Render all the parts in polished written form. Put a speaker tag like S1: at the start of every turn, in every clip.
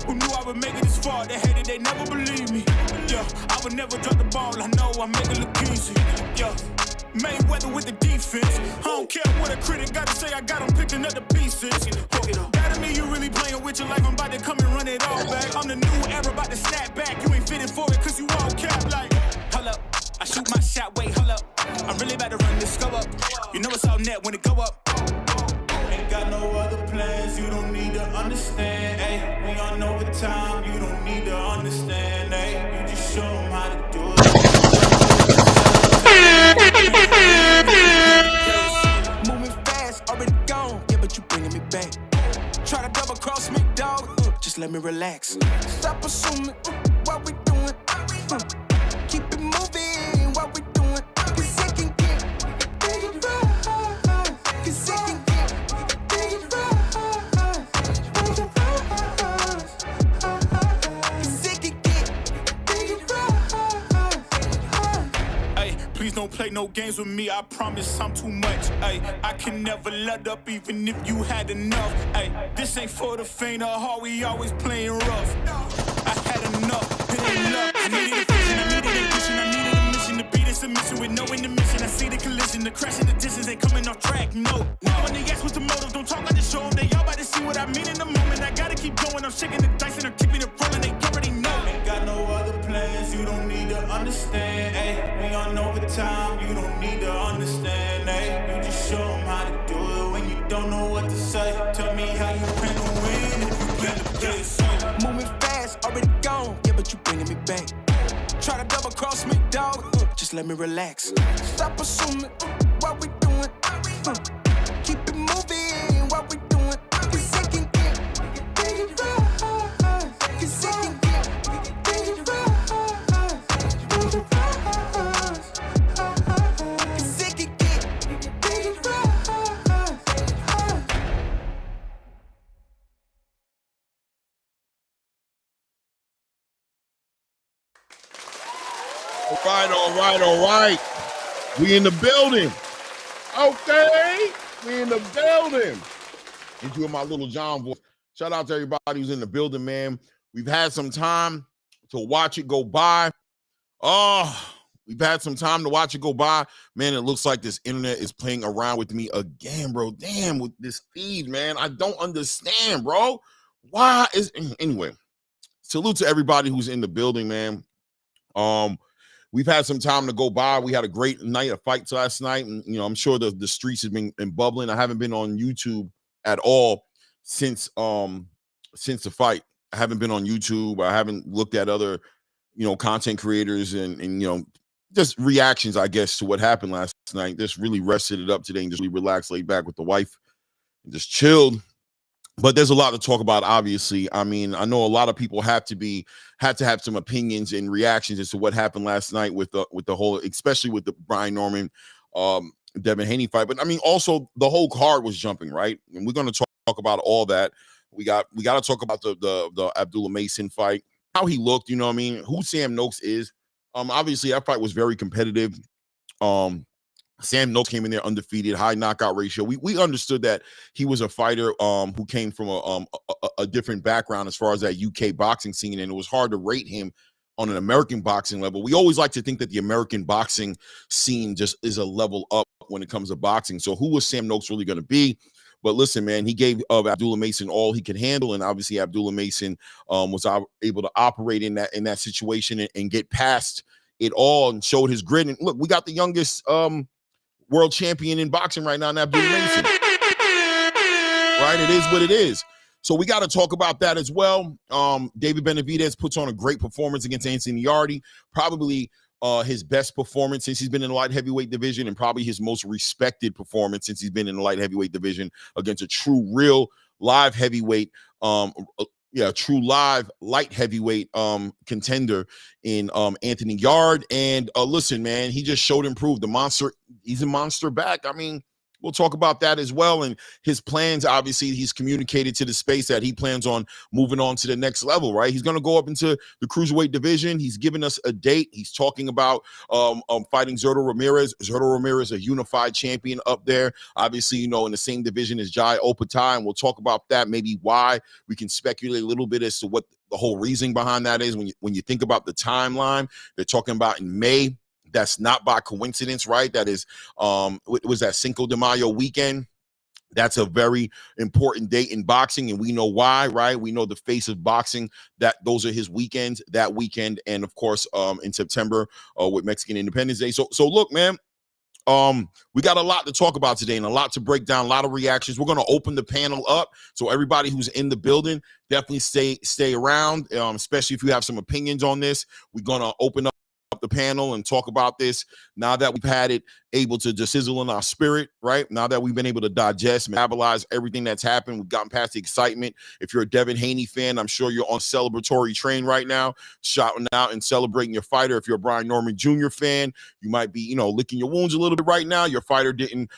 S1: Who knew I would make it this far? They hated, they never believe me. Yeah, I would never drop the ball. I know I make it look easy. Yeah, Mayweather with the defense. I don't care what a critic gotta say. I got them picking up the pieces. That to me, you really playing with your life. I'm about to come and run it all back. I'm the new era, about to snap back. You ain't fitting for it, cause you all cap like. Hold up, I shoot my shot, wait, hold up. I'm really about to run this go up. You know it's all net when it go up. Ain't got no other plans, you don't need to understand, ayy. We on overtime, you don't need to understand, ayy. You just show them how to do it. Moving fast, already gone, yeah, but you bringing me back. Try to double cross me, dog, just let me relax. Stop assuming what we doing. Keep it moving, what we doing. Cause it can get dangerous. Cause it can get dangerous. Cause it can get dangerous. Ay, please don't play no games with me. I promise I'm too much. Ay, I can never let up even if you had enough. Ay, this ain't for the faint of heart. We always playing rough. I had enough. It ain't luck. I needed a vision. I needed a vision. I needed a mission to beat this submission with no intermission. I see the collision, the crash in the distance ain't coming off track. No. Now when they ask what's the motive, don't talk like the show. They all about to see what I mean in the moment. I gotta keep going. I'm shaking the dice and I'm keeping it rolling. They already know. Ain't got no other plans. You don't need to understand. Ay, we on overtime. You don't need to understand. Ay, you just show them how to do it when you don't know what to say. Tell me how you plan to win if you plan to play safe. Moving fast, already gone. Yeah, but you bringing me back. Try to double cross me, dog. Just let me relax. Stop assuming what we doing. Keep it moving, what we doing. Cause it can get dangerous. Cause it can get dangerous. Cause it can get dangerous.
S2: All right. We in the building. Okay. We in the building. And doing my little John voice. Shout out to everybody who's in the building, man. We've had some time to watch it go by. We've had some time to watch it go by. Man, it looks like this internet is playing around with me again, bro. Damn, with this feed, man. I don't understand, bro. Why is... Anyway, salute to everybody who's in the building, man. We've had some time to go by. We had a great night of fights last night. And, you know, I'm sure the streets have been bubbling. I haven't been on YouTube at all since the fight. I haven't been on YouTube. I haven't looked at other, you know, content creators and you know, just reactions, I guess, to what happened last night. Just really rested it up today and just really relaxed, laid back with the wife and just chilled. But there's a lot to talk about, obviously. I mean, I know a lot of people had to have some opinions and reactions as to what happened last night with the whole, especially with the Brian Norman, Devin Haney fight. But I mean, also the whole card was jumping, right? And we're going to talk about all that. We got to talk about the Abdullah Mason fight, how he looked, you know what I mean? Who Sam Noakes is. Obviously that fight was very competitive. Sam Noakes came in there undefeated, high knockout ratio. We understood that he was a fighter who came from a different background as far as that UK boxing scene, and it was hard to rate him on an American boxing level. We always like to think that the American boxing scene just is a level up when it comes to boxing. So who was Sam Noakes really going to be? But listen, man, he gave Abdullah Mason all he could handle, and obviously Abdullah Mason was able to operate in that situation and get past it all and showed his grit. And look, we got the youngest world champion in boxing right now, Abdullah Mason. Right? It is what it is. So we got to talk about that as well. David Benavidez puts on a great performance against Anthony Yarde, probably his best performance since he's been in the light heavyweight division, and probably his most respected performance since he's been in the light heavyweight division against a true, real live heavyweight, true live light heavyweight contender in Anthony Yarde. And listen, man, he just showed improved. The monster, he's a monster back. I mean, we'll talk about that as well. And his plans, obviously, he's communicated to the space that he plans on moving on to the next level, right? He's going to go up into the cruiserweight division. He's given us a date. He's talking about fighting Zurdo Ramirez. Zurdo Ramirez, a unified champion up there. Obviously, in the same division as Jai Opetaia, and we'll talk about that, maybe why. We can speculate a little bit as to what the whole reasoning behind that is. When you think about the timeline, they're talking about in May. That's not by coincidence, right? That is, it was that Cinco de Mayo weekend. That's a very important date in boxing, and we know why, right? We know the face of boxing, that those are his weekends, that weekend, and of course, in September with Mexican Independence Day. So look, man, we got a lot to talk about today and a lot to break down, a lot of reactions. We're going to open the panel up, so everybody who's in the building, definitely stay around, especially if you have some opinions on this. We're going to open up the panel and talk about this now that we've had it able to just sizzle in our spirit, right? Now that we've been able to digest, metabolize everything that's happened, we've gotten past the excitement. If you're a Devin Haney fan, I'm sure you're on celebratory train right now, shouting out and celebrating your fighter. If you're a Brian Norman Jr. fan, you might be, licking your wounds a little bit right now. Your fighter didn't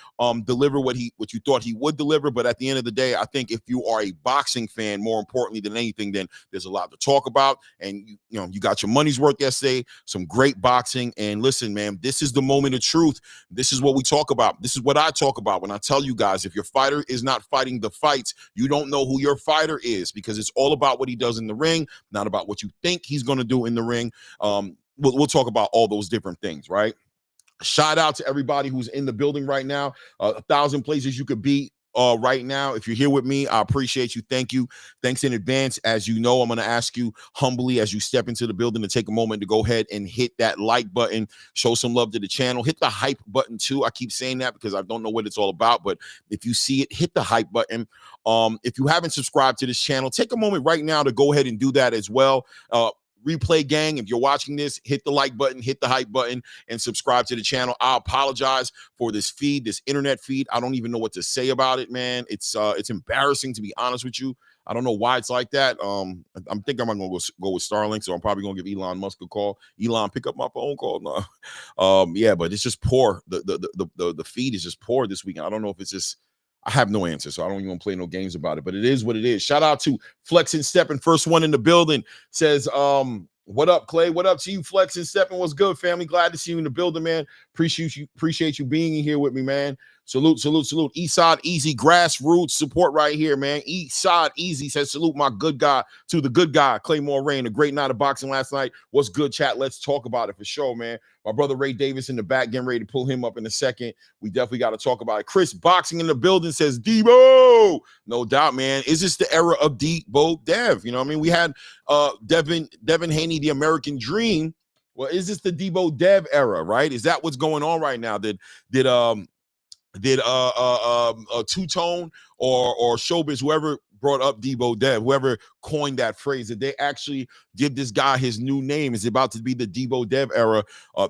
S2: deliver what you thought he would deliver. But at the end of the day, I think if you are a boxing fan, more importantly than anything, then there's a lot to talk about. And you got your money's worth yesterday, some great boxing. And listen, man, this is the moment of truth. This is what we talk about. This is what I talk about when I tell you guys, if your fighter is not fighting the fights, you don't know who your fighter is, because it's all about what he does in the ring, not about what you think he's going to do in the ring. We'll talk about all those different things, right? Shout out to everybody who's in the building right now. 1,000 places you could be right now. If you're here with me, I appreciate you. Thank you. Thanks in advance. As you know, I'm going to ask you humbly as you step into the building to take a moment to go ahead and hit that like button, show some love to the channel, hit the hype button too. I keep saying that because I don't know what it's all about, but if you see it, hit the hype button. If you haven't subscribed to this channel, take a moment right now to go ahead and do that as well. Replay gang, if you're watching this, hit the like button, hit the hype button, and subscribe to the channel. I apologize for this feed, this internet feed. I don't even know what to say about it, man. It's embarrassing, to be honest with you. I don't know why it's like that. I'm thinking I'm gonna go with Starlink, so I'm probably gonna give Elon Musk a call. Elon, pick up my phone call. No. Yeah, but it's just poor. The feed is just poor this weekend. I don't know if it's just, I have no answer, so I don't even play no games about it, but it is what it is. Shout out to Flex and Steppin', first one in the building, says, what up, Clay? What up to you, Flex and Steppin'? What's good, family? Glad to see you in the building, man. Appreciate you being here with me, man. Salute. Eastside Easy, grassroots support right here, man. Eastside Easy says, salute my good guy to the good guy, Claymore Rain. A great night of boxing last night. What's good, chat? Let's talk about it for sure, man. My brother Ray Davis in the back, getting ready to pull him up in a second. We definitely got to talk about it. Chris Boxing in the building says, Debo. No doubt, man. Is this the era of Debo Dev? You know what I mean? We had Devin Haney, the American Dream. Well, is this the Debo Dev era, right? Is that what's going on right now? Did Two-Tone or Showbiz, whoever brought up Debo Dev, whoever coined that phrase, did they actually give this guy his new name? Is it about to be the Debo Dev era?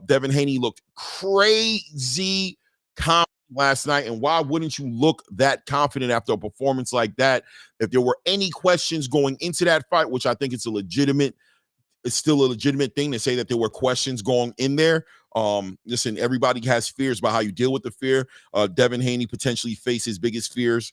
S2: Devin Haney looked crazy confident last night, and why wouldn't you look that confident after a performance like that? If there were any questions going into that fight, which I think it's still a legitimate thing to say that there were questions going in there. Listen, everybody has fears about how you deal with the fear. Devin Haney potentially faced his biggest fears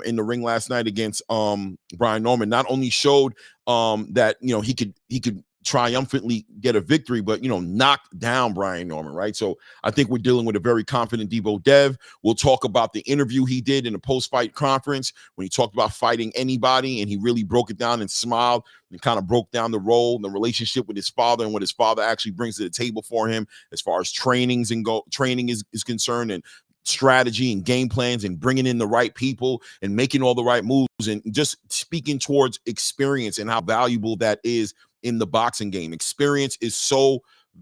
S2: in the ring last night against Brian Norman. Not only showed that he could triumphantly get a victory, but, knock down Brian Norman, right? So I think we're dealing with a very confident Debo Dev. We'll talk about the interview he did in the post-fight conference when he talked about fighting anybody, and he really broke it down and smiled and kind of broke down the role, the relationship with his father, and what his father actually brings to the table for him as far as training is concerned, and strategy and game plans, and bringing in the right people and making all the right moves, and just speaking towards experience and how valuable that is in the boxing game. Experience is so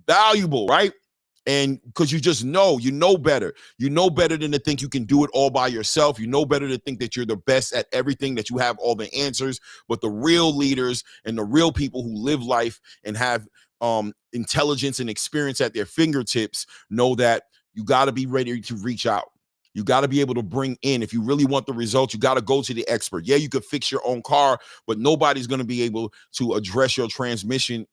S2: valuable, right? And because you know better. You know better than to think you can do it all by yourself. You know better to think that you're the best at everything, that you have all the answers. But the real leaders and the real people who live life and have intelligence and experience at their fingertips know that you got to be ready to reach out. You got to be able to bring in, if you really want the results, you got to go to the expert. Yeah, you could fix your own car, but nobody's going to be able to address your transmission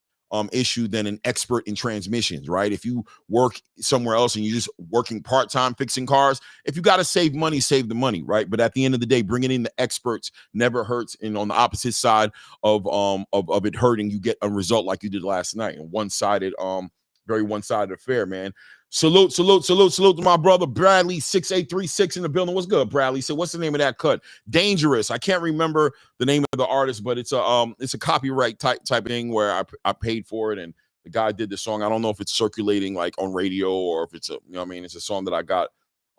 S2: issue than an expert in transmissions, right? If you work somewhere else and you're just working part-time fixing cars, if you got to save money, save the money, right? But at the end of the day, bringing in the experts never hurts. And on the opposite side of it hurting, you get a result like you did last night. And very one-sided affair, man. Salute to my brother Bradley 6836 in the building. What's good, Bradley? So what's the name of that cut? Dangerous. I can't remember the name of the artist, but it's a copyright type of thing where I paid for it and the guy did the song. I don't know if it's circulating like on radio or if it's it's a song that I got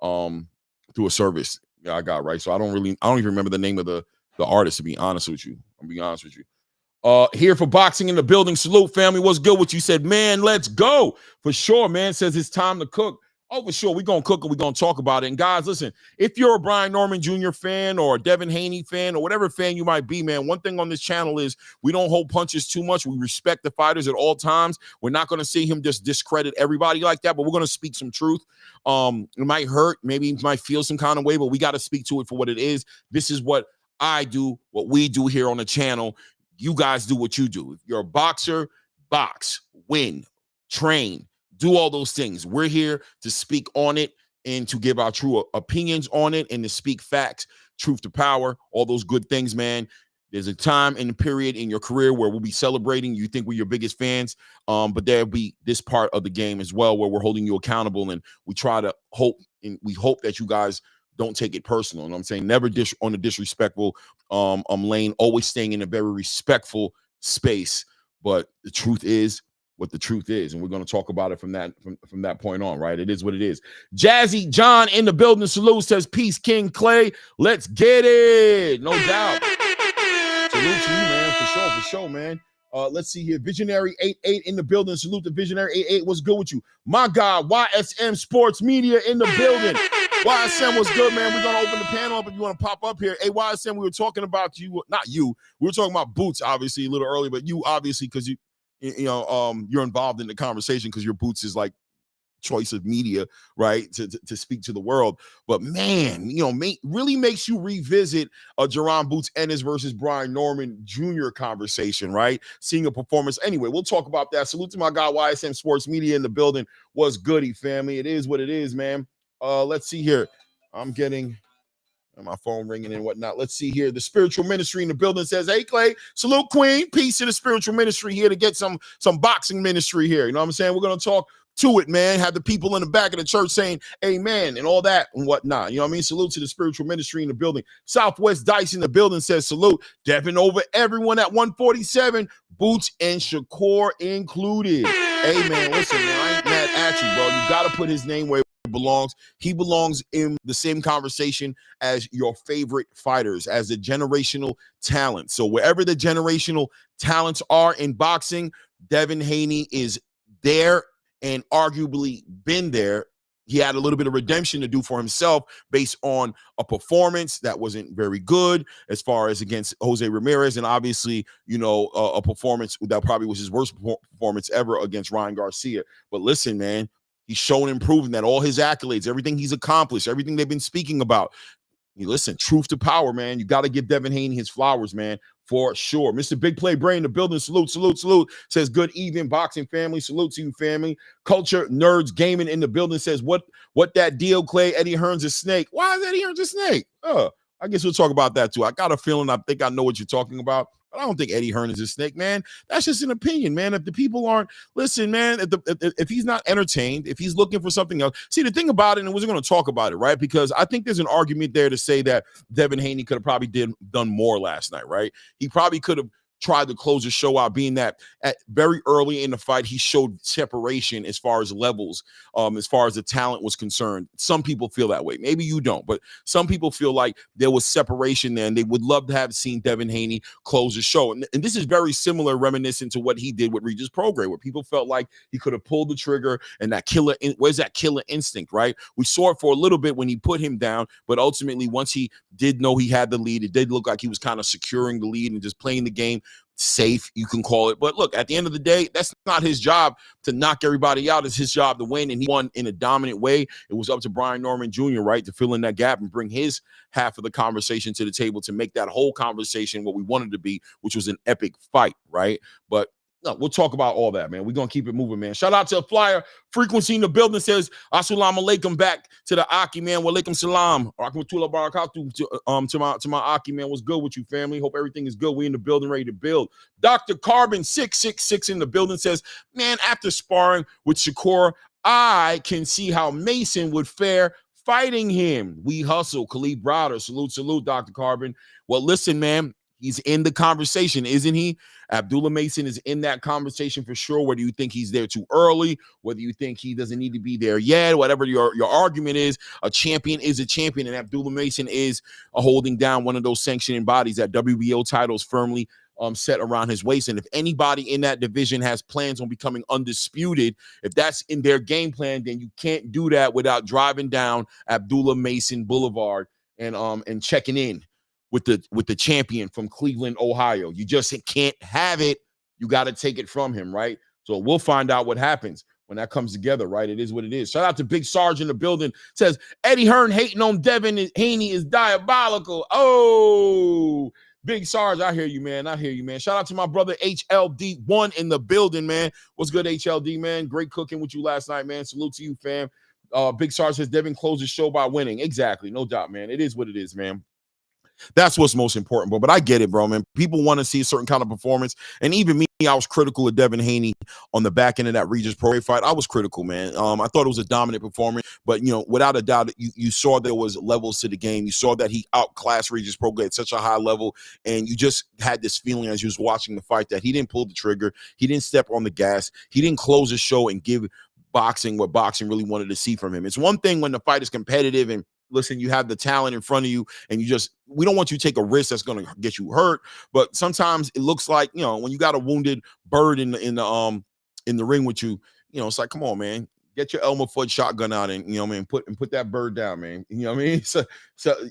S2: through a service. Yeah, I got, right. So I don't even remember the name of the artist, to be honest with you. I'm being honest with you. Here for boxing in the building. Salute, family. What's good? What you said, man? Let's go. For sure, man. Says it's time to cook. Oh, for sure. We're going to cook and we're going to talk about it. And guys, listen, if you're a Brian Norman Jr. fan or a Devin Haney fan or whatever fan you might be, man, one thing on this channel is we don't hold punches too much. We respect the fighters at all times. We're not going to see him just discredit everybody like that, but we're going to speak some truth. It might hurt. Maybe you might feel some kind of way, but we got to speak to it for what it is. This is what I do, what we do here on the channel. You guys do what you do. If you're a boxer, box, win, train, do all those things. We're here to speak on it and to give our true opinions on it and to speak facts, truth to power, all those good things, man. There's a time and a period in your career where we'll be celebrating. You think we're your biggest fans, but there'll be this part of the game as well where we're holding you accountable, and we try to hope that you guys don't take it personal. And I'm saying never on a disrespectful lane, always staying in a very respectful space. But the truth is what the truth is, and we're going to talk about it from that point on, right? It is what it is. Jazzy John in the building. Salute, says peace, King Clay. Let's get it. No doubt. Salute to you, man. For sure, man. Let's see here. Visionary 88 in the building. Salute to Visionary 88. What's good with you? My God, YSM Sports Media in the building. YSM, what's good, man? We're going to open the panel up if you want to pop up here. Hey, YSM, we were talking about you. Not you. We were talking about Boots, obviously, a little early, but you, obviously, because you're involved in the conversation because your Boots is like choice of media, right, to speak to the world. But man, really makes you revisit a Jerron Boots Ennis versus Brian Norman Jr. conversation, right? Seeing a performance. Anyway, we'll talk about that. Salute to my guy YSM Sports Media in the building. What's goody, family? It is what it is, man. Let's see here. I'm getting my phone ringing and whatnot. Let's see here. The spiritual ministry in the building says, hey, Clay, salute, Queen. Peace to the spiritual ministry here to get some boxing ministry here. You know what I'm saying? We're going to talk to it, man. Have the people in the back of the church saying amen and all that and whatnot. You know what I mean? Salute to the spiritual ministry in the building. Southwest Dice in the building says salute. Devin over everyone at 147, Boots and Shakur included. Hey, man, listen, man, I ain't mad at you, bro. You got to put his name where it belongs. He belongs in the same conversation as your favorite fighters, as the generational talent. So wherever the generational talents are in boxing, Devin Haney is there and arguably been there. He had a little bit of redemption to do for himself based on a performance that wasn't very good as far as against Jose Ramirez. And obviously, a performance that probably was his worst performance ever against Ryan Garcia. But listen, man, he's shown and proven that all his accolades, everything he's accomplished, everything they've been speaking about. You listen, truth to power, man. You got to give Devin Haney his flowers, man, for sure. Mr. Big Play Brain in the building. Salute. Says good evening, boxing family. Salute to you, family. Culture Nerds Gaming in the building says, what that deal, Clay? Eddie Hearn's a snake. Why is Eddie Hearn's a snake? I guess we'll talk about that too. I got a feeling I think I know what you're talking about. But I don't think Eddie Hearn is a snake, man. That's just an opinion, man. If the people aren't, listen, man, if he's not entertained, if he's looking for something else. See, the thing about it, and we're going to talk about it, right? Because I think there's an argument there to say that Devin Haney could have probably done more last night, right? He probably could have tried to close the show out, being that at very early in the fight, he showed separation as far as levels, as far as the talent was concerned. Some people feel that way. Maybe you don't, but some people feel like there was separation there, and they would love to have seen Devin Haney close the show. And this is very similar, reminiscent to what he did with Regis Prograis, where people felt like he could have pulled the trigger, and that where's that killer instinct, right? We saw it for a little bit when he put him down, but ultimately, once he did know he had the lead, it did look like he was kind of securing the lead and just playing the game safe, you can call it. But look, at the end of the day, that's not his job to knock everybody out. It's his job to win, and he won in a dominant way. It was up to Brian Norman Jr., right, to fill in that gap and bring his half of the conversation to the table to make that whole conversation what we wanted to be, which was an epic fight, right? But no, we'll talk about all that, man. We're going to keep it moving, man. Shout out to a flyer. Frequency in the building says, Assalamu alaikum, back to the Aki, man. Wa alaikum salam. Rahmatullah barakatuh to my Aki, man. What's good with you, family? Hope everything is good. We in the building, ready to build. Dr. Carbon 666 in the building says, man, after sparring with Shakur, I can see how Mason would fare fighting him. We hustle. Khalid Browder. Salute, Dr. Carbon. Well, listen, man. He's in the conversation, isn't he? Abdullah Mason is in that conversation for sure. Whether you think he's there too early, whether you think he doesn't need to be there yet, whatever your argument is, a champion is a champion, and Abdullah Mason is holding down one of those sanctioning bodies. That WBO title is firmly set around his waist. And if anybody in that division has plans on becoming undisputed, if that's in their game plan, then you can't do that without driving down Abdullah Mason Boulevard and checking in with the champion from Cleveland, Ohio. You just can't have it. You got to take it from him, right? So we'll find out what happens when that comes together, right? It is what it is. Shout out to Big Sarge in the building. Says, Eddie Hearn hating on Devin Haney is diabolical. Oh, Big Sarge, I hear you, man. Shout out to my brother HLD1 in the building, man. What's good, HLD, man? Great cooking with you last night, man. Salute to you, fam. Big Sarge says, Devin closed the show by winning. Exactly. No doubt, man. It is what it is, man. That's what's most important, bro. But I get it, bro, man. People want to see a certain kind of performance. And even me, I was critical of Devin Haney on the back end of that Regis Prograis fight. I was critical, man. I thought it was a dominant performance. But, you know, without a doubt, you saw there was levels to the game. You saw that he outclassed Regis Prograis at such a high level. And you just had this feeling as you was watching the fight that he didn't pull the trigger. He didn't step on the gas. He didn't close the show and give boxing what boxing really wanted to see from him. It's one thing when the fight is competitive and listen, you have the talent in front of you, and we don't want you to take a risk that's going to get you hurt. But sometimes it looks like, you know, when you got a wounded bird in the ring with you, you know, it's like, come on, man, get your Elmer Fudd shotgun out and, you know, man, put that bird down, man. You know what I mean? So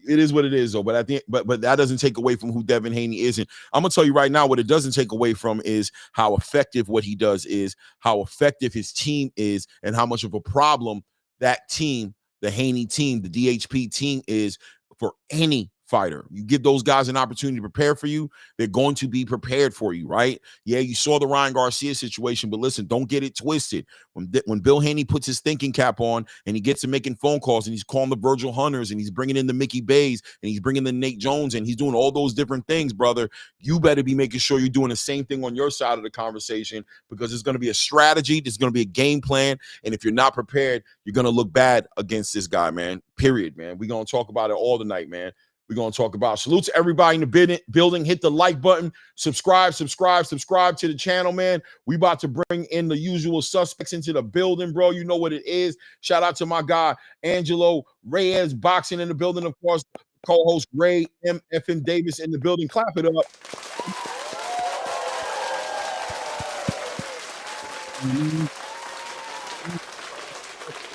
S2: it is what it is, though. But at the end, but that doesn't take away from who Devin Haney is. And I'm gonna tell you right now, what it doesn't take away from is how effective what he does is, how effective his team is, and how much of a problem that team, the Haney team, the DHP team, is for any fighter. You give those guys an opportunity to prepare for you, they're going to be prepared for you, right? Yeah, you saw the Ryan Garcia situation, but listen, don't get it twisted. When Bill Haney puts his thinking cap on and he gets to making phone calls and he's calling the Virgil Hunters and he's bringing in the Mickey Bays and he's bringing the Nate Jones and he's doing all those different things, brother, you better be making sure you're doing the same thing on your side of the conversation, because it's going to be a strategy, there's going to be a game plan, and if you're not prepared, you're going to look bad against this guy, man. Period, man. We're going to talk about it all tonight, man. We're going to talk about. Salute to everybody in the building. Hit the like button. Subscribe to the channel, man. We about to bring in the usual suspects into the building, bro. You know what it is. Shout out to my guy, Angelo Reyes, boxing in the building, of course. Co-host Ray M.F.M. Davis in the building. Clap it up.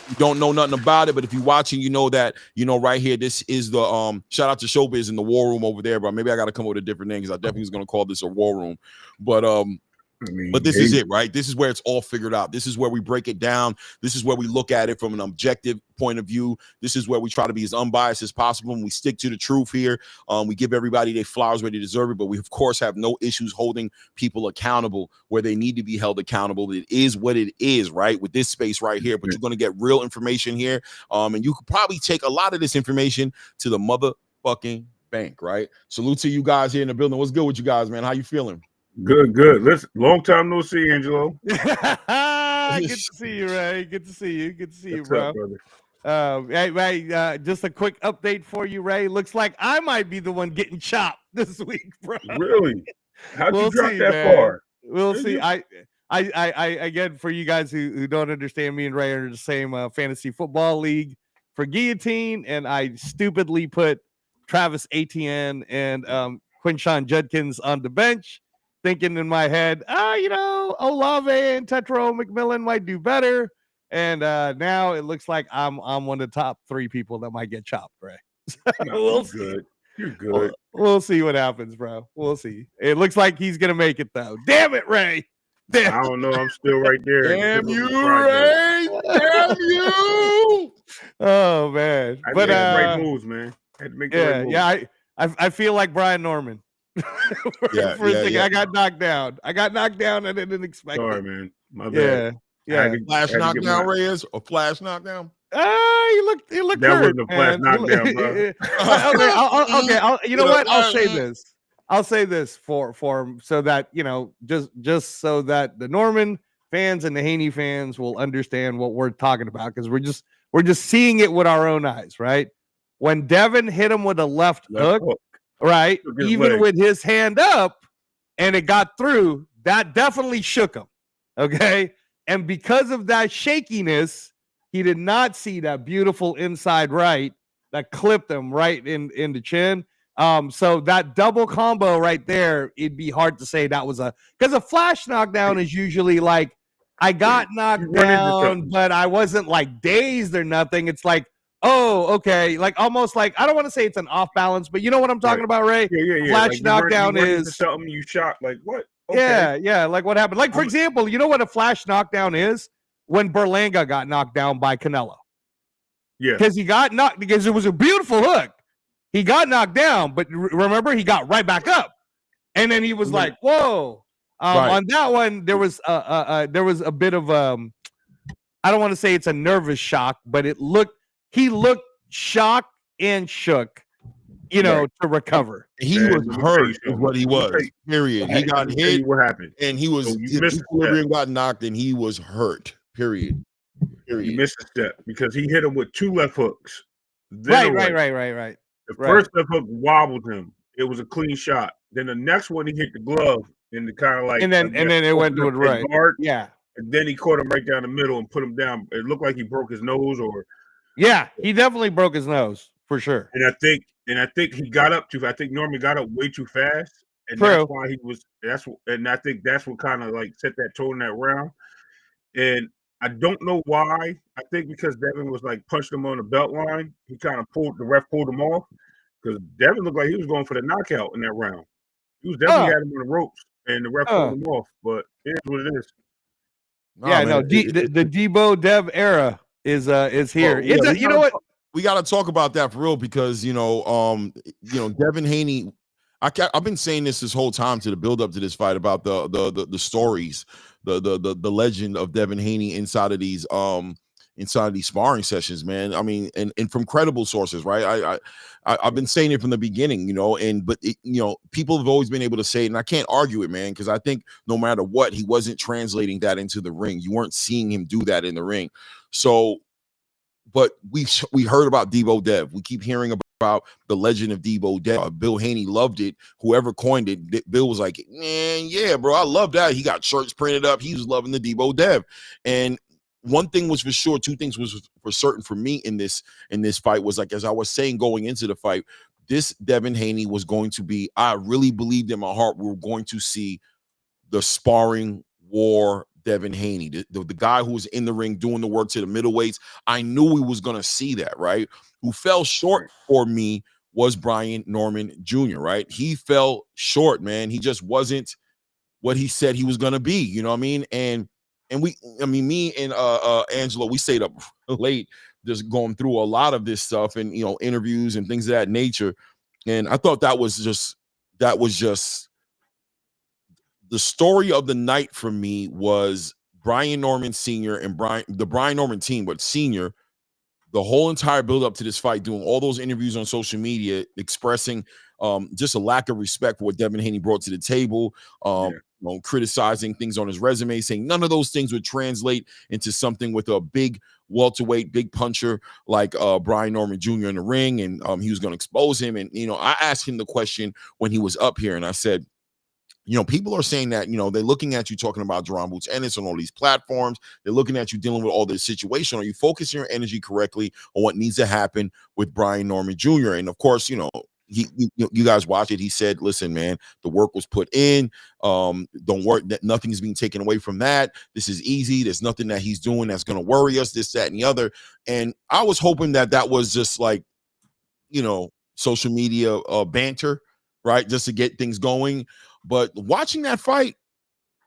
S2: You don't know nothing about it, but if you're watching, you know that, you know, right here, this is the shout out to Showbiz in the war room over there, but maybe I got to come up with a different name because I definitely was going to call this a war room. But but this is it, right? This is where it's all figured out. This is where we break it down. This is where we look at it from an objective point of view. This is where we try to be as unbiased as possible, and we stick to the truth here. We give everybody their flowers where they deserve it, but we, of course, have no issues holding people accountable where they need to be held accountable. It is what it is, right? With this space right here, but you're going to get real information here, and you could probably take a lot of this information to the motherfucking bank, right? Salute to you guys here in the building. What's good with you guys, man? How you feeling?
S3: Good, good. Listen, long time no see, Angelo.
S4: Good to see you, Ray. Good to see you. Good to see you, bro.
S3: Up, brother?
S4: Hey, Ray, just a quick update for you, Ray. Looks like I might be the one getting chopped this week, bro.
S3: Really? How'd you drop that far?
S4: We'll see. I again, for you guys who don't understand, me and Ray are in the same fantasy football league for Guillotine, and I stupidly put Travis Etienne and Quinshawn Judkins on the bench, thinking in my head, Olave and Tetro McMillan might do better. And now it looks like I'm one of the top 3 people that might get chopped, Ray. We'll see.
S3: Good. You're good.
S4: We'll see what happens, bro. We'll see. It looks like he's gonna make it though. Damn it, Ray. Damn.
S3: I don't know. I'm still right there.
S2: Damn you, Ray. Damn you.
S4: Oh man.
S3: I made the right moves, man. I had to make the right moves.
S4: Yeah. I feel like Brian Norman. For a second, I got knocked down. I didn't expect it.
S3: Sorry, man. My bad.
S4: Yeah.
S2: Flash knockdown, Reyes, or flash knockdown?
S4: He looked
S3: that
S4: hurt.
S3: Wasn't a flash knockdown, bro.
S4: Okay. You know what? I'll say this for so that just so that the Norman fans and the Haney fans will understand what we're talking about, because we're just seeing it with our own eyes, right? When Devin hit him with a left hook, right, even with his hand up, and it got through, that definitely shook him. Okay. And because of that shakiness, he did not see that beautiful inside right that clipped him right in the chin. So that double combo right there, it'd be hard to say that was because a flash knockdown is usually like, I got knocked down, but I wasn't like dazed or nothing. It's like, oh, okay. Like almost like, I don't want to say it's an off balance, but you know what I'm talking about, Ray?
S3: Yeah.
S4: Flash
S3: like
S4: knockdown is
S3: something you shot. Like what? Okay.
S4: Yeah. Like what happened? Like, for example, you know what a flash knockdown is? When Berlanga got knocked down by Canelo.
S3: Yeah.
S4: Because he got knocked, because it was a beautiful hook. He got knocked down, but remember, he got right back up. And then he was like, whoa. On that one, there was a bit of I don't want to say it's a nervous shock, but he looked shocked and shook, to recover.
S2: He was hurt is what he was. Period. He got hit.
S3: What happened?
S2: And he was his equilibrium got knocked, and he was hurt. Period.
S3: He missed a step because he hit him with 2 left hooks.
S4: Right.
S3: The first left hook wobbled him. It was a clean shot. Then the next one, he hit the glove and the kind of like,
S4: and then it went to it right.
S3: Guard,
S4: yeah.
S3: And then he caught him right down the middle and put him down. It looked like he broke his nose, or
S4: he definitely broke his nose for sure.
S3: And I think he got up I think Norman got up way too fast, and that's why he was. And I think that's what kind of like set that tone in that round. And I don't know why. I think because Devin was like punched him on the belt line, he kind of the ref pulled him off, because Devin looked like he was going for the knockout in that round. He was definitely had him on the ropes, and the ref pulled him off. But it is what it is.
S4: The Debo Dev era is here. You know what?
S2: We got to talk about that for real, because Devin Haney. I've been saying this whole time to the build up to this fight about the stories, the legend of Devin Haney inside of these sparring sessions, man. I mean, and from credible sources, right? I've been saying it from the beginning, but people have always been able to say it, and I can't argue it, man, because I think no matter what, he wasn't translating that into the ring. You weren't seeing him do that in the ring. So, but we heard about Debo Dev. We keep hearing about the legend of Debo Dev. Bill Haney loved it. Whoever coined it, Bill was like, man, yeah, bro, I love that. He got shirts printed up. He was loving the Debo Dev. And one thing was for sure, 2 things was for certain for me in this fight was, like, as I was saying going into the fight, this Devin Haney was going to be, I really believed in my heart we were going to see the sparring war Devin Haney, the guy who was in the ring doing the work to the middleweights. I knew we was going to see that, right? Who fell short for me was Brian Norman Jr., right? He fell short, man. He just wasn't what he said he was going to be, you know what I mean? And me and Angelo, we stayed up late just going through a lot of this stuff and, interviews and things of that nature. And I thought that was just the story of the night for me was Brian Norman Sr. and the Brian Norman team, but Sr. the whole entire build up to this fight, doing all those interviews on social media, expressing just a lack of respect for what Devin Haney brought to the table, criticizing things on his resume, saying none of those things would translate into something with a big welterweight, big puncher like Brian Norman Jr. in the ring, and he was going to expose him. And, I asked him the question when he was up here, and I said, people are saying that, they're looking at you talking about Jerron Boots Ennis on all these platforms. They're looking at you dealing with all this situation. Are you focusing your energy correctly on what needs to happen with Brian Norman Jr.? And of course, you guys watch it. He said, listen, man, the work was put in. Don't worry, that nothing's being taken away from that. This is easy. There's nothing that he's doing that's going to worry us, this, that, and the other. And I was hoping that was just like, social media banter, right? Just to get things going. But watching that fight,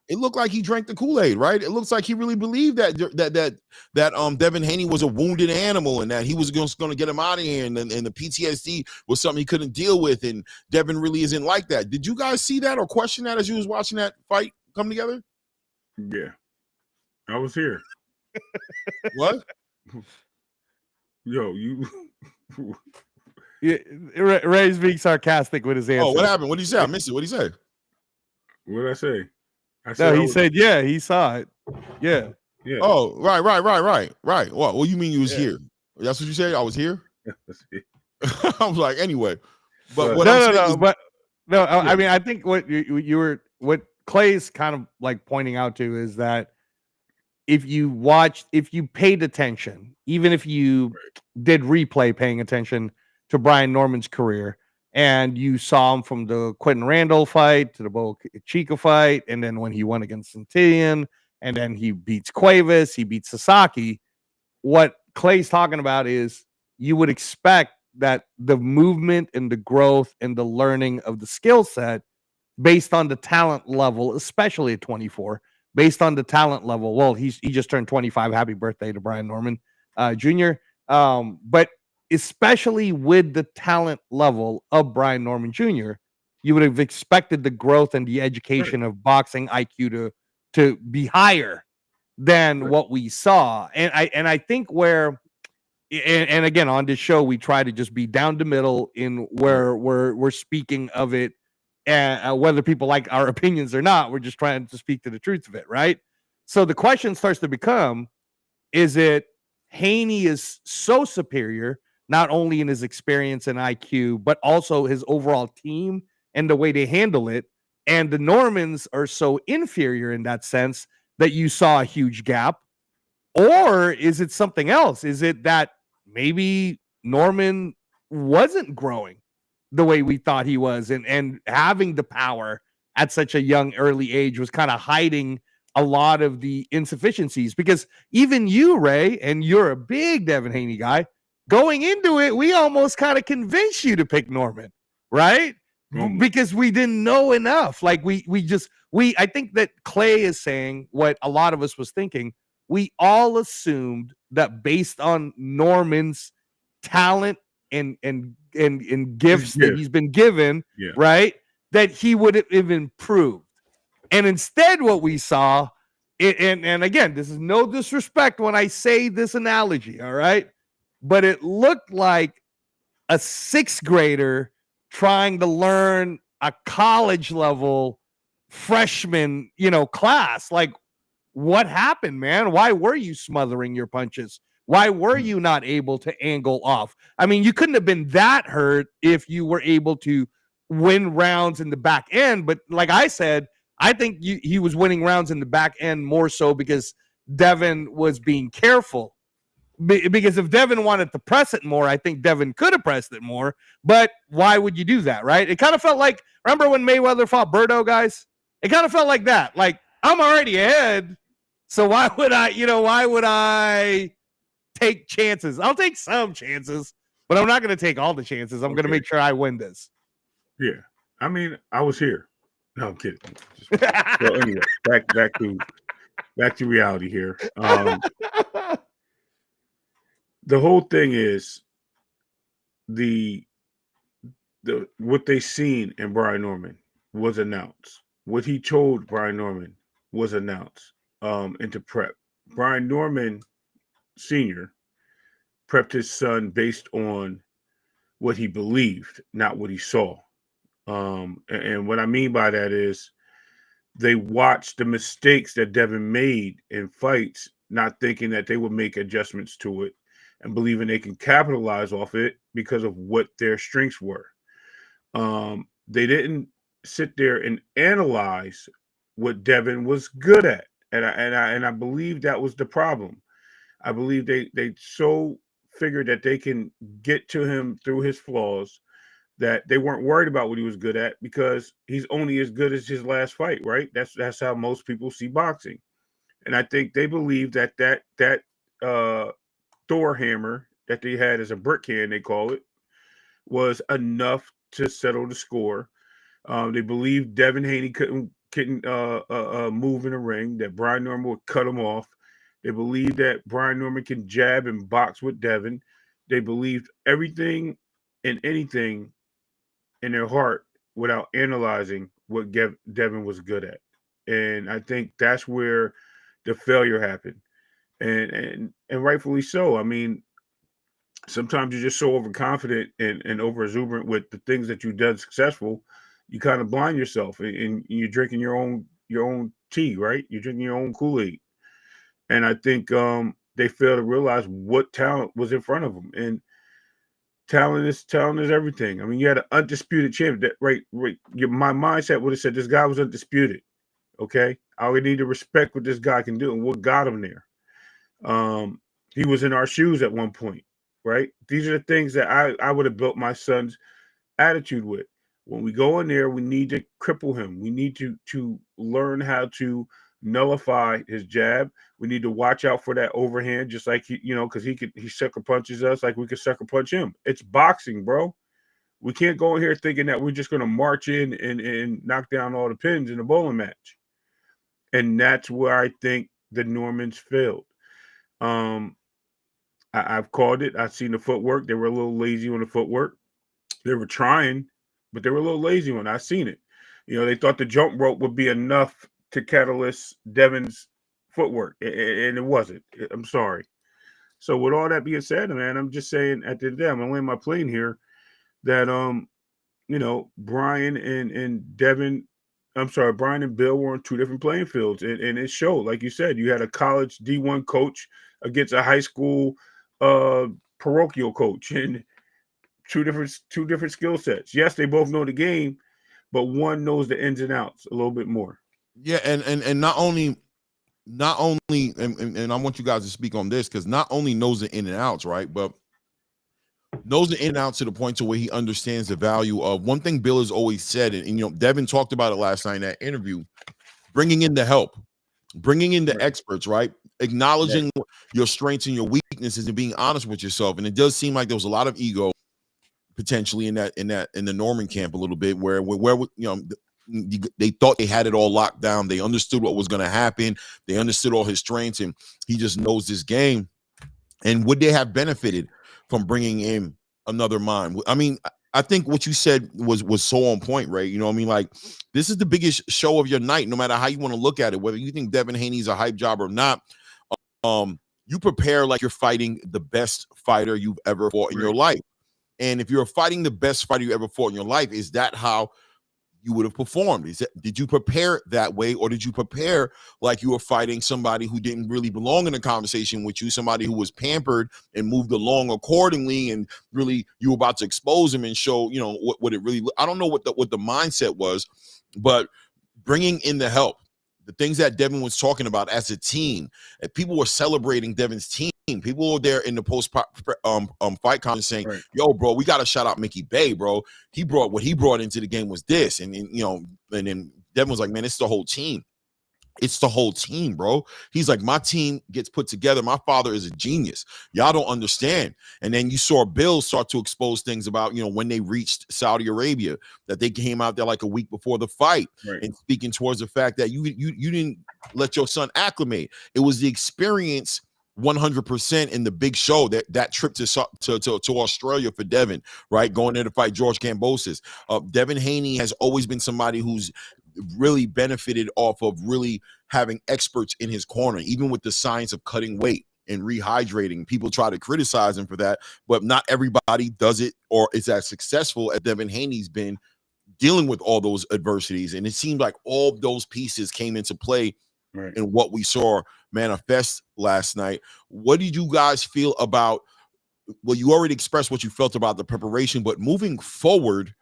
S2: it looked like he drank the Kool-Aid, right? It looks like he really believed that Devin Haney was a wounded animal and that he was going to get him out of here, and the PTSD was something he couldn't deal with, and Devin really isn't like that. Did you guys see that or question that as you was watching that fight come together?
S3: Yeah, I was here.
S2: What?
S3: Yo, you.
S4: Yeah, Ray's being sarcastic with his answer.
S2: Oh, what happened? What did he say? I missed it. What did he say?
S3: What did I say?
S4: He said, yeah, he saw it. Yeah.
S3: Yeah.
S2: Oh, right. Well, you mean you was here? That's what you say? I was here? I was like, anyway. But what
S4: I mean, I think what what Clay's kind of like pointing out to is that if you paid attention, even if you did replay paying attention to Brian Norman's career, and you saw him from the Quentin Randall fight to the Bo Chica fight, and then when he won against Santillan, and then he beats Cuevas, he beats Sasaki. What Clay's talking about is you would expect that the movement and the growth and the learning of the skill set based on the talent level, especially at 24, based on the talent level. Well, he just turned 25. Happy birthday to Brian Norman Jr. But especially with the talent level of Brian Norman Jr., you would have expected the growth and the education of boxing IQ to be higher than what we saw. And I think where, and again, on this show, we try to just be down the middle in where we're speaking of it, and whether people like our opinions or not, we're just trying to speak to the truth of it, right? So the question starts to become, is it Haney is so superior, not only in his experience and IQ, but also his overall team and the way they handle it, and the Normans are so inferior in that sense that you saw a huge gap? Or is it something else? Is it that maybe Norman wasn't growing the way we thought he was, and having the power at such a young, early age was kind of hiding a lot of the insufficiencies? Because even you, Ray, and you're a big Devin Haney guy, going into it, we almost kind of convinced you to pick Norman, right? Because we didn't know enough. Like I think that Clay is saying what a lot of us was thinking. We all assumed that based on Norman's talent and gifts that he's been given, right, that he would have improved. And instead, what we saw, and again, this is no disrespect when I say this analogy, all right, but it looked like a sixth grader trying to learn a college level freshman, class. Like, what happened, man? Why were you smothering your punches? Why were you not able to angle off? I mean, you couldn't have been that hurt if you were able to win rounds in the back end. But like I said, I think he was winning rounds in the back end more so because Devin was being careful. Because if Devin wanted to press it more, I think Devin could have pressed it more. But why would you do that, right? It kind of felt like, remember when Mayweather fought Berto, guys? It kind of felt like that. Like, I'm already ahead, so why would I take chances? I'll take some chances, but I'm not going to take all the chances. I'm going to make sure I win this.
S3: Yeah. I mean, I was here. No, I'm kidding. So anyway, back to reality here. The whole thing is the what they seen in Brian Norman was announced. What he told Brian Norman was announced into prep. Brian Norman Sr. prepped his son based on what he believed, not what he saw. And what I mean by that is they watched the mistakes that Devin made in fights, not thinking that they would make adjustments to it and believing they can capitalize off it because of what their strengths were. They didn't sit there and analyze what Devin was good at. And I believe that was the problem. I believe they so figured that they can get to him through his flaws that they weren't worried about what he was good at because he's only as good as his last fight, right? That's how most people see boxing. And I think they believe that Thor hammer that they had as a brick hand, they call it, was enough to settle the score. They believed Devin Haney couldn't move in the ring, that Brian Norman would cut him off. They believed that Brian Norman can jab and box with Devin. They believed everything and anything in their heart without analyzing what Devin was good at. And I think that's where the failure happened. And rightfully so. I mean, sometimes you're just so overconfident and over exuberant with the things that you've done successful, you kind of blind yourself and you're drinking your own tea, right? You're drinking your own Kool-Aid. And I think they fail to realize what talent was in front of them. And talent is everything. I mean, you had an undisputed champion. That right. My mindset would have said this guy was undisputed. Okay, I would need to respect what this guy can do and what got him there. He was in our shoes at one point, right? These are the things that I would have built my son's attitude with. When we go in there, we need to cripple him. We need to learn how to nullify his jab. We need to watch out for that overhand, just like because he sucker punches us like we could sucker punch him. It's boxing, bro. We can't go in here thinking that we're just going to march in and knock down all the pins in a bowling match. And that's where I think the Normans failed. I've called it. I've seen the footwork. They were a little lazy on the footwork. They were trying, but they were a little lazy on it. I've seen it. They thought the jump rope would be enough to catalyst Devin's footwork, and it wasn't. I'm sorry. So with all that being said, man, I'm just saying at the end of the day, I'm going to land my plane here that, Brian and Devin, Brian and Bill were on two different playing fields, and it showed. Like you said, you had a college D1 coach against a high school parochial coach, and two different skill sets. Yes, they both know the game, but one knows the ins and outs a little bit more.
S2: Yeah, and not only, and I want you guys to speak on this, because not only knows the in and outs, right, but knows the in and outs to the point to where he understands the value of one thing Bill has always said, and Devin talked about it last night in that interview, bringing in the help, bringing in the experts, right, acknowledging your strengths and your weaknesses and being honest with yourself. And it does seem like there was a lot of ego potentially in the Norman camp a little bit, where they thought they had it all locked down. They understood what was going to happen. They understood all his strengths, and he just knows this game. And would they have benefited from bringing in another mind? I mean, I think what you said was so on point, right? You know what I mean? Like, this is the biggest show of your night, no matter how you want to look at it, whether you think Devin Haney's a hype job or not. You prepare like you're fighting the best fighter you've ever fought in your life. And if you're fighting the best fighter you ever fought in your life, is that how you would have performed? Did you prepare that way, or did you prepare like you were fighting somebody who didn't really belong in the conversation with you, somebody who was pampered and moved along accordingly, and really you were about to expose him and show what it really? I don't know what the mindset was, but bringing in the help, the things that Devin was talking about as a team, and people were celebrating Devin's team. People were there in the fight conference saying, right, "Yo, bro, we got to shout out Mickey Bay, bro. What he brought into the game was this." And then Devin was like, "Man, it's the whole team. It's the whole team, bro." He's like, "My team gets put together. My father is a genius. Y'all don't understand." And then you saw Bill start to expose things about, when they reached Saudi Arabia, that they came out there like a week before the fight, right, and speaking towards the fact that you didn't let your son acclimate. It was the experience 100% in the big show, that trip to Australia for Devin, right? Going there to fight George Kambosos. Devin Haney has always been somebody who's really benefited off of really having experts in his corner, even with the science of cutting weight. and rehydrating. People try to criticize him for that, but not everybody does it or is as successful as Devin Haney's been dealing with all those adversities. And it seemed like all those pieces came into play in what we saw manifest last night. What did you guys feel about, well, you already expressed what you felt about the preparation, but moving forward,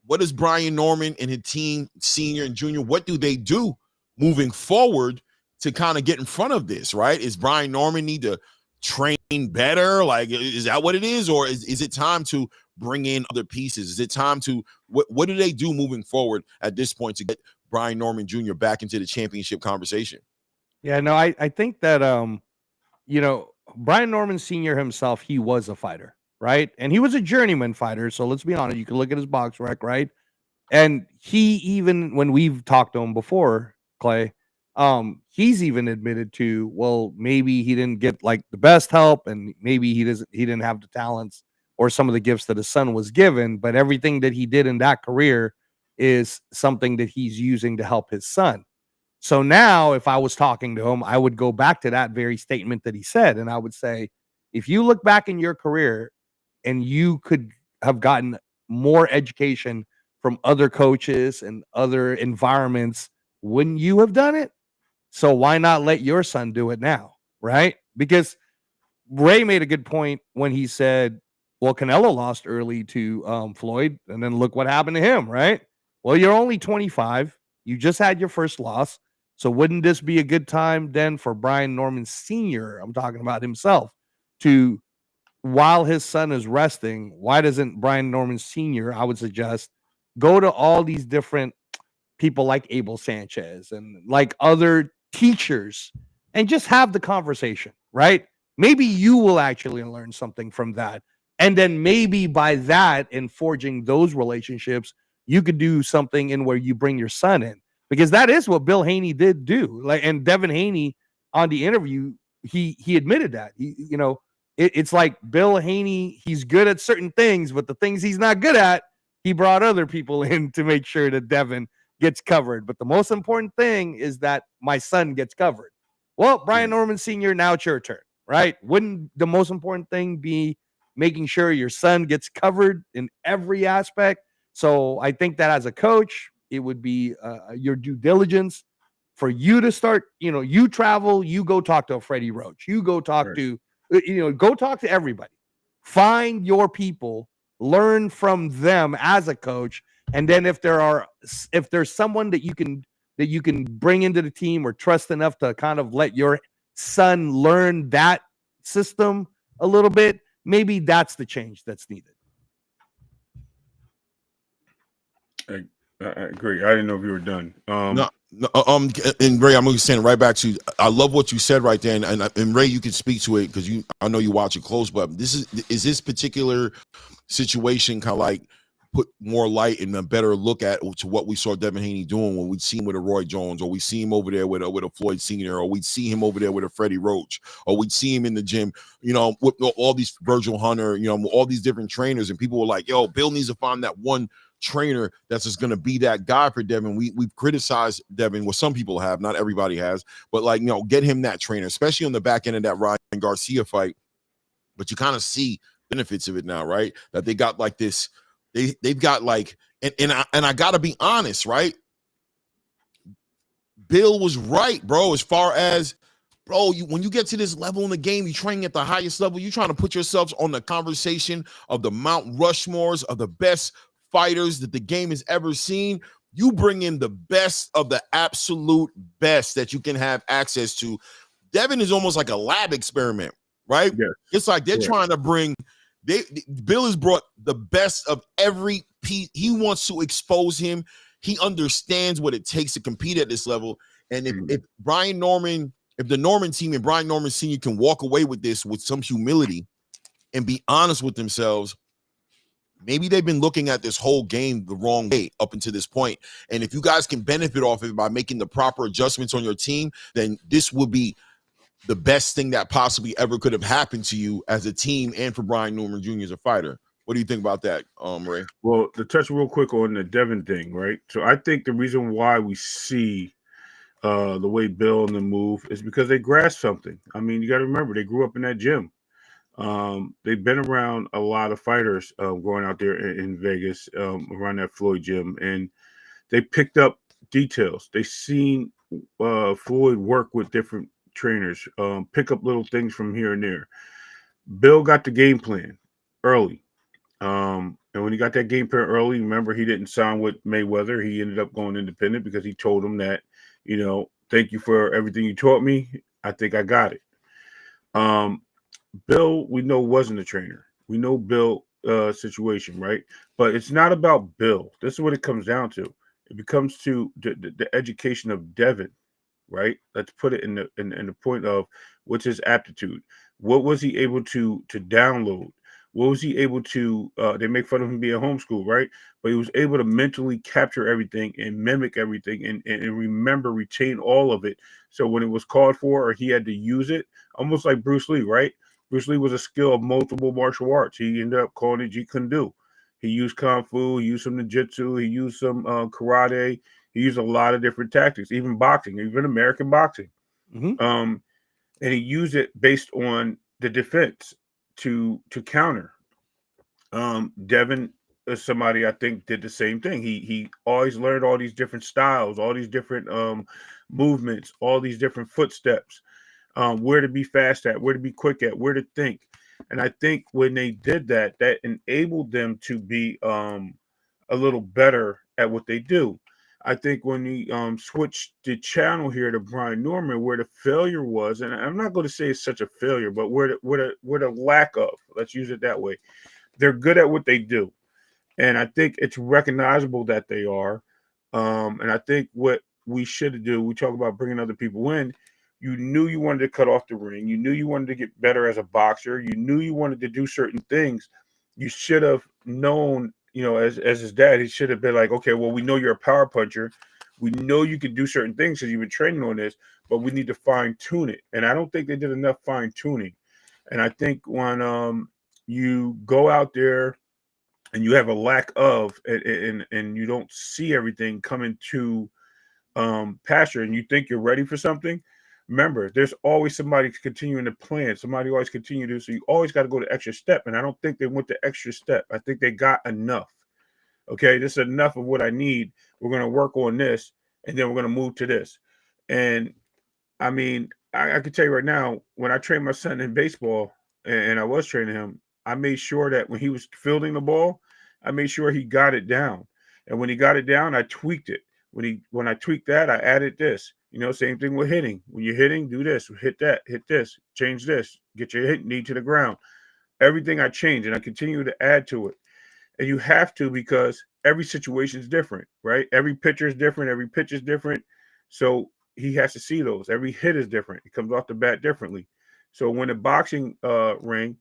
S2: what does Brian Norman and his team, senior and junior, what do they do moving forward to kind of get in front of this, right? Is Brian Norman need to train better? Like, is that what it is? Or is it time to bring in other pieces? Is it time to, what do they do moving forward at this point to get Brian Norman Jr. back into the championship conversation?
S4: Yeah, no, I think that, you know, Brian Norman Sr. himself, he was a fighter, right? And he was a journeyman fighter. So let's be honest, you can look at his box rec, right? And he, even when we've talked to him before, Clay, he's even admitted to, well, maybe he didn't get like the best help, and maybe he didn't have the talents or some of the gifts that his son was given, but everything that he did in that career is something that he's using to help his son. So now if I was talking to him, I would go back to that very statement that he said, and I would say, if you look back in your career and you could have gotten more education from other coaches and other environments, wouldn't you have done it? So why not let your son do it now, right? Because Ray made a good point when he said, well, Canelo lost early to Floyd, and then look what happened to him, right? Well, you're only 25. You just had your first loss. So wouldn't this be a good time then for Brian Norman Sr., I'm talking about himself, to, while his son is resting, why doesn't Brian Norman Sr., I would suggest, go to all these different people like Abel Sanchez and like other teachers and just have the conversation, right? Maybe you will actually learn something from that. And then maybe by that and forging those relationships, you could do something in where you bring your son in, because that is what Bill Haney did do. Like, and Devin Haney on the interview, he admitted that. It's like Bill Haney, he's good at certain things, but the things he's not good at, he brought other people in to make sure that Devin gets covered. But the most important thing is that my son gets covered. Well, Brian Norman Sr., now it's your turn, right? Wouldn't the most important thing be making sure your son gets covered in every aspect? So I think that as a coach, it would be your due diligence for you to start, you travel, you go talk to a Freddie Roach, you go talk to, go talk to everybody, find your people, learn from them as a coach. And then if there's someone that you can bring into the team or trust enough to kind of let your son learn that system a little bit, maybe that's the change that's needed.
S3: I agree. I didn't know if you were done.
S2: No, and Ray, I'm going to send it right back to you. I love what you said right there, and Ray, you can speak to it because I know you watch it close. But is this particular situation kind of like put more light and a better look at to what we saw Devin Haney doing when we'd see him with a Roy Jones, or we see him over there with a Floyd Senior, or we'd see him over there with a Freddie Roach, or we'd see him in the gym, with all these Virgil Hunter, all these different trainers, and people were like, "Yo, Bill needs to find that one trainer that's just going to be that guy for Devin." We've criticized Devin, well, some people have, not everybody has, but get him that trainer, especially on the back end of that Ryan Garcia fight. But you kind of see benefits of it now, right? That they got like this. They've got like, and I gotta be honest, right? Bill was right, bro. As far as, bro, when you get to this level in the game, you training at the highest level, you're trying to put yourselves on the conversation of the Mount Rushmores of the best fighters that the game has ever seen. You bring in the best of the absolute best that you can have access to. Devin is almost like a lab experiment, right? Yeah. It's like they're trying to bring. Bill has brought the best of every piece. He wants to expose him. He understands what it takes to compete at this level. And if Brian Norman, if the Norman team and Brian Norman Sr. can walk away with this with some humility and be honest with themselves, maybe they've been looking at this whole game the wrong way up until this point. And if you guys can benefit off of it by making the proper adjustments on your team, then this will be the best thing that possibly ever could have happened to you as a team and for Brian Norman Jr. as a fighter. What do you think about that, Ray?
S3: Well, to touch real quick on the Devin thing, right? So I think the reason why we see the way Bill and them move is because they grasp something. I mean, you got to remember they grew up in that gym. They've been around a lot of fighters growing out there in Vegas around that Floyd gym, and they picked up details. They seen Floyd work with different trainers, pick up little things from here and there. Bill got the game plan early. And when he got that game plan early, remember he didn't sign with Mayweather. He ended up going independent because he told him that, thank you for everything you taught me. I think I got it. Bill, we know, wasn't a trainer. We know Bill situation, right? But it's not about Bill. This is what it comes down to. It becomes to the education of Devin, right? Let's put it in the point of what's his aptitude. What was he able to download? What was he able to? They make fun of him being homeschooled, right? But he was able to mentally capture everything and mimic everything and remember, retain all of it. So when it was called for or he had to use it, almost like Bruce Lee, right? Bruce Lee was a skill of multiple martial arts. He ended up calling it Jeet Kune Do. He used Kung Fu, he used some Ninjutsu, he used some karate. He used a lot of different tactics, even boxing, even American boxing.
S4: Mm-hmm.
S3: And he used it based on the defense to counter. Devin is somebody I think did the same thing. He always learned all these different styles, all these different movements, all these different footsteps, where to be fast at, where to be quick at, where to think. And I think when they did that, that enabled them to be a little better at what they do. I think when he switched the channel here to Brian Norman, where the failure was, and I'm not going to say it's such a failure, but where the lack of, let's use it that way. They're good at what they do, and I think it's recognizable that they are. And I think what we should do, we talk about bringing other people in. You knew you wanted to cut off the ring. You knew you wanted to get better as a boxer. You knew you wanted to do certain things. You should have known, as his dad, he should have been like, okay, well, we know you're a power puncher. We know you can do certain things because you've been training on this, but we need to fine tune it. And I don't think they did enough fine tuning. And I think when you go out there and you have a lack of, and you don't see everything coming to pasture, and you think you're ready for something, remember, there's always somebody continuing to plan. Somebody always continue to. So you always got to go the extra step. And I don't think they went the extra step. I think they got enough. Okay, this is enough of what I need. We're going to work on this, and then we're going to move to this. And I mean, I can tell you right now, when I trained my son in baseball, and I was training him, I made sure that when he was fielding the ball, I made sure he got it down. And when he got it down, I tweaked it. When I tweaked that, I added this. Same thing with hitting. When you're hitting, do this, hit that, hit this, change this, get your hit knee to the ground. Everything I change, and I continue to add to it. And you have to, because every situation is different, right? Every pitcher is different. Every pitch is different. So he has to see those. Every hit is different. It comes off the bat differently. So when a boxing ring,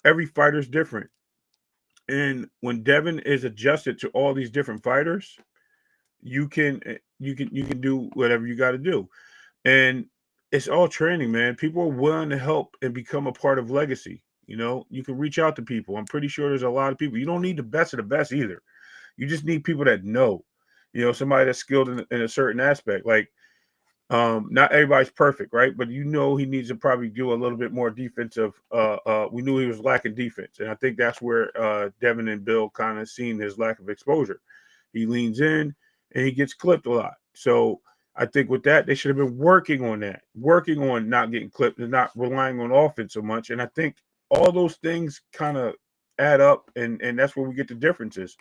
S3: every fighter is different. And when Devin is adjusted to all these different fighters, you can do whatever you got to do. And it's all training, man. People are willing to help and become a part of legacy. You can reach out to people. I'm pretty sure there's a lot of people. You don't need the best of the best either. You just need people that know, somebody that's skilled in a certain aspect. Like, not everybody's perfect, right? But he needs to probably do a little bit more defensive. We knew he was lacking defense. And I think that's where Devin and Bill kind of seen his lack of exposure. He leans in and he gets clipped a lot. So I think with that, they should have been working on that, working on not getting clipped and not relying on offense so much. And I think all those things kind of add up, and that's where we get the differences.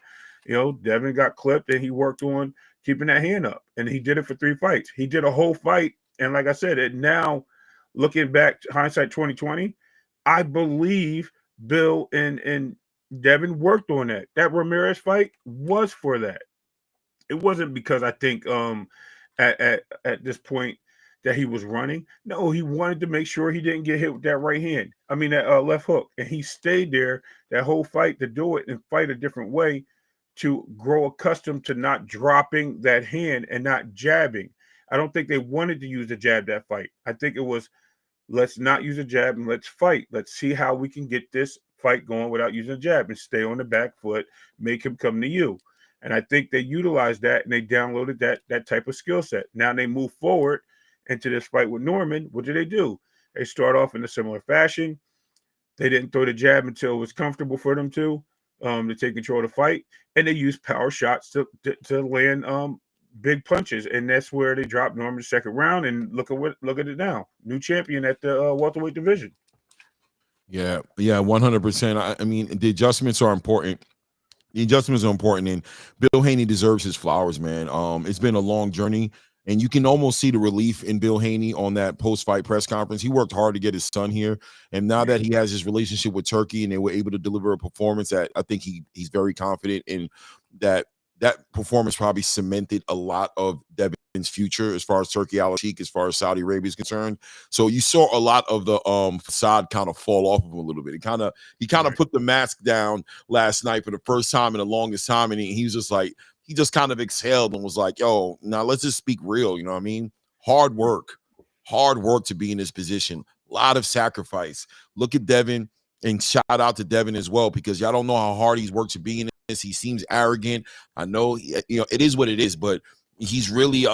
S3: Devin got clipped and he worked on keeping that hand up, and he did it for 3 fights. He did a whole fight, and like I said, it now looking back, hindsight 2020, I believe Bill and Devin worked on that. That Ramirez fight was for that. It wasn't because I think at this point that he was running. No, he wanted to make sure he didn't get hit with that right hand. I mean, that left hook. And he stayed there that whole fight to do it and fight a different way to grow accustomed to not dropping that hand and not jabbing. I don't think they wanted to use the jab that fight. I think it was, let's not use a jab and let's fight. Let's see how we can get this fight going without using a jab and stay on the back foot, make him come to you. And I think they utilized that and they downloaded that type of skill set. Now they move forward into this fight with Norman. What do? They start off in a similar fashion. They didn't throw the jab until it was comfortable for them to take control of the fight, and they used power shots to land big punches, and that's where they dropped Norman the second round. And look at it now, new champion at the welterweight division.
S2: Yeah, 100%. I mean, the adjustments are important. And Bill Haney deserves his flowers, man. It's been a long journey, and you can almost see the relief in Bill Haney on that post-fight press conference. He worked hard to get his son here, and now that he has his relationship with Turkey and they were able to deliver a performance that I think he's very confident in, that performance probably cemented a lot of Devin's future as far as Turkey al-Sheikh, as far as Saudi Arabia is concerned. So you saw a lot of the facade kind of fall off of him a little bit. He kind of put the mask down last night for the first time in the longest time, and he was just like, he just kind of exhaled and was like, yo, now let's just speak real. You know what I mean? Hard work to be in this position. A lot of sacrifice. Look at Devin, and shout out to Devin as well, because y'all don't know how hard he's worked to be in this. He seems arrogant. I know, it is what it is, but he's really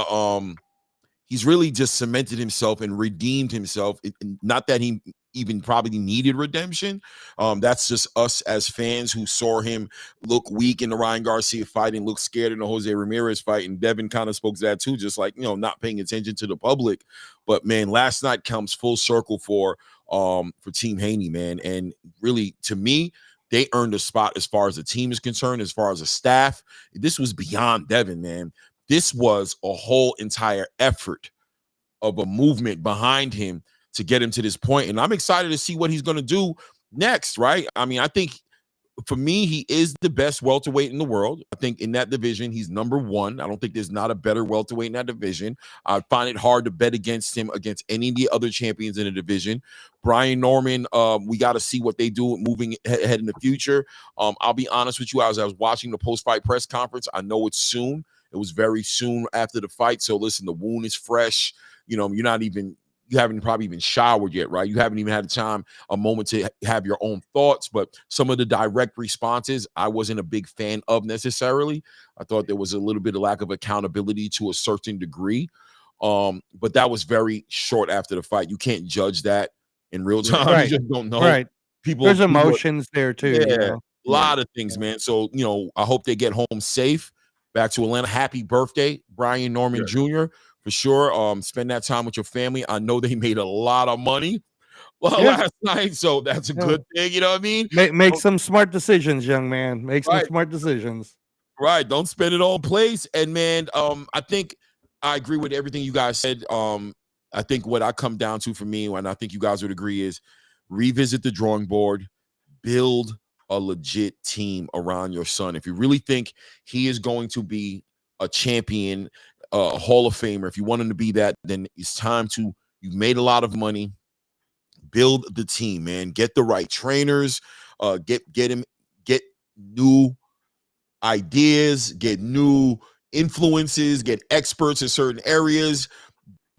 S2: just cemented himself and redeemed himself. Not that he even probably needed redemption. That's just us as fans who saw him look weak in the Ryan Garcia fight and look scared in the Jose Ramirez fight. And Devin kind of spoke to that too, just like, not paying attention to the public. But man, last night comes full circle for Team Haney, man. And really, to me, they earned a spot as far as the team is concerned, as far as the staff. This was beyond Devin, man. This was a whole entire effort of a movement behind him to get him to this point. And I'm excited to see what he's going to do next, right? I mean, I think for me, he is the best welterweight in the world. I think in that division, he's number one. I don't think there's not a better welterweight in that division. I find it hard to bet against him against any of the other champions in the division. Brian Norman, we got to see what they do moving ahead in the future. I'll be honest with you, as I was watching the post-fight press conference, I know it's soon. It was very soon after the fight. So listen, the wound is fresh. You haven't probably even showered yet, right? You haven't even had a moment to have your own thoughts. But some of the direct responses, I wasn't a big fan of necessarily. I thought there was a little bit of lack of accountability to a certain degree. But that was very short after the fight. You can't judge that in real time.
S4: Right.
S2: You just don't know.
S4: Right. There's emotions there too.
S2: Yeah, a lot of things, man. So, I hope they get home safe. Back to Atlanta. Happy birthday, Brian Norman Jr. For sure. Spend that time with your family. I know they made a lot of money last night, so that's a good thing. You know what I mean?
S4: Make some smart decisions, young man. Make some smart decisions.
S2: Right. Don't spend it all in place. And man, I think I agree with everything you guys said. I think what I come down to for me, and I think you guys would agree, is revisit the drawing board, build a legit team around your son. If you really think he is going to be a champion, a Hall of Famer, if you want him to be that, then it's time to, you've made a lot of money, build the team, man. Get the right trainers, get new ideas, get new influences, get experts in certain areas,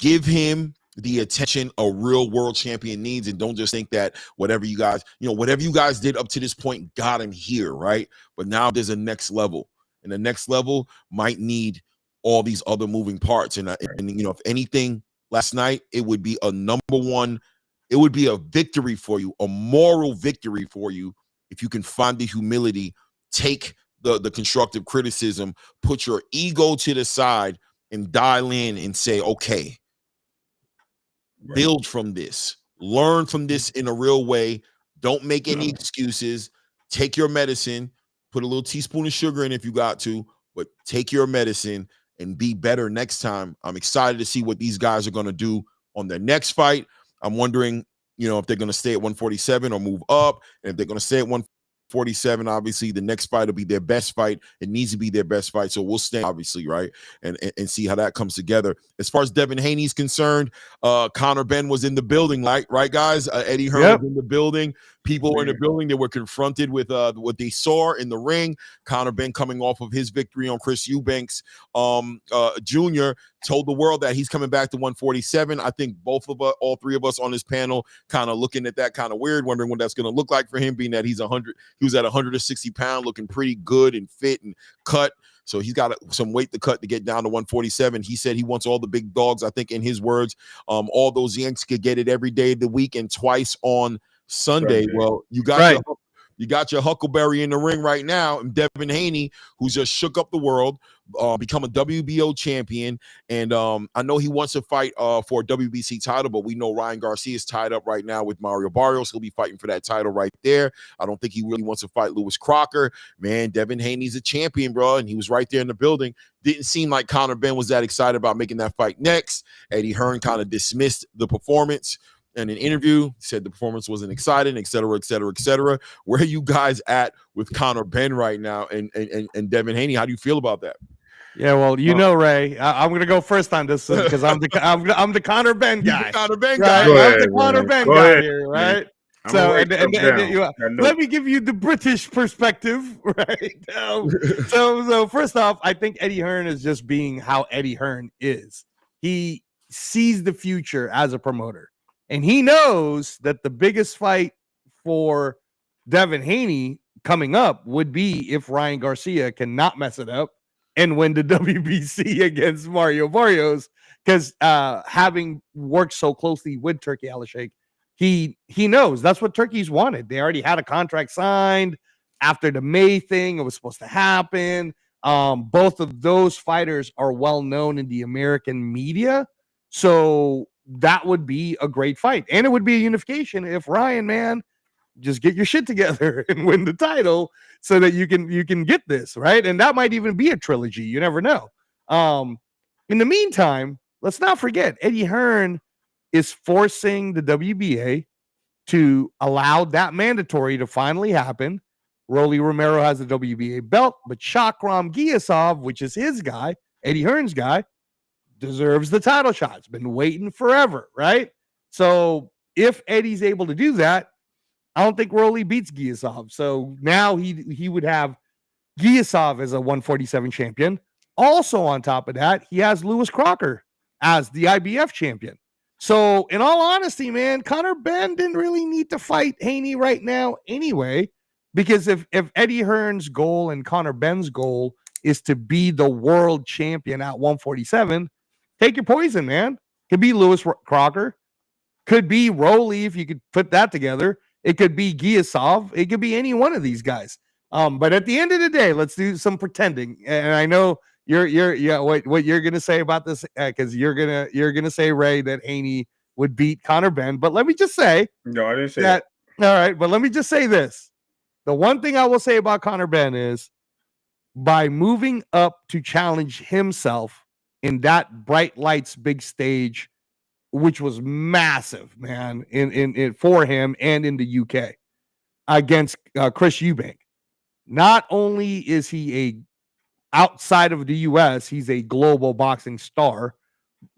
S2: give him the attention a real world champion needs, and don't just think that whatever you guys did up to this point got him here, right? But now there's a next level, and the next level might need all these other moving parts. And if anything, last night, it would be a number one. It would be a victory for you, a moral victory for you, if you can find the humility, take the constructive criticism, put your ego to the side, and dial in and say, okay, build from this, learn from this in a real way. Don't make any excuses. Take your medicine, put a little teaspoon of sugar in if you got to, but take your medicine and be better next time. I'm excited to see what these guys are going to do on their next fight. I'm wondering, if they're going to stay at 147 or move up. And if they're going to stay at 147, obviously the next fight will be their best fight. It needs to be their best fight. So we'll stay, obviously, right? And see how that comes together. As far as Devin Haney's concerned, Conor Benn was in the building, right, guys? Eddie Hearn was in the building. People were in the building. They were confronted with what they saw in the ring. Conor Benn, coming off of his victory on Chris Eubanks Jr., told the world that he's coming back to 147. I think all three of us on this panel kind of looking at that kind of weird, wondering what that's going to look like for him, being that he was at 160 pounds, looking pretty good and fit and cut. So he's got some weight to cut to get down to 147. He said he wants all the big dogs. I think in his words, all those Yanks could get it every day of the week and twice on Sunday. Well, you got your Huckleberry in the ring right now, and Devin Haney, who's just shook up the world, become a WBO champion. And I know he wants to fight for a WBC title, but we know Ryan Garcia is tied up right now with Mario Barrios. He'll be fighting for that title right there. I don't think he really wants to fight Lewis Crocker. Man, Devin Haney's a champion, bro, and he was right there in the building. Didn't seem like Conor Benn was that excited about making that fight next. Eddie Hearn kind of dismissed the performance in an interview, said the performance wasn't exciting, et cetera, et cetera, et cetera. Where are you guys at with Conor Benn right now and Devin Haney? How do you feel about that?
S4: Yeah, well, Ray, I'm gonna go first on this because I'm the Conor Benn guy.
S2: The Conor Benn guy.
S4: Right? I'm the Conor Benn guy here, right? So let me give you the British perspective, right? So first off, I think Eddie Hearn is just being how Eddie Hearn is. He sees the future as a promoter. And he knows that the biggest fight for Devin Haney coming up would be if Ryan Garcia cannot mess it up and win the WBC against Mario Barrios, because having worked so closely with Turkey Al-Sheikh, he knows that's what Turkey's wanted. They already had a contract signed after the May thing. It was supposed to happen. Both of those fighters are well known in the American media. So that would be a great fight. And it would be a unification if Ryan, man, just get your shit together and win the title so that you can get this, right? And that might even be a trilogy. You never know. In the meantime, let's not forget, Eddie Hearn is forcing the WBA to allow that mandatory to finally happen. Rolly Romero has the WBA belt, but Shakram Giyasov, which is his guy, Eddie Hearn's guy, deserves the title shot. It's been waiting forever, right? So if Eddie's able to do that, I don't think Rolly beats Giyasov. So now he would have Giyasov as a 147 champion. Also on top of that, he has Lewis Crocker as the IBF champion. So in all honesty, man, Conor Benn didn't really need to fight Haney right now anyway, because if Eddie Hearn's goal and Conor Benn's goal is to be the world champion at 147, take your poison, man. Could be Lewis Crocker. Could be Rolly, if you could put that together. It could be Giyasov. It could be any one of these guys. But at the end of the day, let's do some pretending. And I know what you're gonna say about this, because you're gonna say, Ray, that Haney would beat Conor Benn. But let me just say,
S3: no, I didn't say
S4: that. All right, but let me just say this: the one thing I will say about Conor Benn is, by moving up to challenge himself in that Bright Lights big stage, which was massive, man, in for him and in the UK against Chris Eubank. Not only is he outside of the US, he's a global boxing star.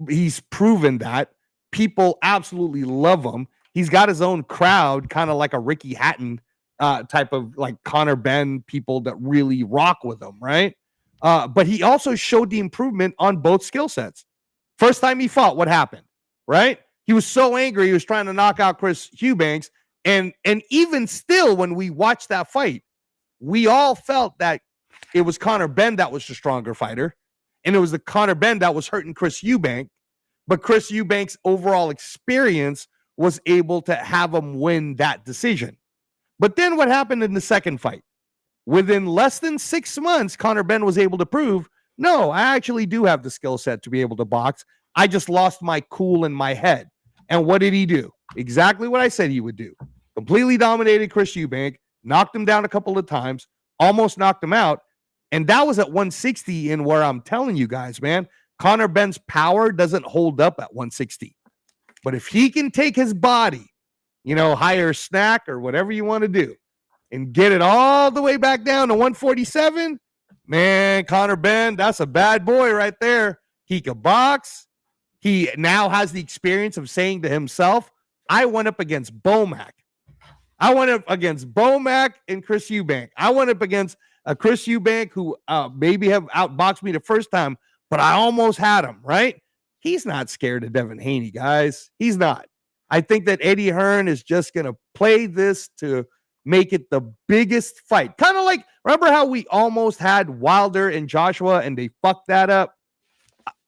S4: He's proven that. People absolutely love him. He's got his own crowd, kind of like a Ricky Hatton type of like Conor Benn people that really rock with him, right? But he also showed the improvement on both skill sets. First time he fought, what happened, right? He was so angry, he was trying to knock out Chris Eubanks. And even still, when we watched that fight, we all felt that it was Conor Benn that was the stronger fighter. And it was the Conor Benn that was hurting Chris Eubank. But Chris Eubank's overall experience was able to have him win that decision. But then what happened in the second fight? Within less than 6 months, Conor Benn was able to prove, no, I actually do have the skill set to be able to box. I just lost my cool in my head. And what did he do? Exactly what I said he would do. Completely dominated Chris Eubank, knocked him down a couple of times, almost knocked him out. And that was at 160, in where I'm telling you guys, man, Conor Benn's power doesn't hold up at 160. But if he can take his body, higher snack or whatever you want to do, and get it all the way back down to 147, man, Conor Benn, that's a bad boy right there. He could box. He now has the experience of saying to himself, I went up against Bomac. I went up against Bomac and Chris Eubank. I went up against Chris Eubank, who maybe have outboxed me the first time, but I almost had him, right? He's not scared of Devin Haney, guys. He's not. I think that Eddie Hearn is just going to play this to make it the biggest fight. Kind of like, remember how we almost had Wilder and Joshua and they fucked that up?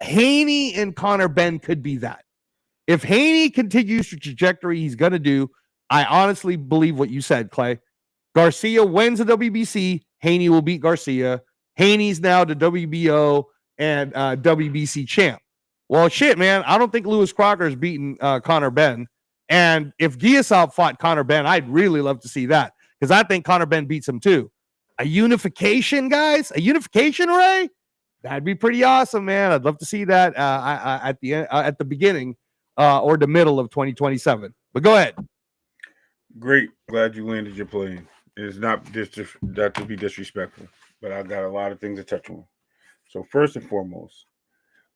S4: Haney and Conor Benn could be that. If Haney continues the trajectory he's going to do, I honestly believe what you said, Clay. Garcia wins the WBC. Haney will beat Garcia. Haney's now the WBO and WBC champ. Well, shit, man. I don't think Lewis Crocker's beaten Conor Benn. And if Giasov fought Conor Benn, I'd really love to see that because I think Conor Benn beats him too. A unification, guys? A unification, Ray? That'd be pretty awesome, man. I'd love to see that at the beginning or the middle of 2027. But go ahead.
S3: Great. Glad you landed your plane. It's not to be disrespectful, but I got a lot of things to touch on. So first and foremost,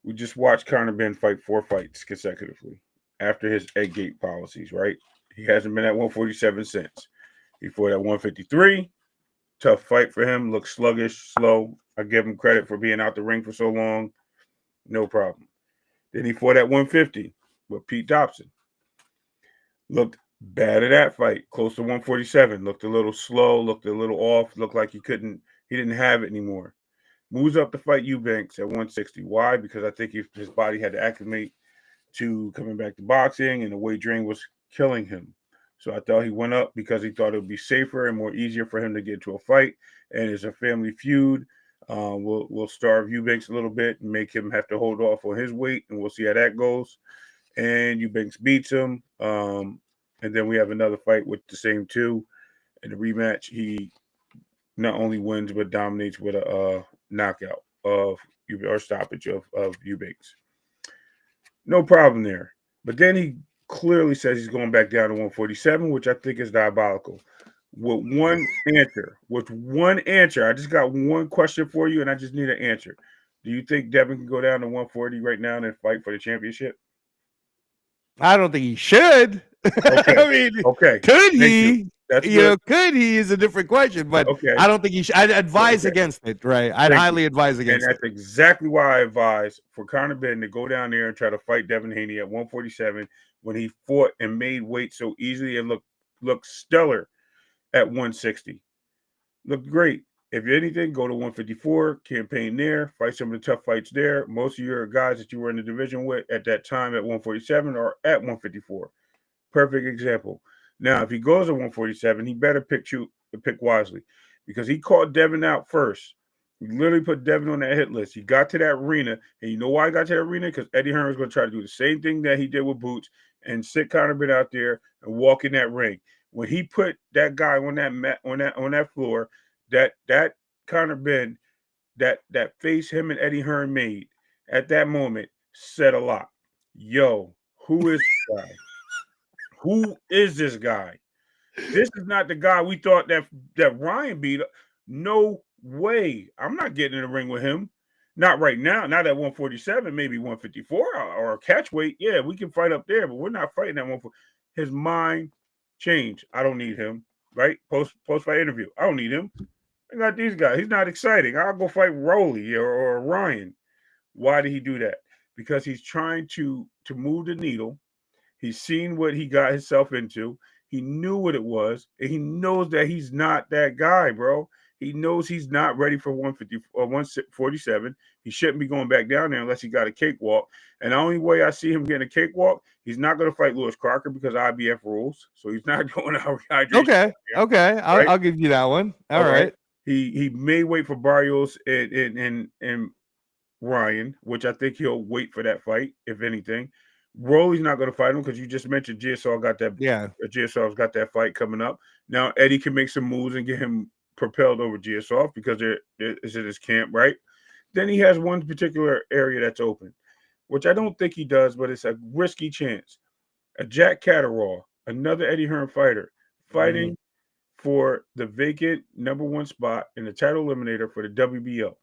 S3: we just watched Conor Benn fight 4 fights consecutively after his egg gate policies, right? He hasn't been at 147 since. He fought at 153. Tough fight for him. Looks sluggish, slow. I give him credit for being out the ring for so long. No problem. Then he fought at 150 with Pete Dobson. Looked bad at that fight. Close to 147. Looked a little slow. Looked a little off. Looked like he didn't have it anymore. Moves up to fight Eubanks at 160. Why? Because I think his body had to acclimate to coming back to boxing, and the weight drain was killing him. So I thought he went up because he thought it would be safer and more easier for him to get to a fight. And it's a family feud. We'll starve Eubanks a little bit and make him have to hold off on his weight, and we'll see how that goes. And Eubanks beats him. And then we have another fight with the same two. In the rematch, he not only wins but dominates with a knockout or stoppage of Eubanks. No problem there. But then he clearly says he's going back down to 147, which I think is diabolical. With one answer, I just got one question for you, and I just need an answer. Do you think Devin can go down to 140 right now and fight for the championship?
S4: I don't think he should.
S3: Okay.
S4: I mean,
S3: okay.
S4: Could he?
S3: That's
S4: could he is a different question, but I don't think he should. I'd advise against it, right? I'd highly advise against it.
S3: And that's exactly why I advise for Conor Benn to go down there and try to fight Devin Haney at 147 when he fought and made weight so easily and looked stellar at 160. Looked great. If anything, go to 154, campaign there, fight some of the tough fights there. Most of your guys that you were in the division with at that time at 147 are at 154. Perfect example. Now, if he goes to 147, he better pick wisely because he called Devin out first. He literally put Devin on that hit list. He got to that arena, and you know why he got to that arena? Because Eddie Hearn was going to try to do the same thing that he did with Boots and sit Conor Benn out there and walk in that ring. When he put that guy on that mat, on that floor, that Conor Benn, that face him and Eddie Hearn made at that moment said a lot. Yo, who is this guy? Who is this guy? This is not the guy we thought that Ryan beat. No way. I'm not getting in the ring with him. Not right now. Not at 147, maybe 154 or a catch weight. Yeah, we can fight up there, but we're not fighting at 140. His mind changed. I don't need him. Right? Post-fight interview. I don't need him. I got these guys. He's not exciting. I'll go fight Rolly or Ryan. Why did he do that? Because he's trying to move the needle. He's seen what he got himself into. He knew what it was, and he knows that he's not that guy, bro. He knows he's not ready for 150 or 147. He shouldn't be going back down there unless he got a cakewalk. And the only way I see him getting a cakewalk, he's not going to fight Lewis Crocker because IBF rules. So he's not going to rehydration.
S4: Okay. I'll give you that one. All right.
S3: He may wait for Barrios and Ryan, which I think he'll wait for that fight, if anything. Rolly's not going to fight him because you just mentioned GSR got that. Yeah, GSR's got that fight coming up. Now Eddie can make some moves and get him propelled over GSR because it's in his camp, right? Then he has one particular area that's open, which I don't think he does, but it's a risky chance. A Jack Catterall, another Eddie Hearn fighter, fighting for the vacant #1 spot in the title eliminator for the WBO.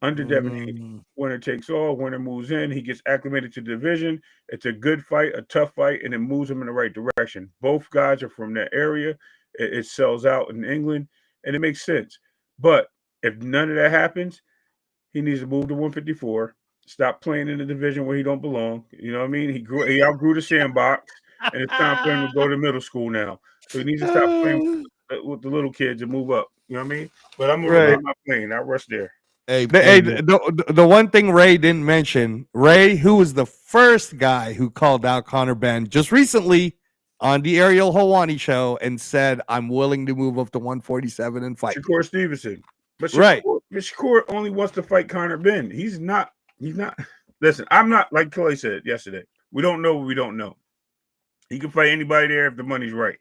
S3: Under Devin Haney, winner takes all, winner moves in, he gets acclimated to the division. It's a good fight, a tough fight, and it moves him in the right direction. Both guys are from that area. It sells out in England, and it makes sense. But if none of that happens, he needs to move to 154, stop playing in the division where he don't belong. You know what I mean? He outgrew the sandbox, and it's time for him to go to middle school now. So he needs to stop playing with the little kids and move up. You know what I mean? But I'm gonna
S4: Right.
S3: my plane. I rush there.
S2: Hey,
S4: The one thing Ray didn't mention, Ray, who was the first guy who called out Conor Benn just recently on the Ariel Helwani show and said, "I'm willing to move up to 147 and fight."
S3: Shakur Stevenson. But
S4: Right.
S3: Shakur only wants to fight Conor Benn. He's not. Listen, I'm not, like Clay said yesterday. We don't know what we don't know. He can fight anybody there if the money's right.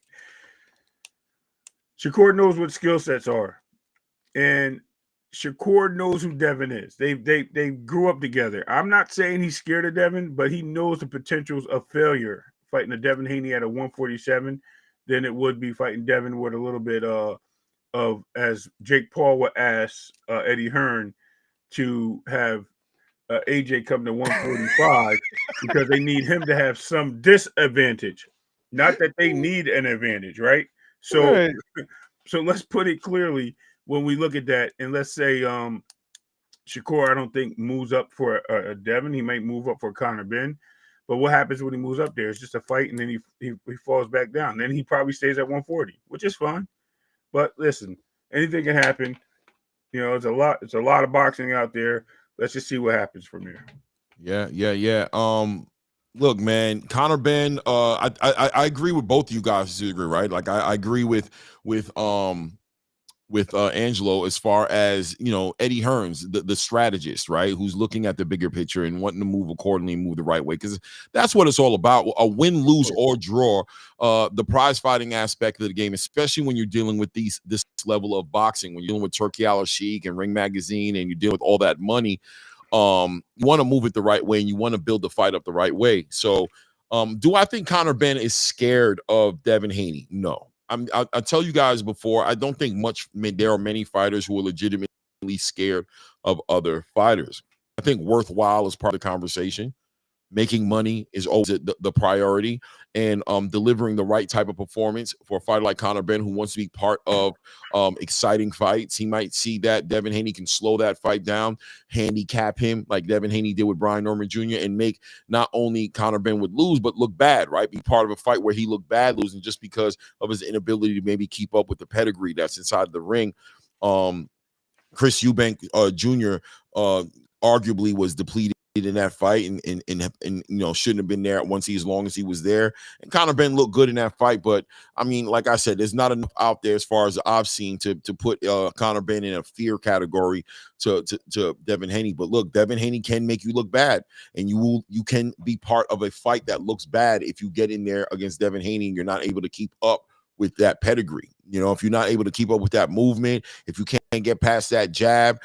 S3: Shakur knows what skill sets are, and Shakur knows who Devin is. They grew up together. I'm not saying he's scared of Devin, but he knows the potentials of failure fighting a Devin Haney at a 147 than it would be fighting Devin with a little bit of, as Jake Paul would ask Eddie Hearn to have AJ come to 145 because they need him to have some disadvantage. Not that they need an advantage, right? So,
S4: Right.
S3: so let's put it clearly when we look at that, and let's say Shakur, I don't think moves up for a Devin. He might move up for Conor Benn. But what happens when he moves up there? It's just a fight, and then he falls back down. Then he probably stays at 140, which is fine. But listen, anything can happen. You know, it's a lot of boxing out there. Let's just see what happens from there.
S2: Yeah. Look, man, Conor Benn. I agree with both of you guys to agree, right? Like I agree with Angelo as far as, you know, Eddie Hearns, the strategist, right, who's looking at the bigger picture and wanting to move accordingly and move the right way, because that's what it's all about. A win, lose, or draw, the prize fighting aspect of the game, especially when you're dealing with this level of boxing, when you're dealing with Turkey Al-Sheikh and Ring Magazine and you're dealing with all that money, you want to move it the right way and you want to build the fight up the right way. So do I think Conor Benn is scared of Devin Haney? No. I tell you guys before, I don't think there are many fighters who are legitimately scared of other fighters. I think worthwhile is part of the conversation. Making money is always the priority, and delivering the right type of performance for a fighter like Conor Benn who wants to be part of exciting fights. He might see that Devin Haney can slow that fight down, handicap him like Devin Haney did with Brian Norman Jr., and make not only Conor Benn would lose, but look bad, right? Be part of a fight where he looked bad losing just because of his inability to maybe keep up with the pedigree that's inside the ring. Chris Eubank Jr. Arguably was depleted in that fight and you know, shouldn't have been there once as long as he was there. And Conor Benn looked good in that fight, but I mean, like I said, there's not enough out there as far as I've seen to put Conor Benn in a fear category to Devin Haney. But look, Devin Haney can make you look bad, and you can be part of a fight that looks bad if you get in there against Devin Haney and you're not able to keep up with that pedigree. You know, if you're not able to keep up with that movement, if you can't get past that jab,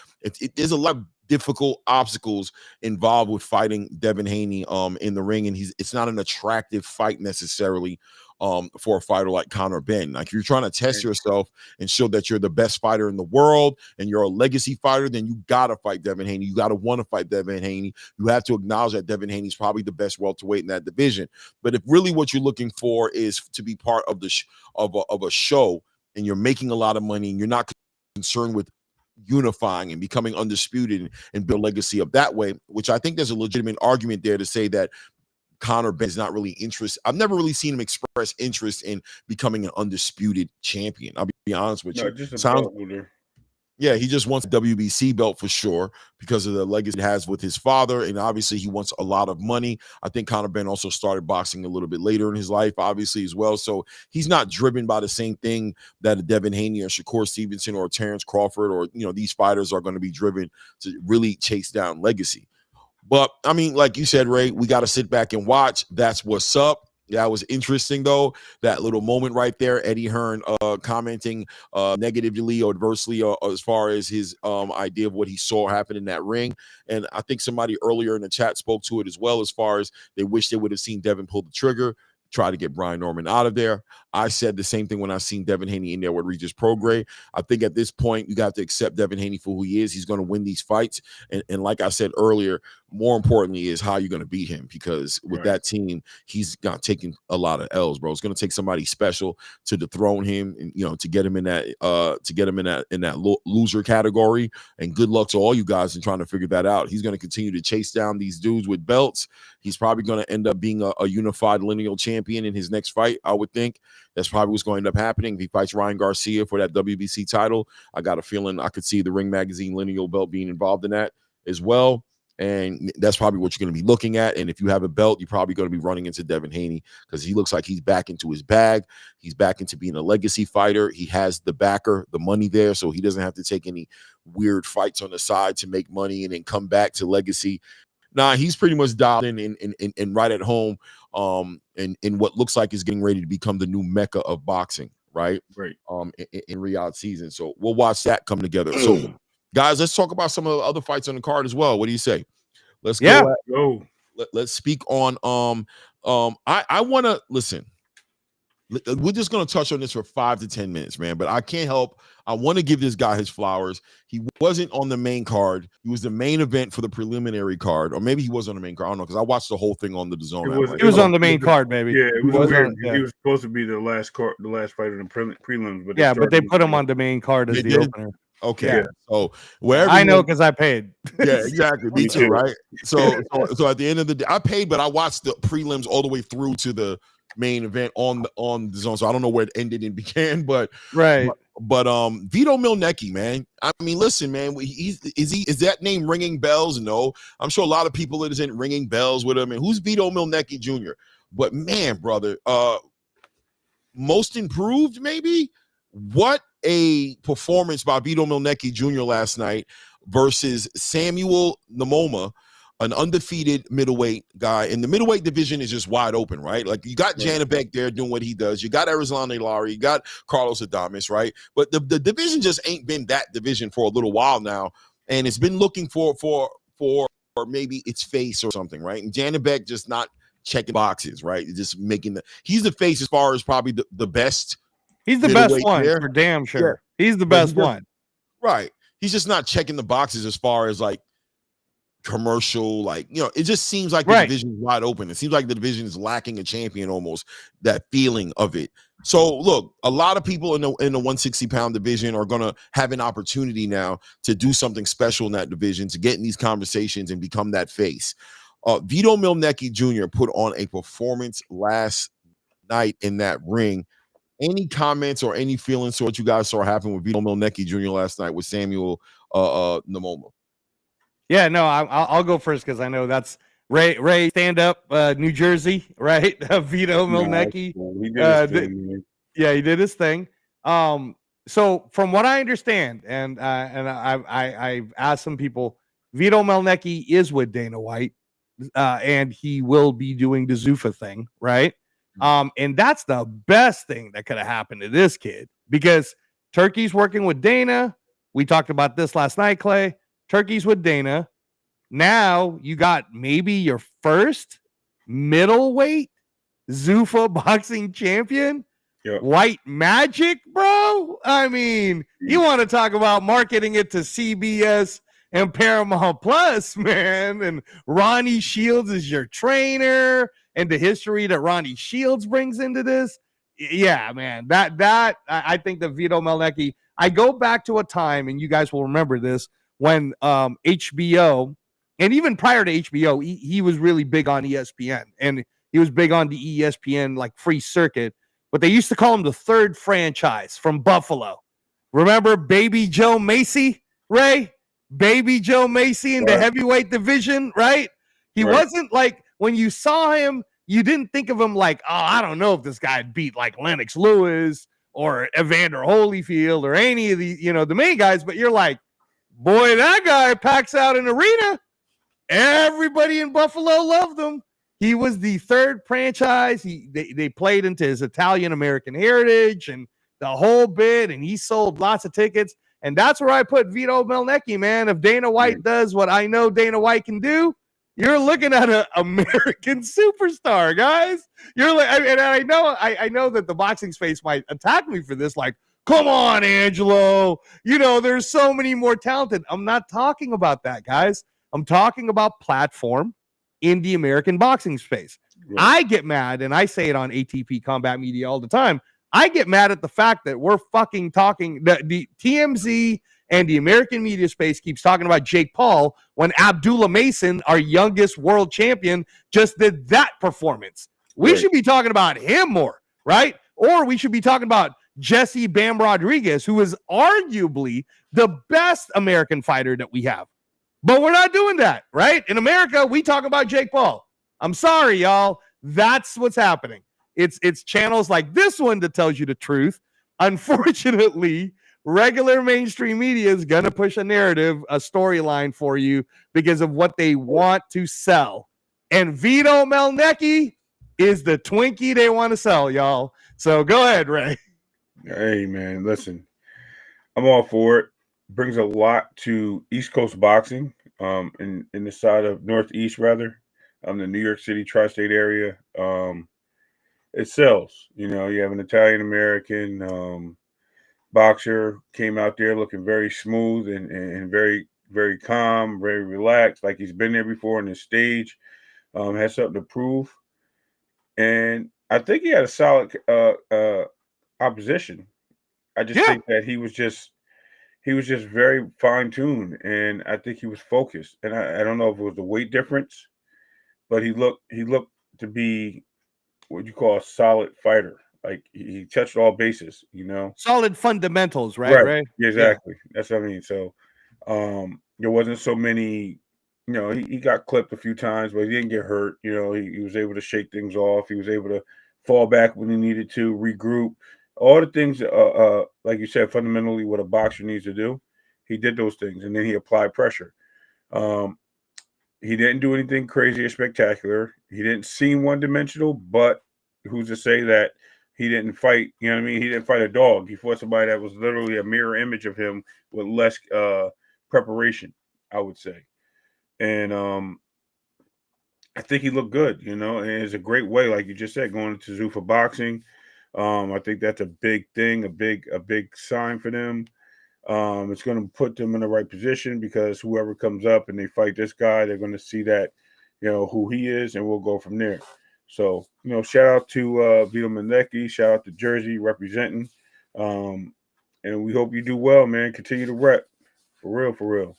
S2: there's a lot of difficult obstacles involved with fighting Devin Haney in the ring, and it's not an attractive fight necessarily for a fighter like Conor Benn. Like, you're trying to test yourself and show that you're the best fighter in the world and you're a legacy fighter, then you gotta fight Devin Haney. You gotta want to fight Devin Haney. You have to acknowledge that Devin Haney's probably the best welterweight in that division. But if really what you're looking for is to be part of the of a show, and you're making a lot of money and you're not concerned with unifying and becoming undisputed and build legacy up that way, which I think there's a legitimate argument there to say that Conor Benn is not really interested. I've never really seen him express interest in becoming an undisputed champion. I'll be honest with you. Yeah, he just wants a WBC belt for sure because of the legacy he has with his father, and obviously he wants a lot of money. I think Conor Benn also started boxing a little bit later in his life, obviously, as well. So he's not driven by the same thing that a Devin Haney or Shakur Stevenson or Terrence Crawford or, you know, these fighters are going to be driven to really chase down legacy. But I mean, like you said, Ray, we got to sit back and watch. That's what's up. That was interesting, though, that little moment right there. Eddie Hearn commenting negatively or adversely as far as his idea of what he saw happen in that ring. And I think somebody earlier in the chat spoke to it as well, as far as they wish they would have seen Devin pull the trigger, try to get Brian Norman out of there. I said the same thing when I seen Devin Haney in there with Regis Prograis. I think at this point, you got to accept Devin Haney for who he is. He's going to win these fights. And like I said earlier, More importantly is how you're going to beat him, because with that team, he's not taking a lot of L's, bro. It's going to take somebody special to dethrone him, and to get him in that loser category. And good luck to all you guys in trying to figure that out. He's going to continue to chase down these dudes with belts. He's probably going to end up being a unified lineal champion in his next fight, I would think. That's probably what's going to end up happening. If he fights Ryan Garcia for that WBC title, I got a feeling I could see the Ring Magazine lineal belt being involved in that as well. And that's probably what you're going to be looking at. And if you have a belt, you're probably going to be running into Devin Haney, because he looks like he's back into his bag. He's back into being a legacy fighter. He has the backer, the money there, so he doesn't have to take any weird fights on the side to make money and then come back to legacy. Nah, he's pretty much dialed in right at home, in what looks like is getting ready to become the new mecca of boxing, right?
S3: Right.
S2: In Riyadh season. So we'll watch that come together. So guys, let's talk about some of the other fights on the card as well. What do you say? Let's go. Let's speak on I want to listen. We're just going to touch on this for 5 to 10 minutes, man, but I can't help. I want to give this guy his flowers. He wasn't on the main card. He was the main event for the preliminary card, or maybe he was on the main card. I don't know, because I watched the whole thing on the DAZN.
S4: He was on the main card, baby.
S3: Yeah, it was weird. He was supposed to be the last fight in the prelims, but
S4: but they put him on the main card as the opener.
S2: Okay, yeah. So wherever
S4: I know, because I paid.
S2: Yeah, exactly. Me too, right? So at the end of the day, I paid, but I watched the prelims all the way through to the main event on the DAZN. So I don't know where it ended and began, but
S4: Vito
S2: Mielnicki, man. I mean, listen, man, is that name ringing bells? No, I'm sure a lot of people isn't ringing bells with him. And who's Vito Mielnicki Jr.? But man, brother, most improved, maybe. What a performance by Vito Mielnicki Jr. last night versus Samuel Namoma, an undefeated middleweight guy. And the middleweight division is just wide open, right? Like, you got Janibek there doing what he does. You got Arizlande Lara. You got Carlos Adames, right? But the division just ain't been that division for a little while now. And it's been looking for maybe its face or something, right? And Janibek just not checking boxes, right? Just he's the face as far as probably the best.
S4: He's the best one for damn sure. Yeah. He's the best one.
S2: Right. He's just not checking the boxes as far as like commercial, like, it just seems like the division is wide open. It seems like the division is lacking a champion, almost that feeling of it. So look, a lot of people in the 160-pound division are going to have an opportunity now to do something special in that division, to get in these conversations and become that face. Vito Mielnicki Jr. put on a performance last night in that ring. Any comments or any feelings to what you guys saw happen with Vito Mielnicki Jr. last night with Samuel Namoma?
S4: Yeah, no, I'll go first, because I know that's Ray stand up, New Jersey, right? Vito Mielnicki. He did his thing. So from what I understand, and I've asked some people, Vito Mielnicki is with Dana White, and he will be doing the Zuffa thing, right? And that's the best thing that could have happened to this kid, because Turkey's working with Dana. We talked about this last night, Clay. Turkey's with Dana. Now you got maybe your first middleweight Zuffa boxing champion. Yep. White magic, bro. I mean, you want to talk about marketing it to CBS and Paramount Plus, man. And Ronnie Shields is your trainer, and the history that Ronnie Shields brings into this. Yeah, man. That I think that Vito Mielnicki, I go back to a time, and you guys will remember this, when HBO, and even prior to HBO, he was really big on ESPN, and he was big on the ESPN like free circuit, but they used to call him the third franchise from Buffalo. Remember Baby Joe Macy, Ray? Baby Joe Macy in the heavyweight division, right? He wasn't like, when you saw him, you didn't think of him like, oh, I don't know if this guy beat like Lennox Lewis or Evander Holyfield or any of the, the main guys, but you're like, boy, that guy packs out an arena. Everybody in Buffalo loved him. He was the third franchise. They played into his Italian-American heritage and the whole bit, and he sold lots of tickets. And that's where I put Vito Mielnicki, man. If Dana White does what I know Dana White can do, you're looking at an American superstar, guys. You're like, and I know that the boxing space might attack me for this, like, come on, Angelo. There's so many more talented. I'm not talking about that, guys. I'm talking about platform in the American boxing space. Right. I get mad, and I say it on ATP Combat Media all the time. I get mad at the fact that we're fucking talking, the TMZ and the American media space keeps talking about Jake Paul when Abdullah Mason, our youngest world champion, just did that performance. We should be talking about him more, right? Or we should be talking about Jesse Bam Rodriguez, who is arguably the best American fighter that we have. But we're not doing that, right? In America, we talk about Jake Paul. I'm sorry, y'all. That's what's happening. It's channels like this one that tells you the truth. Unfortunately, regular mainstream media is going to push a narrative, a storyline for you because of what they want to sell. And Vito Melnecki is the Twinkie they want to sell, y'all. So go ahead, Ray.
S3: Hey, man, listen. I'm all for it. Brings a lot to East Coast boxing, in the side of Northeast, rather, the New York City tri-state area. It sells. You know, you have an Italian-American boxer came out there looking very smooth and very, very calm, very relaxed, like he's been there before on the stage, has something to prove. And I think he had a solid opposition. I just think that he was just very fine-tuned, and I think he was focused. And I don't know if it was the weight difference, but he looked to be what you call a solid fighter. Like he touched all bases, you know.
S4: Solid fundamentals, right? Right.
S3: Exactly. Yeah. That's what I mean. So there wasn't so many, you know, he got clipped a few times, but he didn't get hurt. You know, he was able to shake things off. He was able to fall back when he needed to, regroup. All the things, like you said, fundamentally what a boxer needs to do. He did those things, and then he applied pressure. He didn't do anything crazy or spectacular. He didn't seem one-dimensional, but who's to say that he didn't fight, you know what I mean? He didn't fight a dog. He fought somebody that was literally a mirror image of him with less preparation, I would say. And I think he looked good, you know, and it's a great way, like you just said, going into Zuffa Boxing. I think that's a big thing, a big sign for them. It's going to put them in the right position because whoever comes up and they fight this guy, they're going to see that, you know, who he is, and we'll go from there. So, you know, shout out to Vito Melnecki, shout out to Jersey representing, and we hope you do well, man. Continue to rep, for real.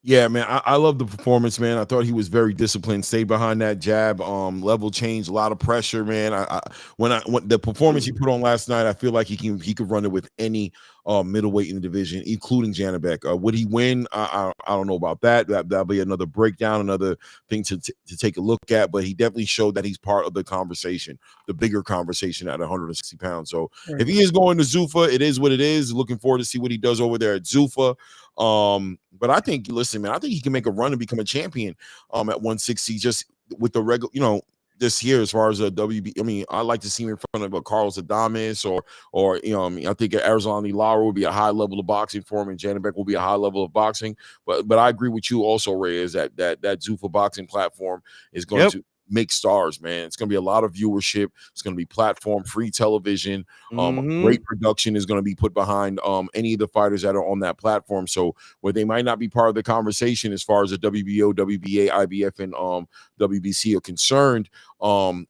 S2: Yeah, man, I love the performance, man. I thought he was very disciplined, stayed behind that jab, level change, a lot of pressure, man. When the performance he put on last night, I feel like he could run it with any middleweight in the division, including Janibek. Would he win? I don't know about that. That'll be another breakdown, another thing to take a look at. But he definitely showed that he's part of the conversation, the bigger conversation at 160 pounds. So if he is going to Zuffa, it is what it is. Looking forward to see what he does over there at Zuffa. But I think, listen, man, I think he can make a run and become a champion at 160 just with the regular, you know, this year as far as a WB. I mean, I like to see him in front of a Carlos Adames or you know, I mean, I think Arizona Lara would be a high level of boxing for him, and Janibek will be a high level of boxing. But I agree with you also, Ray, is that Zuffa boxing platform is going to make stars, man. It's going to be a lot of viewership. It's going to be platform, free television. Great production is going to be put behind any of the fighters that are on that platform. So where they might not be part of the conversation as far as the WBO, WBA, IBF, and WBC are concerned,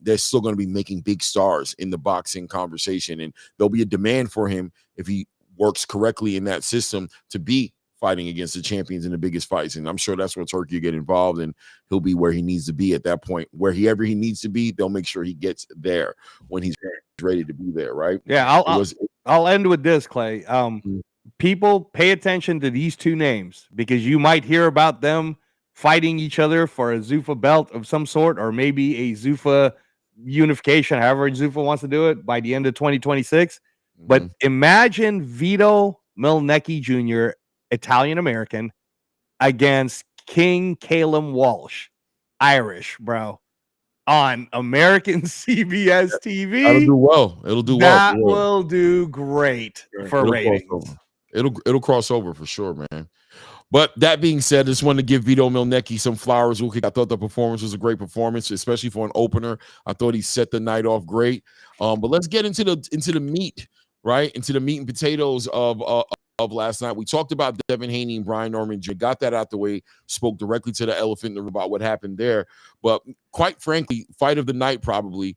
S2: they're still going to be making big stars in the boxing conversation, and there'll be a demand for him if he works correctly in that system to be fighting against the champions in the biggest fights. And I'm sure that's where Turkey will get involved, and he'll be where he needs to be at that point. Wherever he needs to be, they'll make sure he gets there when he's ready to be there, right?
S4: Yeah, I'll end with this, Clay. People pay attention to these two names because you might hear about them fighting each other for a Zuffa belt of some sort, or maybe a Zuffa unification, however Zuffa wants to do it, by the end of 2026. But imagine Vito Melnecki Jr., Italian-American, against King Calum Walsh, Irish, bro, on American CBS TV.
S2: That'll do well. It'll do well.
S4: That will do great for ratings.
S2: It'll cross over for sure, man. But that being said, I just wanted to give Vito Melnecki some flowers. I thought the performance was a great performance, especially for an opener. I thought he set the night off great. But let's get into the meat, right? Into the meat and potatoes of last night. We talked about Devin Haney and Brian Norman Jr. Got that out the way, spoke directly to the elephant in the room about what happened there. But quite frankly, fight of the night probably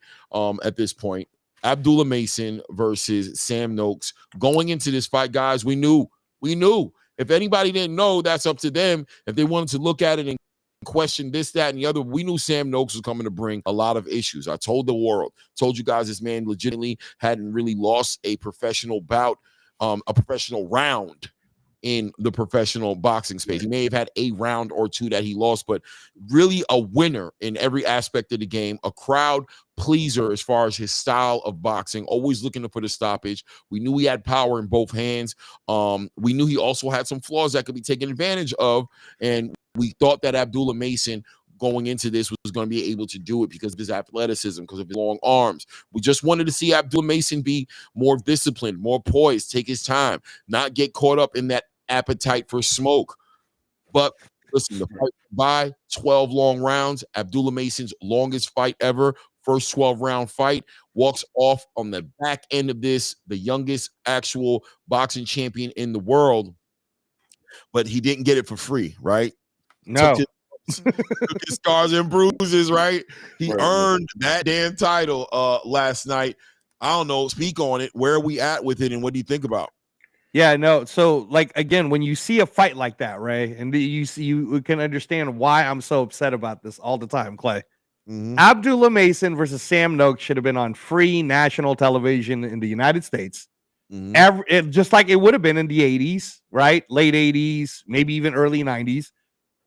S2: at this point. Abdullah Mason versus Sam Noakes. Going into this fight, guys, we knew. If anybody didn't know, that's up to them. If they wanted to look at it and question this, that, and the other, we knew Sam Noakes was coming to bring a lot of issues. I told the world, told you guys, this man legitimately hadn't really lost a professional bout, a professional round in the professional boxing space. He may have had a round or two that he lost, but really a winner in every aspect of the game, a crowd pleaser as far as his style of boxing, always looking to put a stoppage. We knew he had power in both hands. We knew he also had some flaws that could be taken advantage of, and we thought that Abdullah Mason going into this was going to be able to do it because of his athleticism, because of his long arms. We just wanted to see Abdullah Mason be more disciplined, more poised, take his time, not get caught up in that appetite for smoke. But listen, the fight by 12 long rounds, Abdullah Mason's longest fight ever, first 12-round fight, walks off on the back end of this, the youngest actual boxing champion in the world. But he didn't get it for free, right?
S4: No.
S2: Took his scars and bruises, right? He earned that damn title last night. I don't know. Speak on it. Where are we at with it, and what do you think about?
S4: Yeah, no. So, like, again, when you see a fight like that, Ray, and you can understand why I'm so upset about this all the time, Clay. Abdullah Mason versus Sam Noakes should have been on free national television in the United States. Just like it would have been in the 80s, right? Late 80s, maybe even early 90s.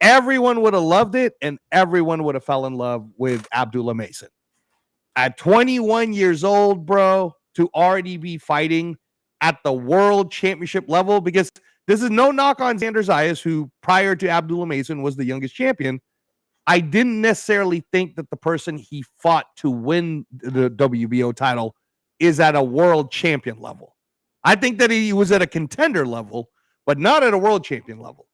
S4: Everyone would have loved it, and everyone would have fell in love with Abdullah Mason. At 21 years old, bro, to already be fighting at the world championship level, because this is no knock on Xander Zayas, who prior to Abdullah Mason was the youngest champion. I didn't necessarily think that the person he fought to win the WBO title is at a world champion level. I think that he was at a contender level, but not at a world champion level.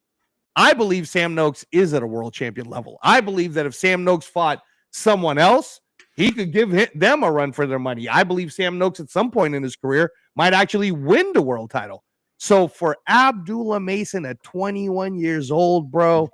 S4: I believe Sam Noakes is at a world champion level. I believe that if Sam Noakes fought someone else, he could give them a run for their money. I believe Sam Noakes at some point in his career might actually win the world title. So for Abdullah Mason at 21 years old, bro,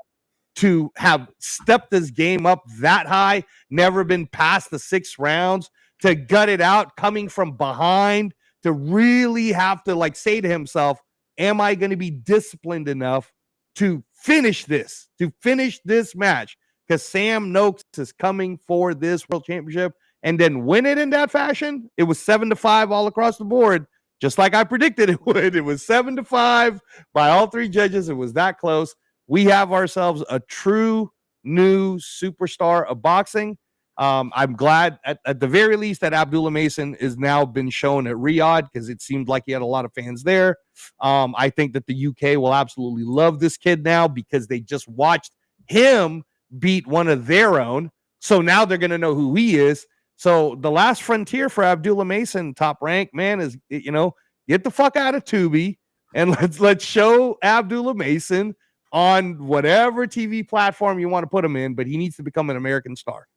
S4: to have stepped his game up that high, never been past the 6 rounds, to gut it out coming from behind, to really have to like say to himself, am I going to be disciplined enough to finish this match? Because Sam Noakes is coming for this world championship, and then win it in that fashion. It was 7-5 all across the board, just like I predicted it would. It was 7-5 by all 3 judges. It was that close. We have ourselves a true new superstar of boxing. I'm glad at the very least that Abdullah Mason is now been shown at Riyadh, because it seemed like he had a lot of fans there. I think that the UK will absolutely love this kid now, because they just watched him beat one of their own. So now they're going to know who he is. So the last frontier for Abdullah Mason, Top Rank, man, is, get the fuck out of Tubi, and let's show Abdullah Mason on whatever TV platform you want to put him in, but he needs to become an American star.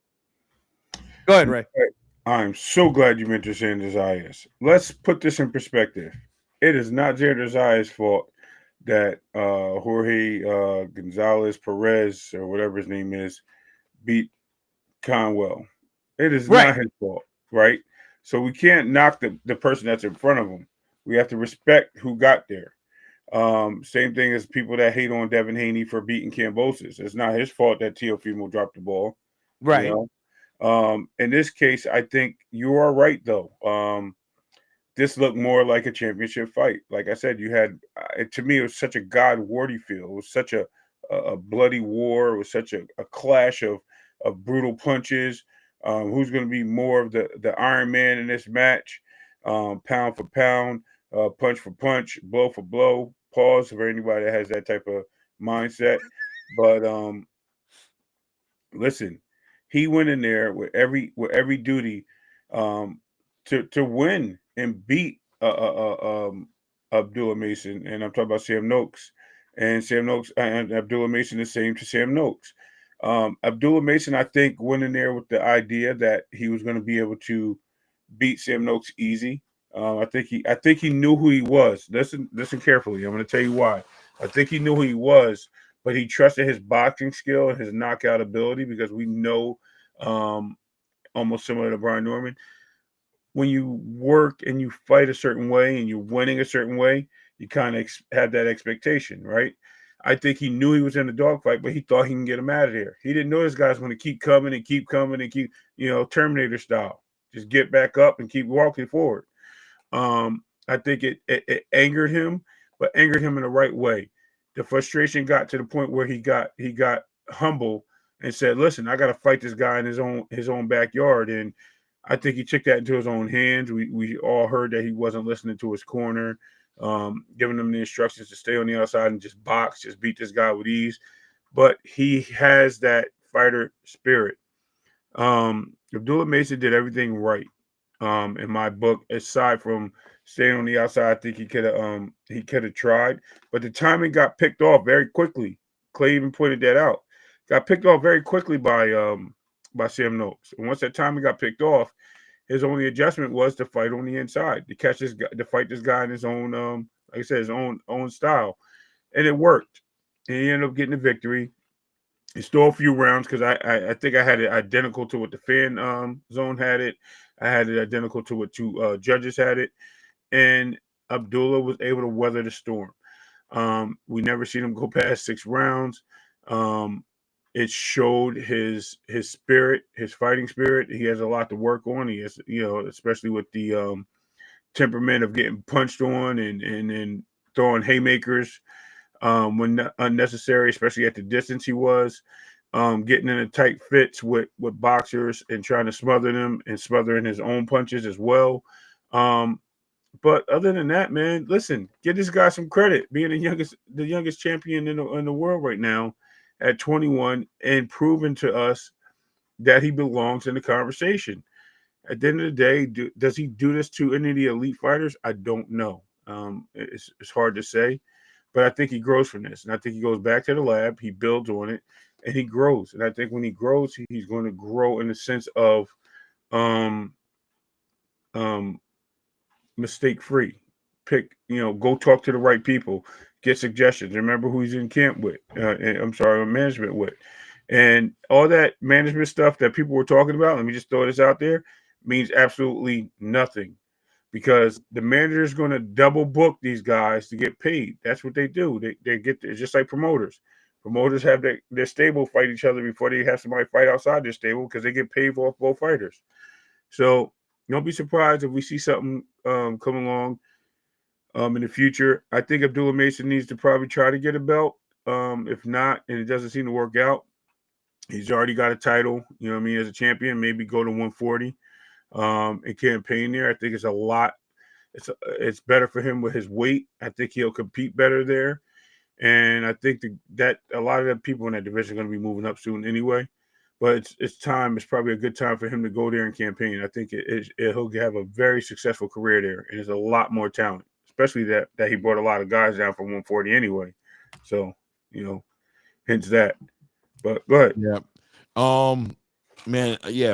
S4: Go ahead, Ray.
S3: I'm so glad you mentioned Xander Zayas. Let's put this in perspective. It is not Xander Zayas' fault that Jorge Gonzalez Perez, or whatever his name is, beat Conwell. It is not his fault, right? So we can't knock the person that's in front of him. We have to respect who got there. Same thing as people that hate on Devin Haney for beating Kambosos. It's not his fault that Teofimo dropped the ball.
S4: Right.
S3: You know? In this case, I think you are right, though. This looked more like a championship fight. Like I said, you had, to me, it was such a God Wardy feel. It was such a bloody war. It was such a clash of brutal punches. Who's going to be more of the Iron Man in this match? Pound for pound, punch for punch, blow for blow. Pause for anybody that has that type of mindset. But listen, he went in there with every duty to win and beat Abdullah Mason, and I'm talking about Sam Noakes. And Sam Noakes and Abdullah Mason is the same to Sam Noakes. Abdullah Mason, I think, went in there with the idea that he was going to be able to beat Sam Noakes easy. I think he knew who he was. Listen carefully. I'm going to tell you why. I think he knew who he was, but he trusted his boxing skill and his knockout ability because we know, almost similar to Brian Norman, when you work and you fight a certain way and you're winning a certain way, you kind of have that expectation, right? I think he knew he was in a dogfight, but he thought he can get him out of there. He didn't know this guy's going to keep coming and keep coming and keep, Terminator style. Just get back up and keep walking forward. I think it angered him, but angered him in the right way. The frustration got to the point where he got humble and said, "Listen, I got to fight this guy in his own backyard." And I think he took that into his own hands. We all heard that he wasn't listening to his corner, giving him the instructions to stay on the outside and just box, just beat this guy with ease. But he has that fighter spirit. Abdullah Mason did everything right. In my book, aside from staying on the outside, I think he could have tried, but the timing got picked off very quickly. Clay even pointed that out. Got picked off very quickly by Sam Noakes, and once that timing got picked off, his only adjustment was to fight on the inside, to catch this guy, to fight this guy in his own, like I said, his own style, and it worked. And he ended up getting the victory. He stole a few rounds because I think I had it identical to what the fan zone had it. I had it identical to what two judges had it, and Abdullah was able to weather the storm. We never seen him go past 6 rounds. It showed his spirit, his fighting spirit. He has a lot to work on. He has, especially with the temperament of getting punched on and throwing haymakers when unnecessary, especially at the distance he was. Getting in a tight fits with boxers and trying to smother them and smothering his own punches as well. But other than that, man, listen, give this guy some credit being the youngest champion in the world right now at 21 and proving to us that he belongs in the conversation. At the end of the day, does he do this to any of the elite fighters? I don't know. It's hard to say, but I think he grows from this, and I think he goes back to the lab, he builds on it, and he grows. And I think when he grows, he's going to grow in the sense of mistake-free. Go talk to the right people, get suggestions. Remember who he's in camp with. Management with. And all that management stuff that people were talking about, let me just throw this out there, means absolutely nothing. Because the manager is going to double book these guys to get paid. That's what they do. They get it's just like promoters. Promoters have their stable fight each other before they have somebody fight outside their stable because they get paid for both fighters. So don't be surprised if we see something come along in the future. I think Abdullah Mason needs to probably try to get a belt. If not, and it doesn't seem to work out, he's already got a title, as a champion, maybe go to 140 and campaign there. I think it's a lot. It's better for him with his weight. I think he'll compete better there. And I think that a lot of the people in that division are going to be moving up soon anyway. But it's time. It's probably a good time for him to go there and campaign. I think he'll have a very successful career there. And there's a lot more talent, especially that he brought a lot of guys down from 140 anyway. So, hence that. But go ahead.
S2: Yeah.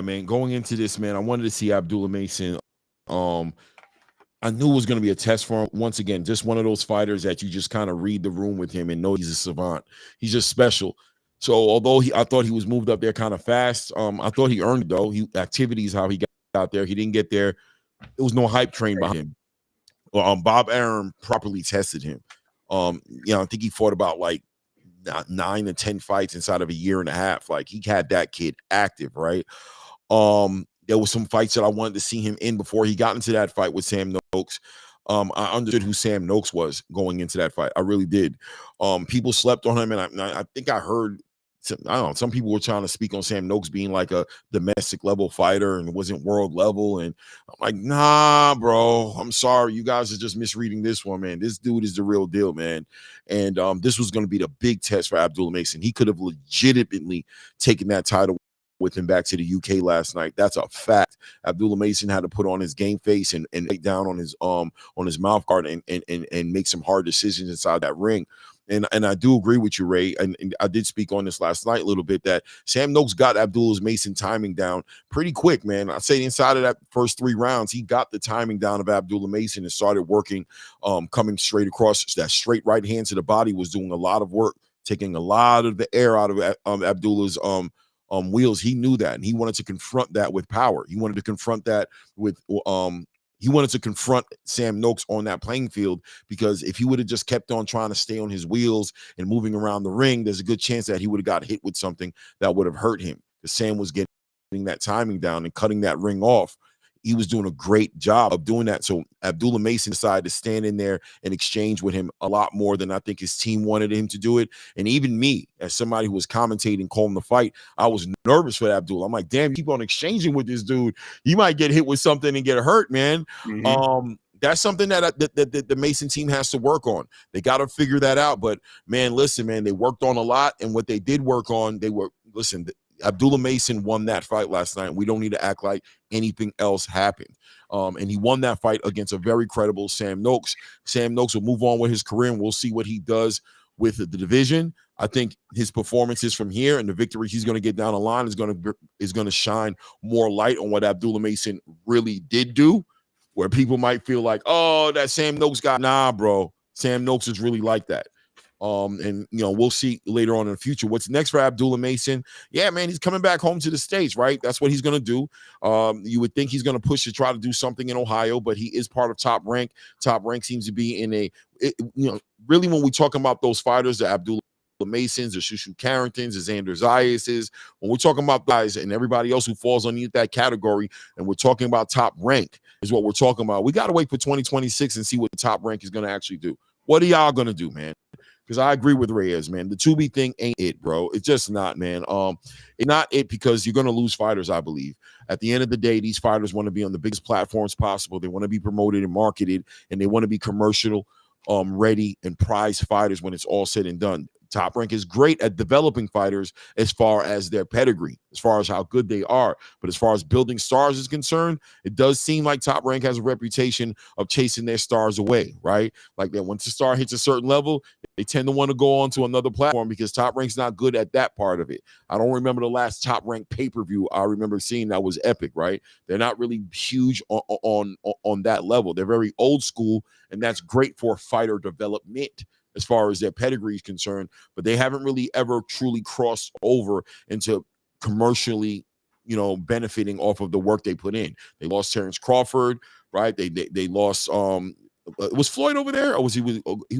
S2: Man, going into this, man, I wanted to see Abdullah Mason. I knew it was going to be a test for him. Once again, just one of those fighters that you just kind of read the room with him and know he's a savant. He's just special. So although I thought he was moved up there kind of fast, I thought he earned it, though. Activities, how he got out there. He didn't get there. There was no hype train behind him. Bob Arum properly tested him. I think he fought about like 9 to 10 fights inside of a year and a half. Like, he had that kid active, right? There was some fights that I wanted to see him in before he got into that fight with Sam Noakes. I understood who Sam Noakes was going into that fight. I really did. People slept on him, and I think I heard some people were trying to speak on Sam Noakes being like a domestic level fighter and wasn't world level. And I'm like, nah, bro, I'm sorry. You guys are just misreading this one, man. This dude is the real deal, man. And this was going to be the big test for Abdullah Mason. He could have legitimately taken that title with him back to the UK last night. That's a fact. Abdullah Mason had to put on his game face and lay down on his mouth guard and make some hard decisions inside that ring. and I do agree with you, Ray. And I did speak on this last night a little bit that Sam Noakes got Abdullah's Mason timing down pretty quick, man. I'd say inside of that first 3 rounds, he got the timing down of Abdullah Mason and started working, coming straight across. That straight right hand to the body was doing a lot of work, taking a lot of the air out of Abdullah's wheels. He knew that, and he wanted to confront that with power. He wanted to confront that with he wanted to confront Sam Noakes on that playing field, because if he would have just kept on trying to stay on his wheels and moving around the ring, there's a good chance that he would have got hit with something that would have hurt him. Because Sam was getting that timing down and cutting that ring off. He was doing a great job of doing that. So Abdullah Mason decided to stand in there and exchange with him a lot more than I think his team wanted him to do it. And even me, as somebody who was commentating, calling the fight, I was nervous for Abdullah. I'm like, damn, you keep on exchanging with this dude, he might get hit with something and get hurt, man. That's something that the Mason team has to work on. They got to figure that out. But man, listen, man, they worked on a lot, and what they did work on, Abdullah Mason won that fight last night. We don't need to act like anything else happened. And he won that fight against a very credible Sam Noakes. Sam Noakes will move on with his career, and we'll see what he does with the division. I think his performances from here and the victory he's going to get down the line is going to shine more light on what Abdullah Mason really did do, where people might feel like, oh, that Sam Noakes guy. Nah, bro. Sam Noakes is really like that. And we'll see later on in the future what's next for Abdullah Mason. Yeah, man, he's coming back home to the States, right? That's what he's going to do. You would think he's going to push to try to do something in Ohio, but he is part of Top Rank. Top Rank seems to be in really when we talk about those fighters, the Abdullah Masons, the Shushu Carringtons, the Xander Zayases, when we're talking about guys and everybody else who falls underneath that category, and we're talking about Top Rank is what we're talking about. We got to wait for 2026 and see what the Top Rank is going to actually do. What are y'all going to do, man? Because I agree with Reyes, man. The 2B thing ain't it, bro. It's just not, man. It's not it, because you're going to lose fighters, I believe. At the end of the day, these fighters want to be on the biggest platforms possible. They want to be promoted and marketed, and they want to be commercial ready and prize fighters when it's all said and done. Top Rank is great at developing fighters as far as their pedigree, as far as how good they are. But as far as building stars is concerned, it does seem like Top Rank has a reputation of chasing their stars away, right? Like that once the star hits a certain level, they tend to want to go on to another platform because Top Rank's not good at that part of it. I don't remember the last Top Rank pay-per-view I remember seeing that was epic, right? They're not really huge on that level. They're very old school, and that's great for fighter development as far as their pedigree is concerned, but they haven't really ever truly crossed over into commercially, benefiting off of the work they put in. They lost Terrence Crawford, right? They lost was Floyd over there, or was he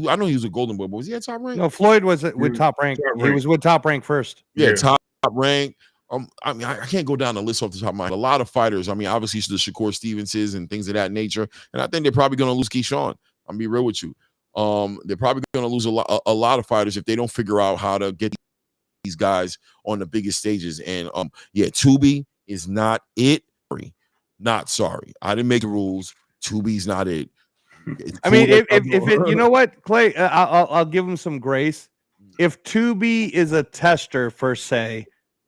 S2: I know he was a Golden Boy, but was he at Top Rank?
S4: No, Floyd was with Top Rank. He was with Top Rank first.
S2: Yeah, Top Rank. I mean, I can't go down the list off the top of my head. A lot of fighters. I mean, obviously the Shakur Stevenses and things of that nature, and I think they're probably going to lose Keyshawn. I'm be real with you. They're probably going to lose a lot of fighters if they don't figure out how to get these guys on the biggest stages. And 2B is not it. Not sorry. I didn't make the rules. 2B's not it.
S4: I mean, if it, you know what, Clay, I'll give him some grace. If 2B is a tester per se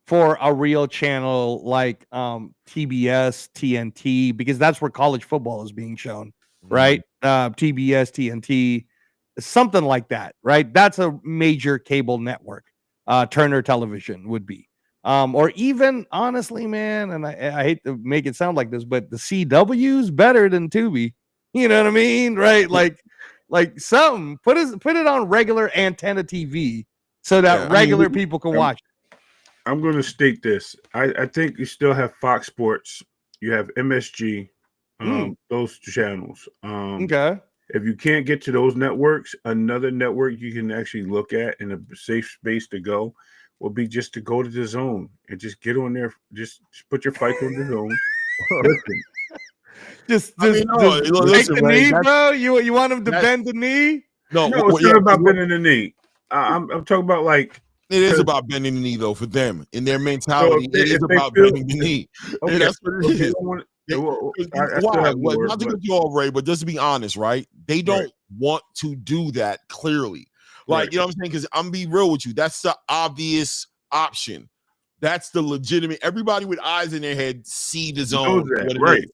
S4: for a real channel like TBS, TNT, because that's where college football is being shown, right? TBS, TNT. Something like that, right? That's a major cable network. Turner Television would be. Or even, honestly, man, and I hate to make it sound like this, but the CW's better than Tubi. You know what I mean? Right? Like something. Put it on regular antenna TV so that regular people can watch it.
S3: I'm going to state this. I think you still have Fox Sports. You have MSG, those channels.
S4: Okay.
S3: If you can't get to those networks, another network you can actually look at in a safe space to go will be just to go to the Zone and just get on there. Just put your fight on the Zone.
S4: Just take the knee, bro. You want him to bend the knee?
S3: No, it's not about bending the knee. I'm talking about like.
S2: It is about bending the knee, though, for them. In their mentality, it is about bending the knee. Okay, that's what it is. Not to get you all, Ray, but just to be honest, right? They don't want to do that clearly. Like, you know what I'm saying? Because I'm be real with you. That's the obvious option. That's the legitimate. Everybody with eyes in their head see the Zone. Right.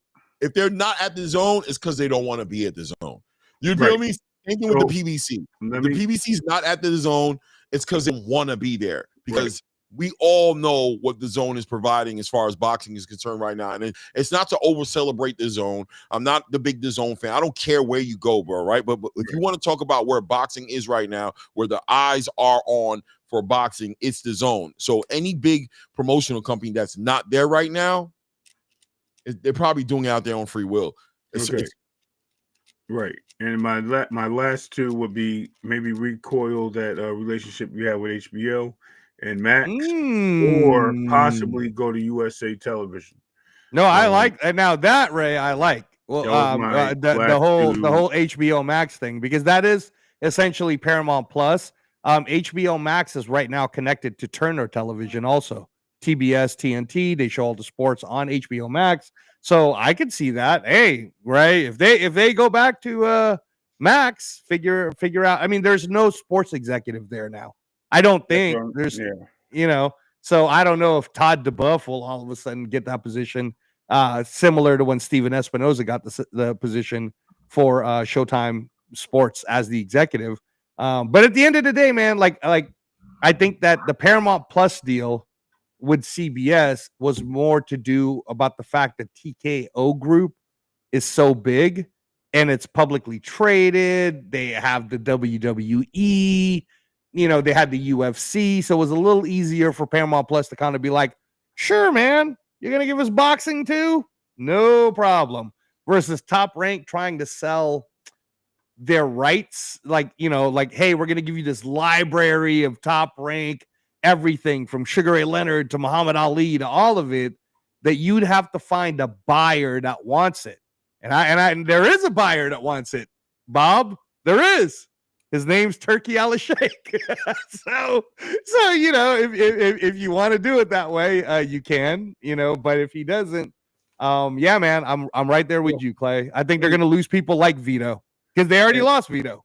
S2: If they're not at the Zone, it's because they don't want to be at the Zone. You feel me? Same thing with the PBC. The PBC is not at the zone. It's because they want to be there. Because we all know what the zone is providing as far as boxing is concerned right now. And it's not to over celebrate the zone. I'm not the big DAZN fan. I don't care where you go, bro, right? But if you want to talk about where boxing is right now, where the eyes are on for boxing, it's the zone. So any big promotional company that's not there right now, they're probably doing it out there on free will.
S3: Right. And my last two would be maybe recoil that relationship you have with HBO and Max, or possibly go to USA Television.
S4: No, I like now that, Ray. I like the whole HBO Max thing, because that is essentially Paramount Plus. HBO Max is right now connected to Turner Television, also TBS, TNT. They show all the sports on HBO Max, so I could see that. Hey, Ray, if they go back to Max, figure out. I mean, there's no sports executive there now. I don't think there's, so I don't know if Todd DeBuff will all of a sudden get that position, similar to when Steven Espinoza got the position for Showtime Sports as the executive. But at the end of the day, man, like I think that the Paramount Plus deal with CBS was more to do about the fact that TKO Group is so big and it's publicly traded. They have the WWE. They had the UFC, so it was a little easier for Paramount Plus to kind of be like, sure, man, you're going to give us boxing too? No problem. Versus Top Rank trying to sell their rights, like, hey, we're going to give you this library of Top Rank, everything from Sugar Ray Leonard to Muhammad Ali to all of it, that you'd have to find a buyer that wants it. And there is a buyer that wants it, Bob. There is. His name's Turkey Al-Sheikh. so if you want to do it that way, you can, but if he doesn't, yeah, man, I'm right there with you, Clay. I think they're going to lose people like Vito, because they already lost Vito.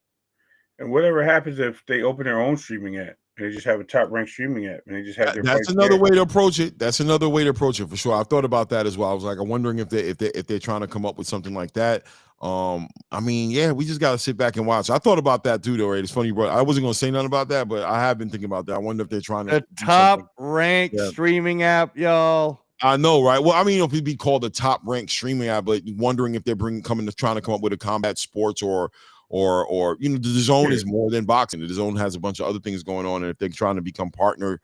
S3: And whatever happens if they open their own streaming app, they just have a Top Rank streaming app, and they just have their.
S2: That's another way to approach it. That's another way to approach it for sure. I've thought about that as well. I was like, I'm wondering if they're trying to come up with something like that. I mean, yeah, we just gotta sit back and watch. I thought about that too, though. Right? It's funny, bro. I wasn't gonna say nothing about that, but I have been thinking about that. I wonder if they're trying to
S4: the Top Rank streaming app, y'all.
S2: I know, right? Well, I mean, if it'd be called the Top Rank streaming app, but wondering if they're trying to come up with a combat sports or the zone is more than boxing. The zone has a bunch of other things going on, and if they're trying to become partner,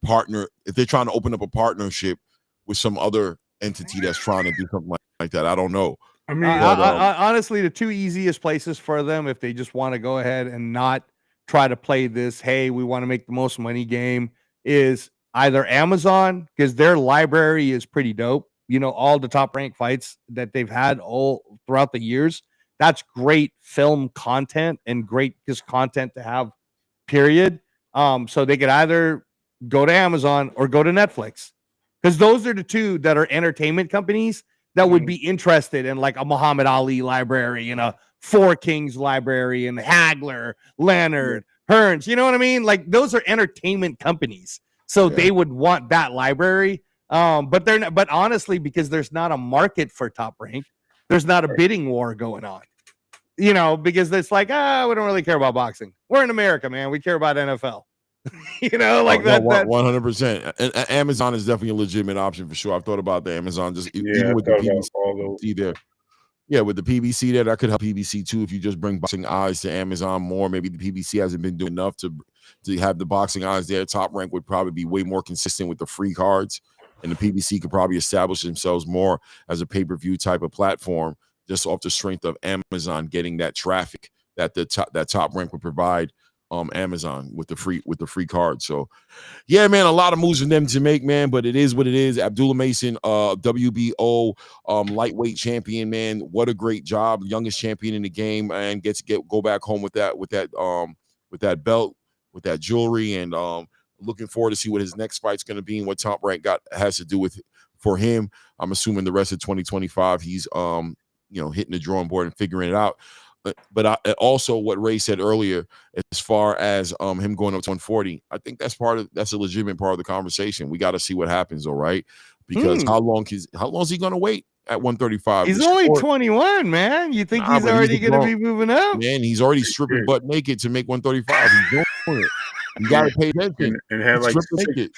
S2: if they're trying to open up a partnership with some other entity that's trying to do something like that, I don't know.
S4: I mean, honestly, the two easiest places for them, if they just want to go ahead and not try to play this, hey, we want to make the most money game, is either Amazon, because their library is pretty dope. All the Top Rank fights that they've had all throughout the years, that's great film content and great just content to have, period. So they could either go to Amazon or go to Netflix, because those are the two that are entertainment companies that would be interested in like a Muhammad Ali library and a Four Kings library and Hagler, Leonard, Hearns. You know what I mean? Like, those are entertainment companies. So they would want that library. But they're not, but honestly, because there's not a market for Top Rank, there's not a bidding war going on. Because it's like, we don't really care about boxing. We're in America, man. We care about NFL. That
S2: 100%. And Amazon is definitely a legitimate option for sure. I've thought about the Amazon, just even with the PBC there. Yeah, with the PBC there, that could help PBC too. If you just bring boxing eyes to Amazon more, maybe the PBC hasn't been doing enough to have the boxing eyes there. Top Rank would probably be way more consistent with the free cards, and the PBC could probably establish themselves more as a pay-per-view type of platform, just off the strength of Amazon getting that traffic that that Top Rank would provide Amazon with the free card. So yeah, man, a lot of moves for them to make, man, but it is what it is. Abdullah Mason, WBO lightweight champion, man. What a great job. Youngest champion in the game, and go back home with that belt, with that jewelry, and looking forward to see what his next fight's going to be and what Top Rank has to do with for him. I'm assuming the rest of 2025 he's hitting the drawing board and figuring it out. But also what Ray said earlier, as far as him going up to 140, I think that's a legitimate part of the conversation. We got to see what happens, all right? Because how long is he going to wait? at 135.
S4: He's only 21, man. You think he's already going to be moving up?
S2: Man, he's already stripping butt naked to make 135. He's doing it. You got to pay attention
S3: and have like 6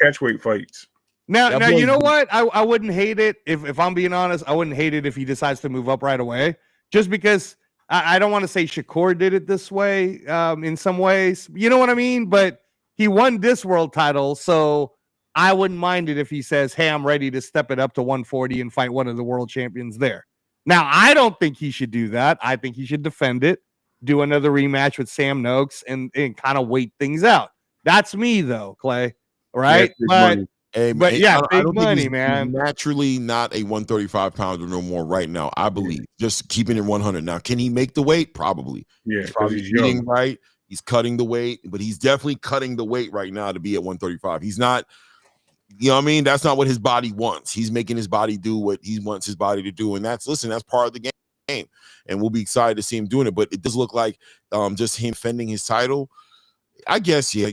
S3: catchweight fights.
S4: Now, you know what? I wouldn't hate it if I'm being honest. I wouldn't hate it if he decides to move up right away, just because I don't want to say Shakur did it this way in some ways. You know what I mean? But he won this world title, so I wouldn't mind it if he says, "Hey, I'm ready to step it up to 140 and fight one of the world champions there." Now, I don't think he should do that. I think he should defend it, do another rematch with Sam Noakes, and kind of wait things out. That's me, though, Clay. Right? But yeah, big money, man.
S2: Naturally not a 135 pounder no more right now, I believe. Just keeping it 100. Now, can he make the weight? Probably.
S3: Yeah,
S2: he's probably eating right. He's cutting the weight, but he's definitely cutting the weight right now to be at 135. He's not, you know what I mean? That's not what his body wants. He's making his body do what he wants his body to do. And that's part of the game. And we'll be excited to see him doing it. But it does look like just him defending his title. I guess, yeah,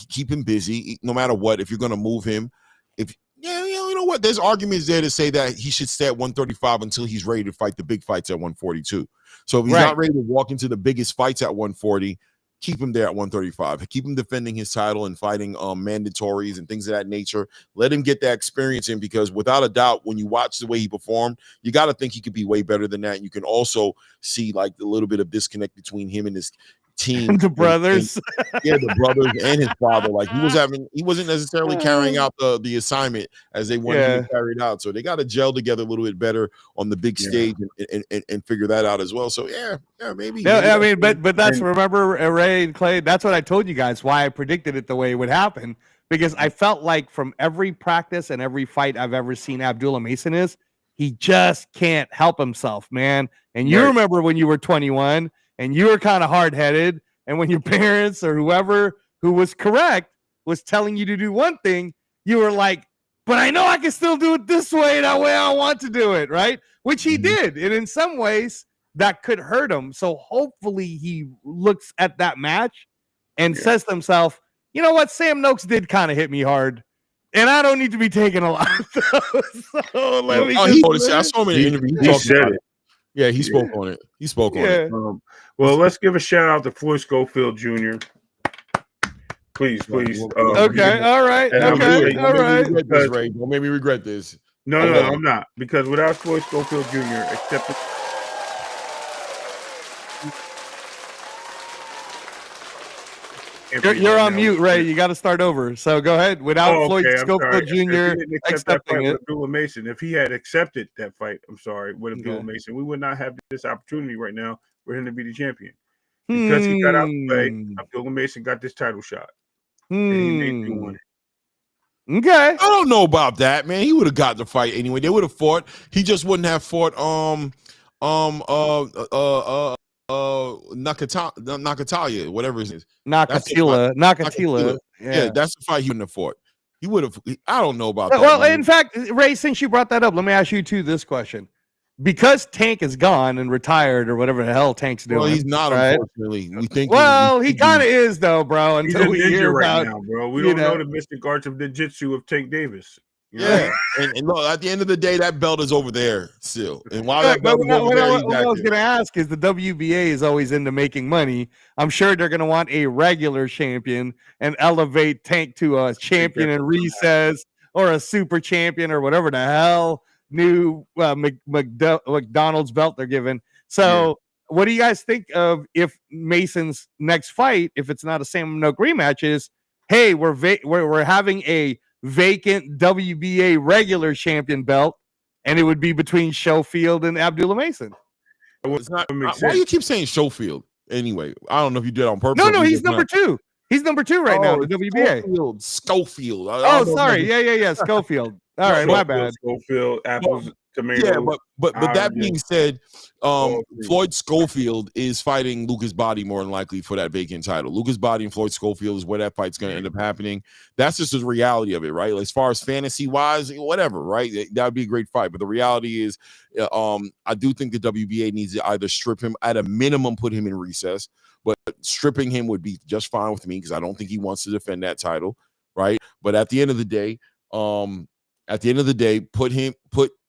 S2: keep him busy no matter what. If you're going to move him, you know what? There's arguments there to say that he should stay at 135 until he's ready to fight the big fights at 142. So if he's not ready to walk into the biggest fights at 140, keep him there at 135. Keep him defending his title and fighting mandatories and things of that nature. Let him get that experience in, because without a doubt, when you watch the way he performed, you got to think he could be way better than that. And you can also see like a little bit of disconnect between him and his team,
S4: the brothers,
S2: the brothers and his father. Like he wasn't necessarily carrying out the assignment as they wanted to carry it out. So they got to gel together a little bit better on the big stage and figure that out as well. So maybe.
S4: I mean, but that's remember Ray and Clay. That's what I told you guys why I predicted it the way it would happen, because I felt like from every practice and every fight I've ever seen Abdullah Mason he just can't help himself, man. And you remember when you were 21. And you were kind of hard-headed, and when your parents or whoever who was correct was telling you to do one thing, you were like, but I know I can still do it this way, that way I want to do it, right? Which he did. And in some ways, that could hurt him. So hopefully he looks at that match and says to himself, you know what, Sam Noakes did kind of hit me hard, and I don't need to be taking a lot of those. So let me
S2: I saw him in an interview.
S3: He said it.
S2: Yeah, he spoke on it. He spoke on it.
S3: Well, let's give a shout out to Floyd Schofield Jr. Please.
S4: Okay, all right. Okay, all right.
S2: Don't make me regret this.
S3: No, I'm not. Because without Floyd Schofield Jr., except
S4: you're on mute, Ray. You got to start over. So go ahead. Without Floyd Schofield Jr. accepting it.
S3: Abdullah Mason, if he had accepted that fight, with Abdullah Mason, we would not have this opportunity right now for him to be the champion. Because he got out of the way, Abdullah Mason got this title shot. And he made me win it.
S4: Okay.
S2: I don't know about that, man. He would have got the fight anyway. They would have fought. He just wouldn't have fought Nakatalia, whatever his name is.
S4: Nakatila.
S2: Yeah, that's the fight he wouldn't have fought. He would have. I don't know about that.
S4: Well, man. In fact, Ray, since you brought that up, let me ask you too this question. Because Tank is gone and retired or whatever the hell Tank's doing.
S2: Well, he's not, unfortunately. We think.
S4: Well, he kind of is though, bro. Until we hear
S3: right now, bro. We don't know the mystic arts of ninjutsu of Tank Davis.
S2: Yeah, and look, at the end of the day, that belt is over there still. And while that belt is over there,
S4: what I was going to ask is the WBA is always into making money. I'm sure they're going to want a regular champion and elevate Tank to a champion in recess or a super champion or whatever the hell new McDonald's belt they're giving. So what do you guys think of if Mason's next fight, if it's not a Sam Noak rematch, is, hey, we're having a vacant WBA regular champion belt, and it would be between Schofield and Abdullah Mason.
S2: It's not. Why do you keep saying Schofield? Anyway, I don't know if you did it on purpose.
S4: No, he's number 2. He's number 2 right now in the WBA.
S2: Schofield.
S4: Sorry. Yeah. Schofield. All right, my bad.
S3: Schofield, apples, tomatoes.
S2: Yeah, but that being said, Floyd Schofield is fighting Lucas Body more than likely for that vacant title. Lucas Body and Floyd Schofield is where that fight's going to end up happening. That's just the reality of it, right? As far as fantasy wise, whatever, right? That would be a great fight. But the reality is, I do think the WBA needs to either strip him, at a minimum, put him in recess. But stripping him would be just fine with me because I don't think he wants to defend that title, right? But at the end of the day, put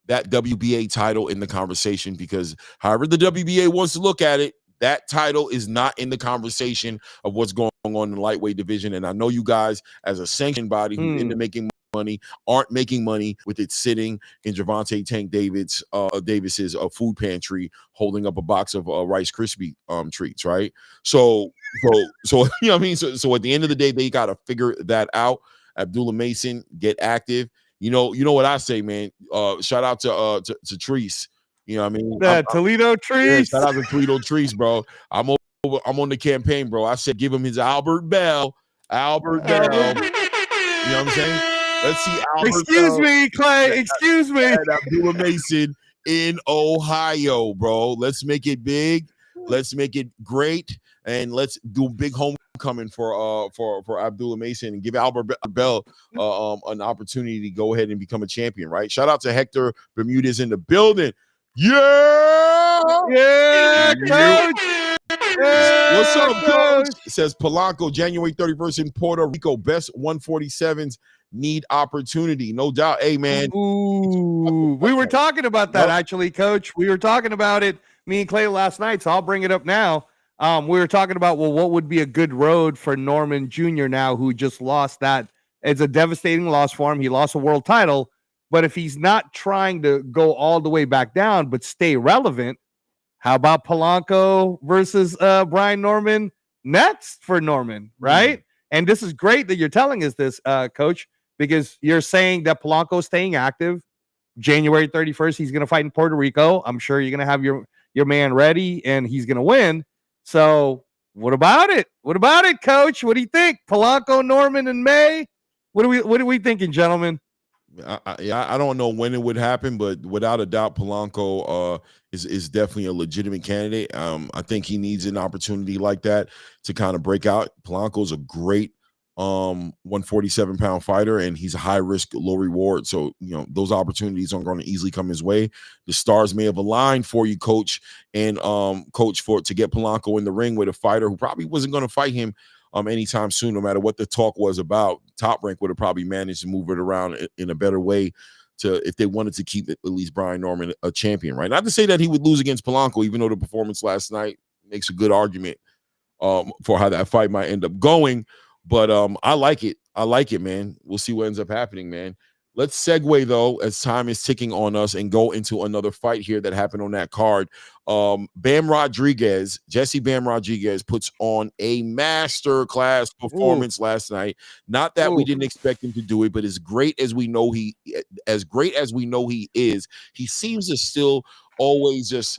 S2: that WBA title in the conversation, because however the WBA wants to look at it, that title is not in the conversation of what's going on in the lightweight division. And I know you guys, as a sanctioned body who into making money, aren't making money with it sitting in Gervonta Tank Davis's food pantry, holding up a box of Rice Krispie treats, right? So you know what I mean? So at the end of the day, they got to figure that out. Abdullah Mason, get active. You know what I say, man. Shout out to Treese. You know what I mean?
S4: Toledo Treese.
S2: Yeah, shout out to Toledo Treese, bro. I'm on the campaign, bro. I said give him his Albert Bell. Albert Bell. You know what I'm saying? Let's see Albert
S4: Excuse
S2: Bell
S4: me, Clay. Excuse me.
S2: and Abdullah Mason in Ohio, bro. Let's make it big. Let's make it great. And let's do a big homecoming for Abdullah Mason and give Albert Bell an opportunity to go ahead and become a champion, right? Shout out to Hector Bermudez in the building. Yeah,
S4: coach.
S2: What's up, coach? It says Polanco, January 31st in Puerto Rico. Best 147s need opportunity, no doubt. Hey, man.
S4: Ooh, we were talking about that actually, coach. We were talking about it, me and Clay, last night. So I'll bring it up now. We were talking about, well, what would be a good road for Norman Jr. now, who just lost that. It's a devastating loss for him. He lost a world title. But if he's not trying to go all the way back down, but stay relevant, how about Polanco versus Brian Norman next for Norman, right? And this is great that you're telling us this, coach, because you're saying that Polanco's staying active. January 31st, he's going to fight in Puerto Rico. I'm sure you're going to have your man ready, and he's going to win. So what about it? What about it, coach? What do you think? Polanco, Norman, in May? What are we thinking, gentlemen?
S2: I don't know when it would happen, but without a doubt, Polanco is definitely a legitimate candidate. I think he needs an opportunity like that to kind of break out. Polanco's a great 147-pound fighter, and he's a high risk, low reward. So, you know, those opportunities aren't going to easily come his way. The stars may have aligned for you, coach, and coach, to get Polanco in the ring with a fighter who probably wasn't going to fight him anytime soon, no matter what the talk was about. Top Rank would have probably managed to move it around in a better way if they wanted to keep at least Brian Norman a champion, right? Not to say that he would lose against Polanco, even though the performance last night makes a good argument for how that fight might end up going. But I like it. I like it, man. We'll see what ends up happening, man. Let's segue, though, as time is ticking on us, and go into another fight here that happened on that card. Jesse Bam Rodriguez puts on a master class performance last night. Not that we didn't expect him to do it, but as great as we know he is, he seems to still always just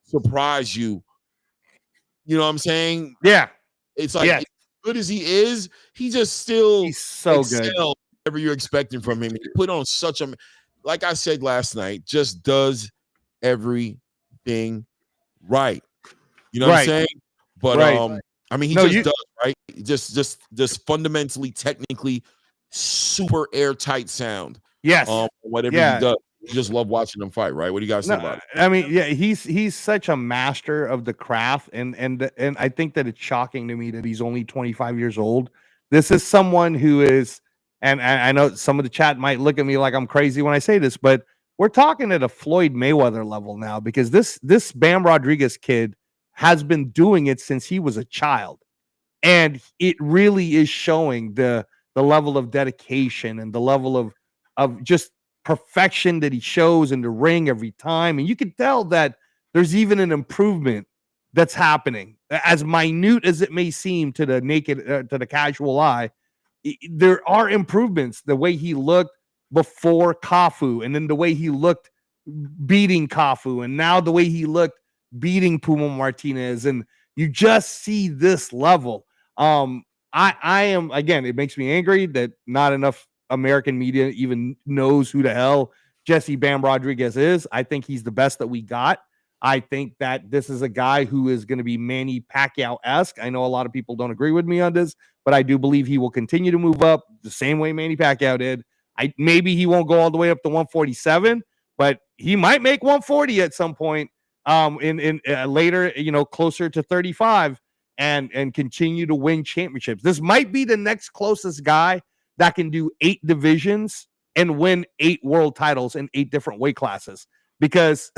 S2: surprise you. You know what I'm saying?
S4: Yeah.
S2: It's like, as good as he is, he just still
S4: he's so good.
S2: Whatever you're expecting from him. He put on such a, like I said last night, just does everything right. You know what I'm saying? But I mean, he does, right? Just fundamentally, technically, super airtight sound.
S4: Yes.
S2: Whatever he does. You just love watching him fight, right? What do you guys think about it?
S4: I mean, yeah, he's such a master of the craft, and I think that it's shocking to me that he's only 25 years old. This is someone who is, and I know some of the chat might look at me like I'm crazy when I say this, but we're talking at a Floyd Mayweather level now, because this Bam Rodriguez kid has been doing it since he was a child, and it really is showing the level of dedication and the level of just perfection that he shows in the ring every time. And you can tell that there's even an improvement that's happening, as minute as it may seem to the naked to the casual eye. There are improvements. The way he looked before Kafu, and then the way he looked beating Kafu, and now the way he looked beating Puma Martinez, and you just see this level. I am, again, it makes me angry that not enough American media even knows who the hell Jesse Bam Rodriguez is. I think he's the best that we got. I think that this is a guy who is going to be Manny Pacquiao-esque. I know a lot of people don't agree with me on this, but I do believe he will continue to move up the same way Manny Pacquiao did. Maybe he won't go all the way up to 147, but he might make 140 at some point in later, closer to 35, and continue to win championships. This might be the next closest guy that can do 8 divisions and win 8 world titles in 8 different weight classes. Because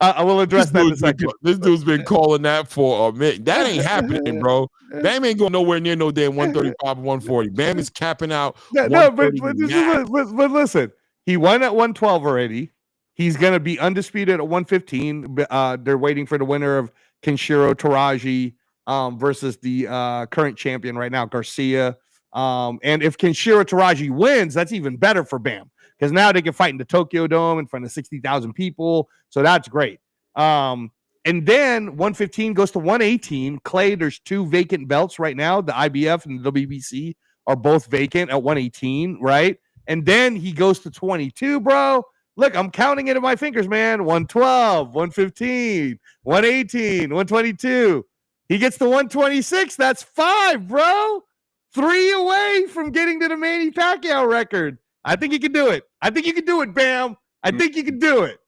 S4: I will address that in a second.
S2: This dude's been calling that for a minute. That ain't happening, bro. Bam ain't going nowhere near no damn 135 or 140. Bam is capping out.
S4: No, but listen, he won at 112 already. He's going to be undisputed at 115. They're waiting for the winner of Kenshiro Taraji versus the current champion right now, Garcia. And if Kenshiro Taraji wins, that's even better for Bam, because now they can fight in the Tokyo Dome in front of 60,000 people. So that's great. And then 115 goes to 118. Clay, there's 2 vacant belts right now. The IBF and the WBC are both vacant at 118, right? And then he goes to 22, bro. Look, I'm counting it in my fingers, man. 112, 115, 118, 122. He gets to 126. That's 5, bro. 3 away from getting to the Manny Pacquiao record. I think you can do it. I think you can do it, Bam. I think you can do it.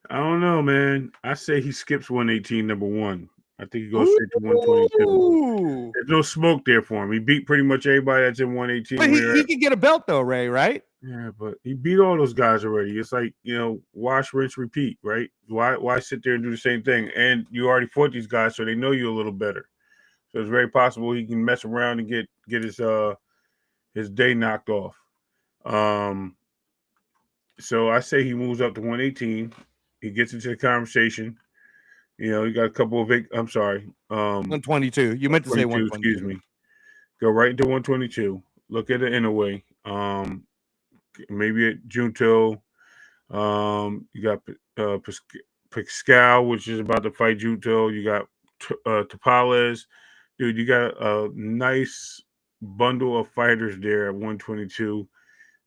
S3: I don't know, man. I say he skips 118, number 1. I think he goes straight to 122. There's no smoke there for him. He beat pretty much everybody that's in 118.
S4: But he can get a belt, though, Ray, right?
S3: Yeah, but he beat all those guys already. It's like, wash, rinse, repeat, right? Why sit there and do the same thing? And you already fought these guys, so they know you a little better. So it's very possible he can mess around and get his day knocked off. So I say he moves up to 118. He gets into the conversation. He got a couple of
S4: 122. You meant to say 122.
S3: Excuse me. Go right into 122. Look at it in a way. Maybe at Junto. You got Pascal, which is about to fight Junto. You got Tapales. Dude, you got a nice bundle of fighters there at 122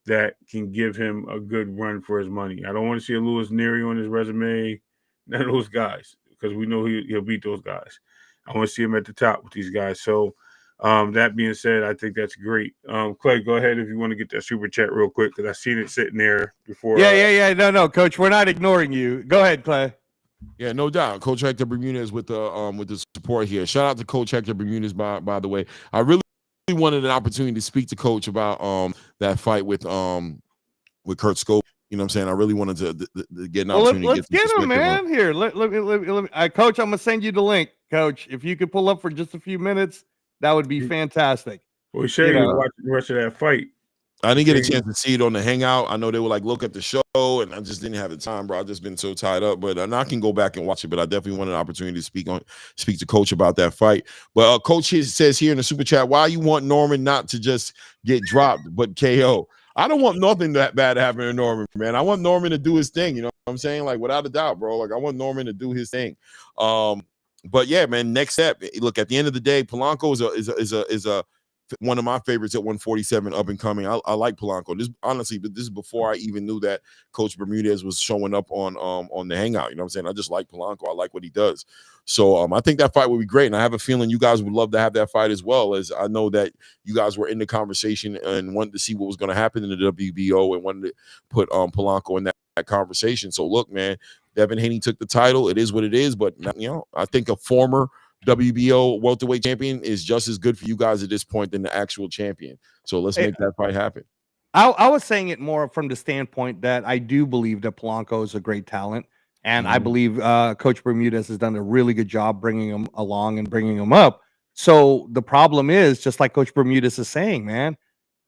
S3: that can give him a good run for his money. I don't want to see a Louis Neri on his resume. None of those guys, because we know he'll beat those guys. I want to see him at the top with these guys. So that being said, I think that's great. Clay, go ahead if you want to get that super chat real quick, because I seen it sitting there before.
S4: Yeah. No, Coach, we're not ignoring you. Go ahead, Clay.
S2: Yeah, no doubt. Coach Hector Bermudez with the support here. Shout out to Coach Hector Bermudez, by the way. I really wanted an opportunity to speak to Coach about that fight with Kurt Scope. You know what I'm saying? I really wanted to get an opportunity.
S4: Let's get him, man. Here, let me. Coach, I'm gonna send you the link. Coach, if you could pull up for just a few minutes, that would be fantastic.
S3: Well, we should watch the rest of that fight.
S2: I didn't get a chance to see it on the Hangout. I know they were like, look at the show, and I just didn't have the time, bro. I've just been so tied up. But I can go back and watch it. But I definitely want an opportunity to speak to Coach about that fight. But Coach says here in the super chat, why you want Norman not to just get dropped but KO? I don't want nothing that bad to happen to Norman, man. I want Norman to do his thing. You know what I'm saying? Like, without a doubt, bro. Like, I want Norman to do his thing. But yeah, man. Next step. Look, at the end of the day, Polanco is one of my favorites at 147, up and coming. I like Polanco. This honestly, but this is before I even knew that Coach Bermudez was showing up on the Hangout. You know what I'm saying? I just like Polanco. I like what he does. So I think that fight would be great, and I have a feeling you guys would love to have that fight as well. As I know that you guys were in the conversation and wanted to see what was going to happen in the WBO and wanted to put Polanco in that conversation. So look, man, Devin Haney took the title. It is what it is, but I think a former WBO welterweight champion is just as good for you guys at this point than the actual champion. So let's make that fight happen.
S4: I was saying it more from the standpoint that I do believe that Polanco is a great talent, and I believe Coach Bermudez has done a really good job bringing him along and bringing him up. So the problem is, just like Coach Bermudez is saying, man,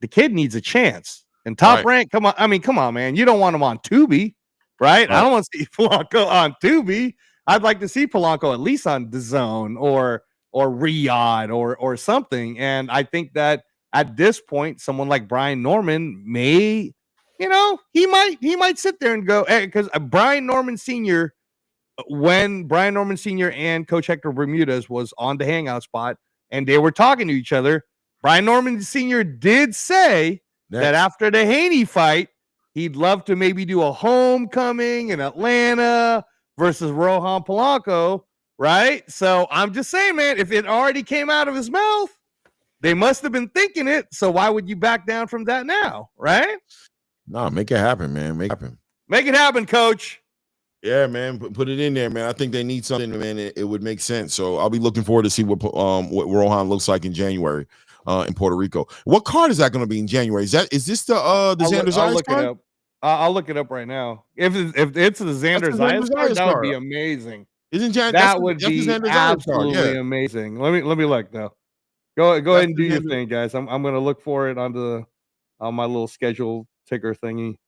S4: the kid needs a chance. And Top Rank, come on, man. You don't want him on Tubi, right? I don't want to see Polanco on Tubi. I'd like to see Polanco at least on DAZN or Riyadh or something. And I think that at this point, someone like Brian Norman may, he might sit there and go, because Brian Norman Sr., when Brian Norman Sr. and Coach Hector Bermudez was on the Hangout spot and they were talking to each other, Brian Norman Sr. did say that after the Haney fight, he'd love to maybe do a homecoming in Atlanta versus Rohan Polanco, right? So I'm just saying, man, if it already came out of his mouth, they must have been thinking it. So why would you back down from that now, right?
S2: No, make it happen, man. Make it happen.
S4: Make it happen, Coach.
S2: Yeah, man. Put it in there, man. I think they need something, man. It would make sense. So I'll be looking forward to see what Rohan looks like in January. in Puerto Rico. What card is that going to be in January? Is this the Xander
S4: I'll
S2: Zayas
S4: look
S2: card?
S4: it up. I'll look it up right now. If it's the Xander Zayas card, that would be amazing.
S2: Isn't
S4: that would be absolutely amazing. Let me look though. Go ahead and do your thing, guys. I'm gonna look for it on my little schedule ticker thingy,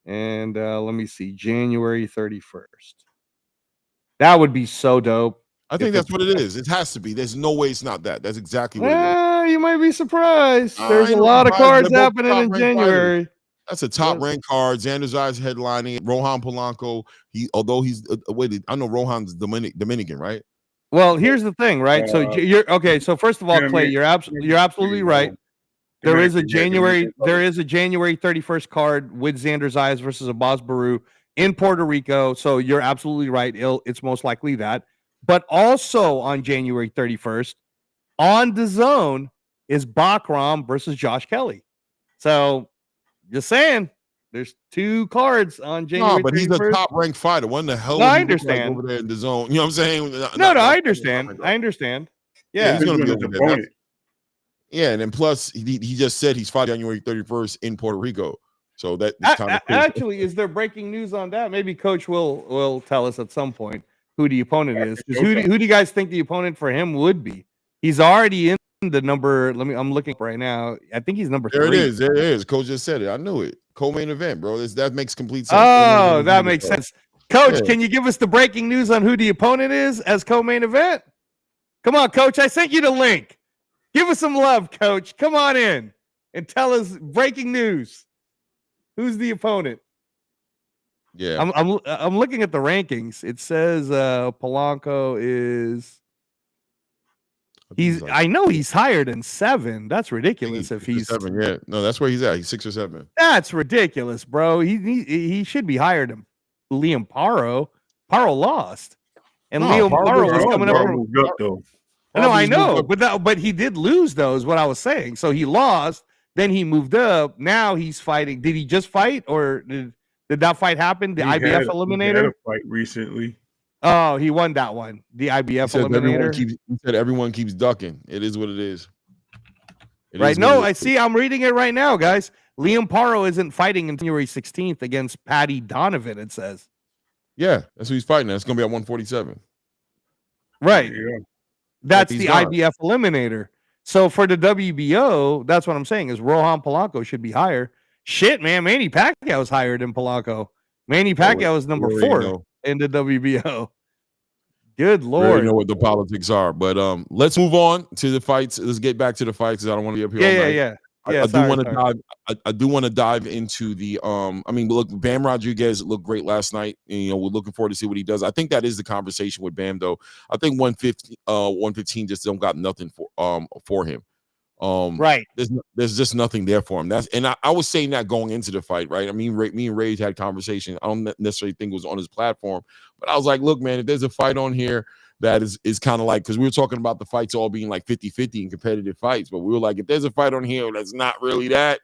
S4: and let me see, January 31st. That would be so dope.
S2: I think that's what it is. It has to be. There's no way it's not that. That's exactly what it is.
S4: You might be surprised. There's a lot of cards happening in January.
S2: Fighters. That's a top ranked card. Xander Zayas headlining. Rohan Polanco. Although he's I know Rohan's Dominican, right?
S4: Well, here's the thing, right? So you're okay. So first of all, Clay, you're absolutely right. There is a January 31st card with Xander Zayas versus Abbas Baru in Puerto Rico. So you're absolutely right. It's most likely that. But also on January 31st, on DAZN is Bakram versus Josh Kelly. So just saying, there's 2 cards on January 31st.
S2: But he's a top-ranked fighter. What the hell?
S4: I understand.
S2: Over there in DAZN, you know what I'm saying?
S4: No, I understand. I understand. Yeah,
S2: he's going to be over there. Yeah, and then plus he just said he's fighting January 31st in Puerto Rico. So that
S4: actually, is there breaking news on that? Maybe Coach will tell us at some point who the opponent is. Who do you guys think the opponent for him would be? He's already in the number. I'm looking up right now. I think he's number 3.
S2: There it is. Coach just said it. I knew it. Co-main event, bro. That makes complete sense.
S4: Oh, that makes sense. Coach, can you give us the breaking news on who the opponent is as co-main event? Come on, Coach. I sent you the link. Give us some love, Coach. Come on in and tell us breaking news. Who's the opponent?
S2: Yeah,
S4: I'm looking at the rankings. It says Polanco is. I know he's higher than 7. That's ridiculous. If he's
S2: 7, yeah, no, that's where he's at. He's 6 or 7.
S4: That's ridiculous, bro. He should be higher than Liam Paro. Paro lost, and Liam Paro was coming up. No, I know, but he did lose though, is what I was saying. So he lost, then he moved up. Now he's fighting. Did he just fight, or did that fight happen? The IBF eliminator?
S3: He had a fight recently.
S4: Oh, he won that one. The IBF eliminator.
S2: He said everyone keeps ducking. It is what it is.
S4: Right? No, I see. I'm reading it right now, guys. Liam Paro isn't fighting until January 16th against Patty Donovan. It says.
S2: Yeah, that's who he's fighting. That's going to be at 147.
S4: Right. Yeah. That's the IBF eliminator. So for the WBO, that's what I'm saying is Rohan Polanco should be higher. Shit, man. Manny Pacquiao is higher than Polanco. Manny Pacquiao is number 4 in the WBO. Good Lord.
S2: You know what the politics are. But let's move on to the fights. Let's get back to the fights because I don't want to be up here all night. I do want to dive into the I mean, look, Bam Rodriguez looked great last night. And, you know, we're looking forward to see what he does. I think that is the conversation with Bam, though. I think 115 just don't got nothing for him.
S4: Right.
S2: There's just nothing there for him. I was saying that going into the fight, right? I mean, me and Rage had conversation. I don't necessarily think it was on his platform, but I was like, look, man, if there's a fight on here that is kind of like, because we were talking about the fights all being like 50-50 in competitive fights, but we were like, if there's a fight on here that's not really that,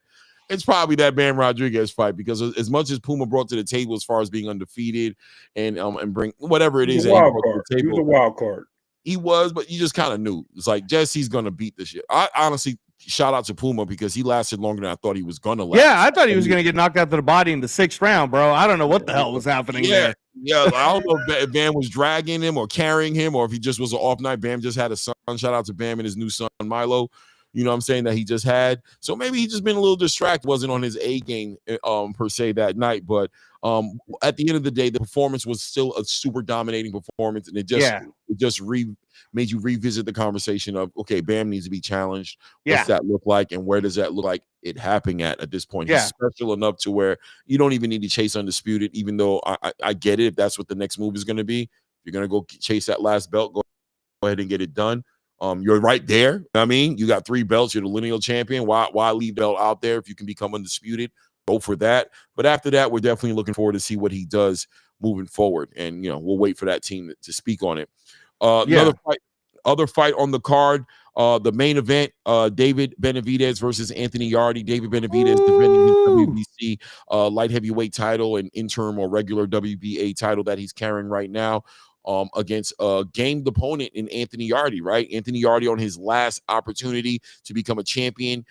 S2: it's probably that Bam Rodriguez fight, because as much as Puma brought to the table as far as being undefeated and bring whatever it is,
S3: he was a wild card.
S2: He was, but you just kind of knew. It's like Jesse's gonna beat this shit. I honestly shout out to Puma because he lasted longer than I thought he was gonna last.
S4: Yeah, I thought he was gonna get knocked out to the body in the 6th round, bro. I don't know what the hell was happening there.
S2: Yeah, I don't know if Bam was dragging him or carrying him, or if he just was an off night. Bam just had a son. Shout out to Bam and his new son Milo. You know what I'm saying, that he just had. So maybe he just been a little distracted, wasn't on his A game per se that night. But at the end of the day, the performance was still a super dominating performance, and it just made you revisit the conversation of, okay, Bam needs to be challenged. What's that look like, and where does that look like it happening at this point? He's special enough to where you don't even need to chase undisputed, even though I get it if that's what the next move is going to be. If you're going to go chase that last belt, go ahead and get it done. You're right there. I mean, you got 3 belts. You're the lineal champion. Why leave belt out there if you can become undisputed? Go for that. But after that, we're definitely looking forward to see what he does moving forward. And, you know, we'll wait for that team to speak on it. Other fight on the card, the main event, David Benavidez versus Anthony Yarde. David Benavidez defending his WBC light heavyweight title and interim or regular WBA title that he's carrying right now. against a gamed opponent in Anthony Yarde, right? Anthony Yarde on his last opportunity to become a champion.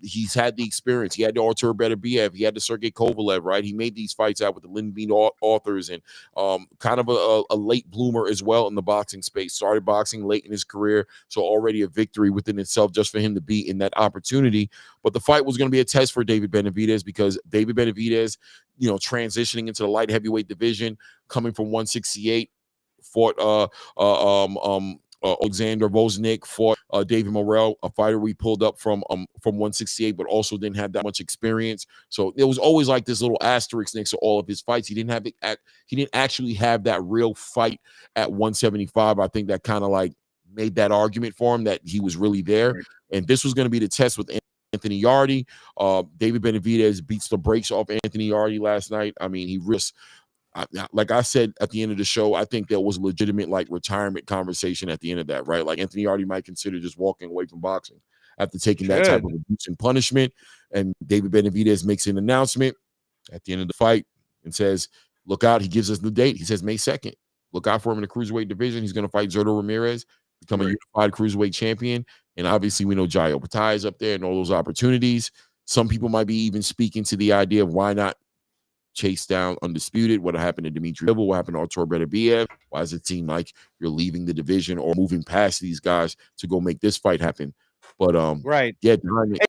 S2: He's had the experience. He had the Artur Beterbiev. He had the Sergey Kovalev, right? He made these fights out with the Lindbean authors and kind of a late bloomer as well in the boxing space. Started boxing late in his career, so already a victory within itself just for him to be in that opportunity. But the fight was going to be a test for David Benavidez because David Benavidez, transitioning into the light heavyweight division, coming from 168, fought Alexander Voznik, fought David Morrell, a fighter we pulled up from 168, but also didn't have that much experience. So there was always like this little asterisk next to all of his fights. He didn't actually have that real fight at 175. I think that kind of like made that argument for him that he was really there. And this was going to be the test with Anthony Yarde. David Benavidez beats the brakes off Anthony Yarde last night. I mean, he risked. Like I said at the end of the show, I think there was a legitimate like retirement conversation at the end of that, right? Like Anthony Yarde might consider just walking away from boxing after taking that type of abuse and punishment. And David Benavidez makes an announcement at the end of the fight and says, look out. He gives us the date. He says May 2nd. Look out for him in the cruiserweight division. He's going to fight Zurdo Ramirez, become a unified cruiserweight champion. And obviously we know Jairo Patay is up there and all those opportunities. Some people might be even speaking to the idea of why not chase down Undisputed. What happened to Dimitri Bivol? What happened to Artur Beterbiev? Why does it seem like you're leaving the division or moving past these guys to go make this fight happen? But
S4: right,
S2: yeah.
S4: Can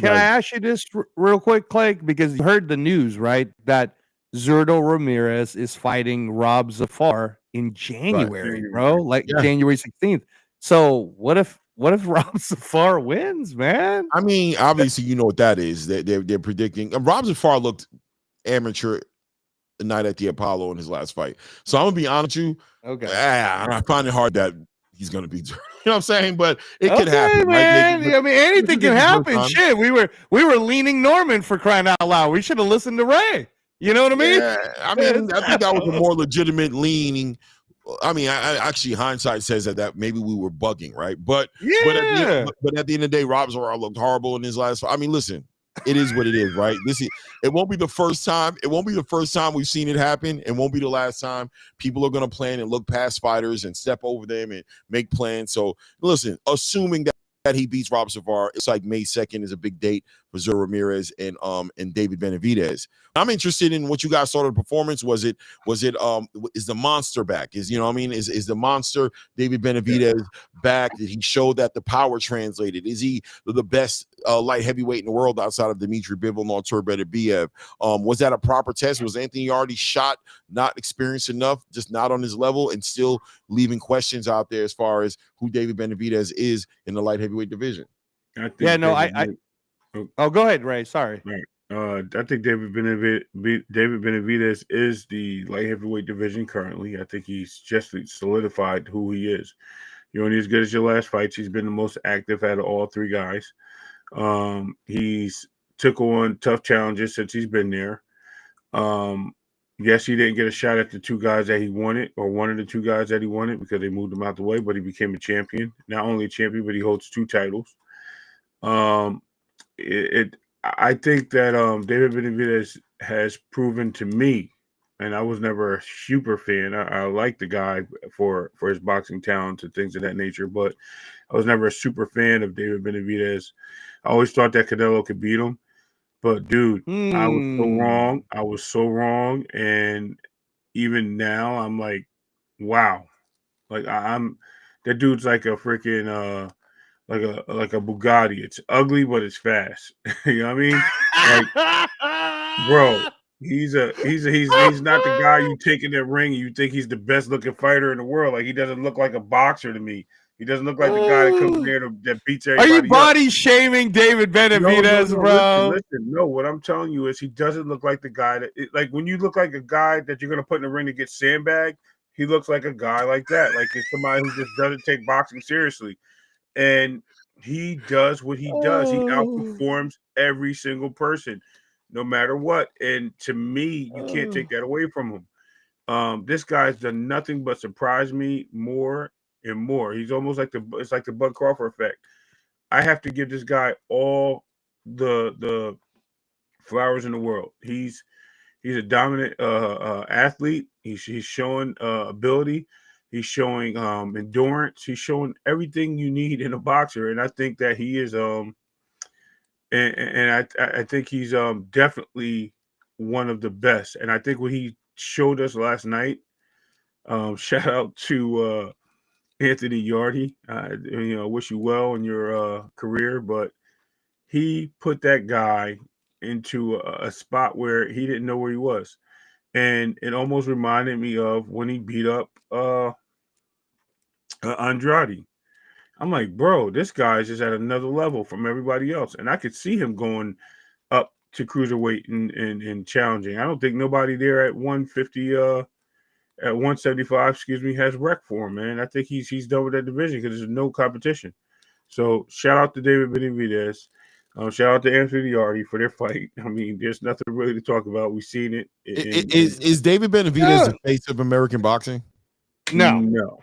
S4: I ask you this real quick, Clay? Because you heard the news, right? That Zurdo Ramirez is fighting Rob Zafar in January, bro. Like January 16th. So what if Rob Zafar wins, man?
S2: I mean, obviously, you know what that is. They're predicting. Rob Zafar looked amateur the night at the Apollo in his last fight. So I'm gonna be honest with you.
S4: Okay.
S2: I find it hard that he's gonna be, you know what I'm saying? But it could happen,
S4: man.
S2: Right?
S4: I mean, anything can happen. Shit, we were leaning Norman for crying out loud. We should have listened to Ray. You know what I mean?
S2: Yeah, I mean, I think that was a more legitimate leaning. I mean, I actually hindsight says that maybe we were bugging, right? But at the end of the day, Rob Zafar looked horrible in his last fight. I mean, listen. It is what it is, right? It won't be the first time. It won't be the first time we've seen it happen. It won't be the last time. People are going to plan and look past fighters and step over them and make plans. So listen, assuming that he beats Rob Zafar, it's like May 2nd is a big date for Zurdo Ramirez and David Benavidez. I'm interested in what you guys thought of the performance. Is the monster back? Is the monster David Benavidez back? Did he show that the power translated? Is he the best light heavyweight in the world outside of Dimitri Bivol and Artur Beterbiev? Was that a proper test? Was Anthony Yarde shot not experienced enough, just not on his level, and still leaving questions out there as far as who David Benavidez is in the light heavyweight division?
S4: Oh, go ahead, Ray. Sorry.
S3: Right. I think David Benavidez is the light heavyweight division currently. I think he's just solidified who he is. You're only as good as your last fights. He's been the most active out of all three guys. He's took on tough challenges since he's been there. Yes, he didn't get a shot at the two guys that he wanted, or one of the two guys that he wanted, because they moved him out the way, but he became a champion. Not only a champion, but he holds 2 titles. I think that David Benavidez has proven to me, and I was never a super fan. I like the guy for his boxing talents and things of that nature, but I was never a super fan of David Benavidez. I always thought that Canelo could beat him, but dude, I was so wrong. I was so wrong, and even now I'm like, wow, like I'm that dude's like a freaking like a Bugatti. It's ugly, but it's fast. You know what I mean? Like, bro, he's not the guy you take in that ring and you think he's the best looking fighter in the world. Like, he doesn't look like a boxer to me. He doesn't look like the guy that comes there that beats everybody.
S4: Are you body shaming David Benavidez, bro?
S3: Listen, no. What I'm telling you is he doesn't look like the guy like when you look like a guy that you're gonna put in the ring to get sandbagged. He looks like a guy like that. Like, it's somebody who just doesn't take boxing seriously. And he does what he does. He outperforms every single person, no matter what. And to me, you can't take that away from him. This guy's done nothing but surprise me more and more. He's almost like it's like the Bud Crawford effect. I have to give this guy all the flowers in the world. He's He's a dominant athlete. He's showing ability. He's showing endurance. He's showing everything you need in a boxer, and I think that he is and I think he's definitely one of the best. And I think what he showed us last night. Shout out to Anthony Yardy. Wish you well in your career, but he put that guy into a spot where he didn't know where he was. And it almost reminded me of when he beat up Andrade. I'm like, bro, this guy's just at another level from everybody else. And I could see him going up to cruiserweight and challenging. I don't think nobody there at 150 at 175, has rec for him, man. I think he's done with that division because there's no competition. So shout out to David Benavidez. Shout out to Anthony Yardy for their fight. I mean, there's nothing really to talk about. We've seen it.
S2: Is David Benavidez the face of American boxing?
S3: No.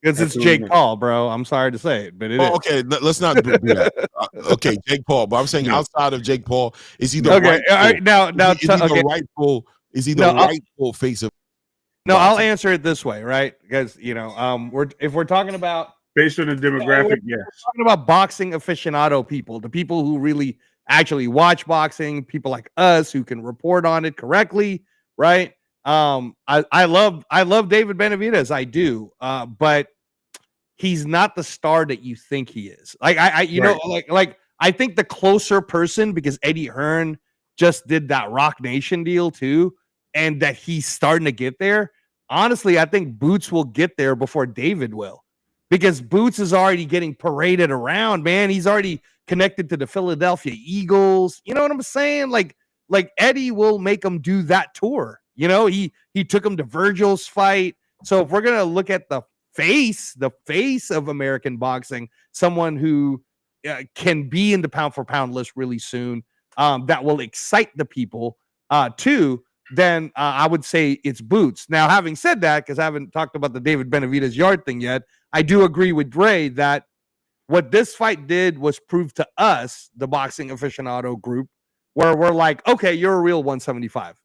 S4: Because it's Jake Paul, bro. I'm sorry to say it, but it is.
S2: Okay, let's not do that. Okay, Jake Paul. But I'm saying outside of Jake Paul, is he the rightful? Is he the rightful face of?
S4: No, I'll answer it this way, right? Because if we're talking about
S3: based on the demographic, yes,
S4: talking about boxing aficionado people, the people who really actually watch boxing, people like us who can report on it correctly, right? I love David Benavidez, I do, but he's not the star that you think he is. I think the closer person, because Eddie Hearn just did that Rock Nation deal too, and that he's starting to get there. Honestly, I think Boots will get there before David will, because Boots is already getting paraded around, man. He's already connected to the Philadelphia Eagles. You know what I'm saying? Like Eddie will make him do that tour. He took him to Virgil's fight. So if we're going to look at the face of American boxing, someone who can be in the pound for pound list really soon, that will excite the people too, then I would say it's Boots. Now, having said that, because I haven't talked about the David Benavidez yard thing yet, I do agree with Dre that what this fight did was prove to us, the boxing aficionado group, where we're like, okay, you're a real 175.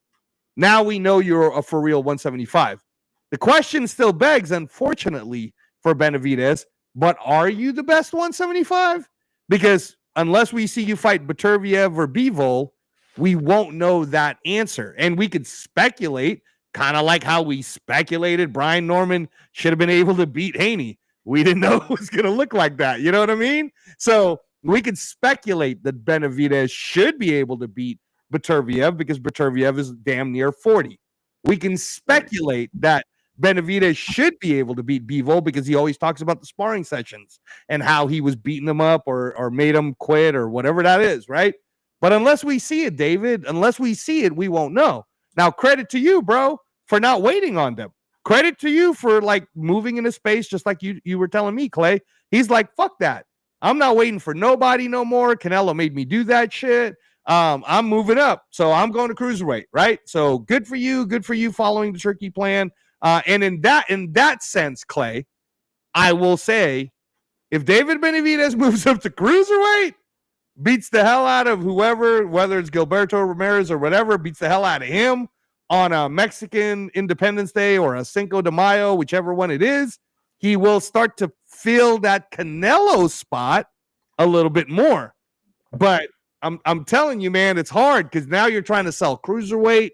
S4: Now we know you're a for real 175. The question still begs, unfortunately, for Benavidez, but are you the best 175? Because unless we see you fight Beterbiev or Bivol, we won't know that answer. And we could speculate, kind of like how we speculated Brian Norman should have been able to beat Haney. We didn't know it was going to look like that. You know what I mean? So we could speculate that Benavidez should be able to beat Beterbiev because Beterbiev is damn near 40. We can speculate that Benavidez should be able to beat Bivol because he always talks about the sparring sessions and how he was beating him up or made him quit or whatever that is, right? But unless we see it, David, we won't know. Now, credit to you, bro, for not waiting on them. Credit to you for like moving into space, just like you were telling me, Clay. He's like, fuck that. I'm not waiting for nobody no more. Canelo made me do that shit. I'm moving up, so I'm going to cruiserweight, right? So good for you following the tricky plan. And in that sense, Clay, I will say, if David Benavidez moves up to cruiserweight, beats the hell out of whoever, whether it's Gilberto Ramirez or whatever, beats the hell out of him on a Mexican Independence Day or a Cinco de Mayo, whichever one it is, he will start to fill that Canelo spot a little bit more. But I'm telling you, man, it's hard because now you're trying to sell cruiserweight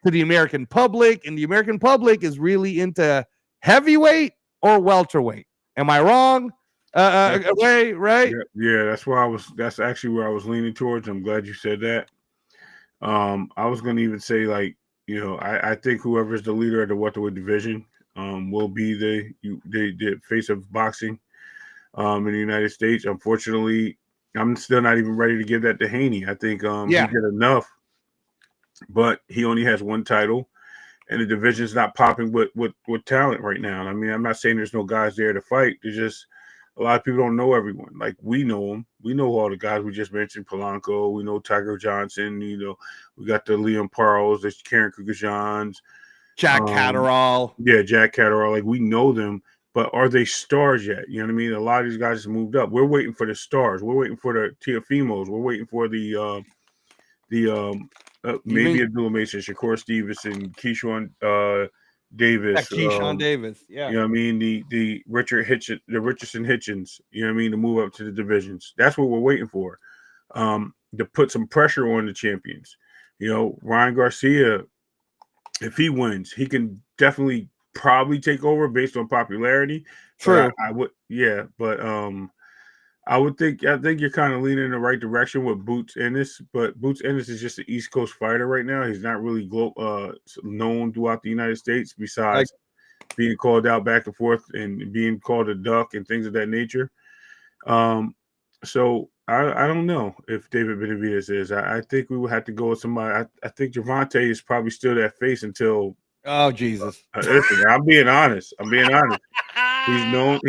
S4: to the American public, and the American public is really into heavyweight or welterweight. Am I wrong? Right?
S3: Yeah, that's actually where I was leaning towards. I'm glad you said that. I was going to even say, like, I think whoever's the leader of the welterweight division will be the face of boxing in the United States. Unfortunately, I'm still not even ready to give that to Haney. I think he did enough, but he only has one title, and the division's not popping with talent right now. I mean, I'm not saying there's no guys there to fight. There's just a lot of people don't know everyone. Like, we know them. We know all the guys we just mentioned, Polanco. We know Tiger Johnson. We got the Liam Parles, the Karen Kukajans.
S4: Jack Catterall.
S3: Yeah, Jack Catterall. Like, we know them. But are they stars yet? You know what I mean? A lot of these guys have moved up. We're waiting for the stars. We're waiting for the Teofimos. We're waiting for the maybe Abdullah Mason, Shakur Stevenson, Keyshawn Davis,
S4: Keyshawn Davis, yeah.
S3: You know what I mean? The Richardson Hitchens, you know what I mean, to move up to the divisions. That's what we're waiting for. To put some pressure on the champions. You know, Ryan Garcia, if he wins, he can definitely probably take over based on popularity.
S4: True.
S3: I would, yeah, but I think you're kind of leaning in the right direction with Boots Ennis, but Boots Ennis is just an East Coast fighter right now. He's not really known throughout the United States, besides being called out back and forth and being called a duck and things of that nature. So I don't know if David Benavidez is. I think we would have to go with somebody. I think Gervonta is probably still that face until.
S4: Oh Jesus!
S3: Listen, I'm being honest. He's known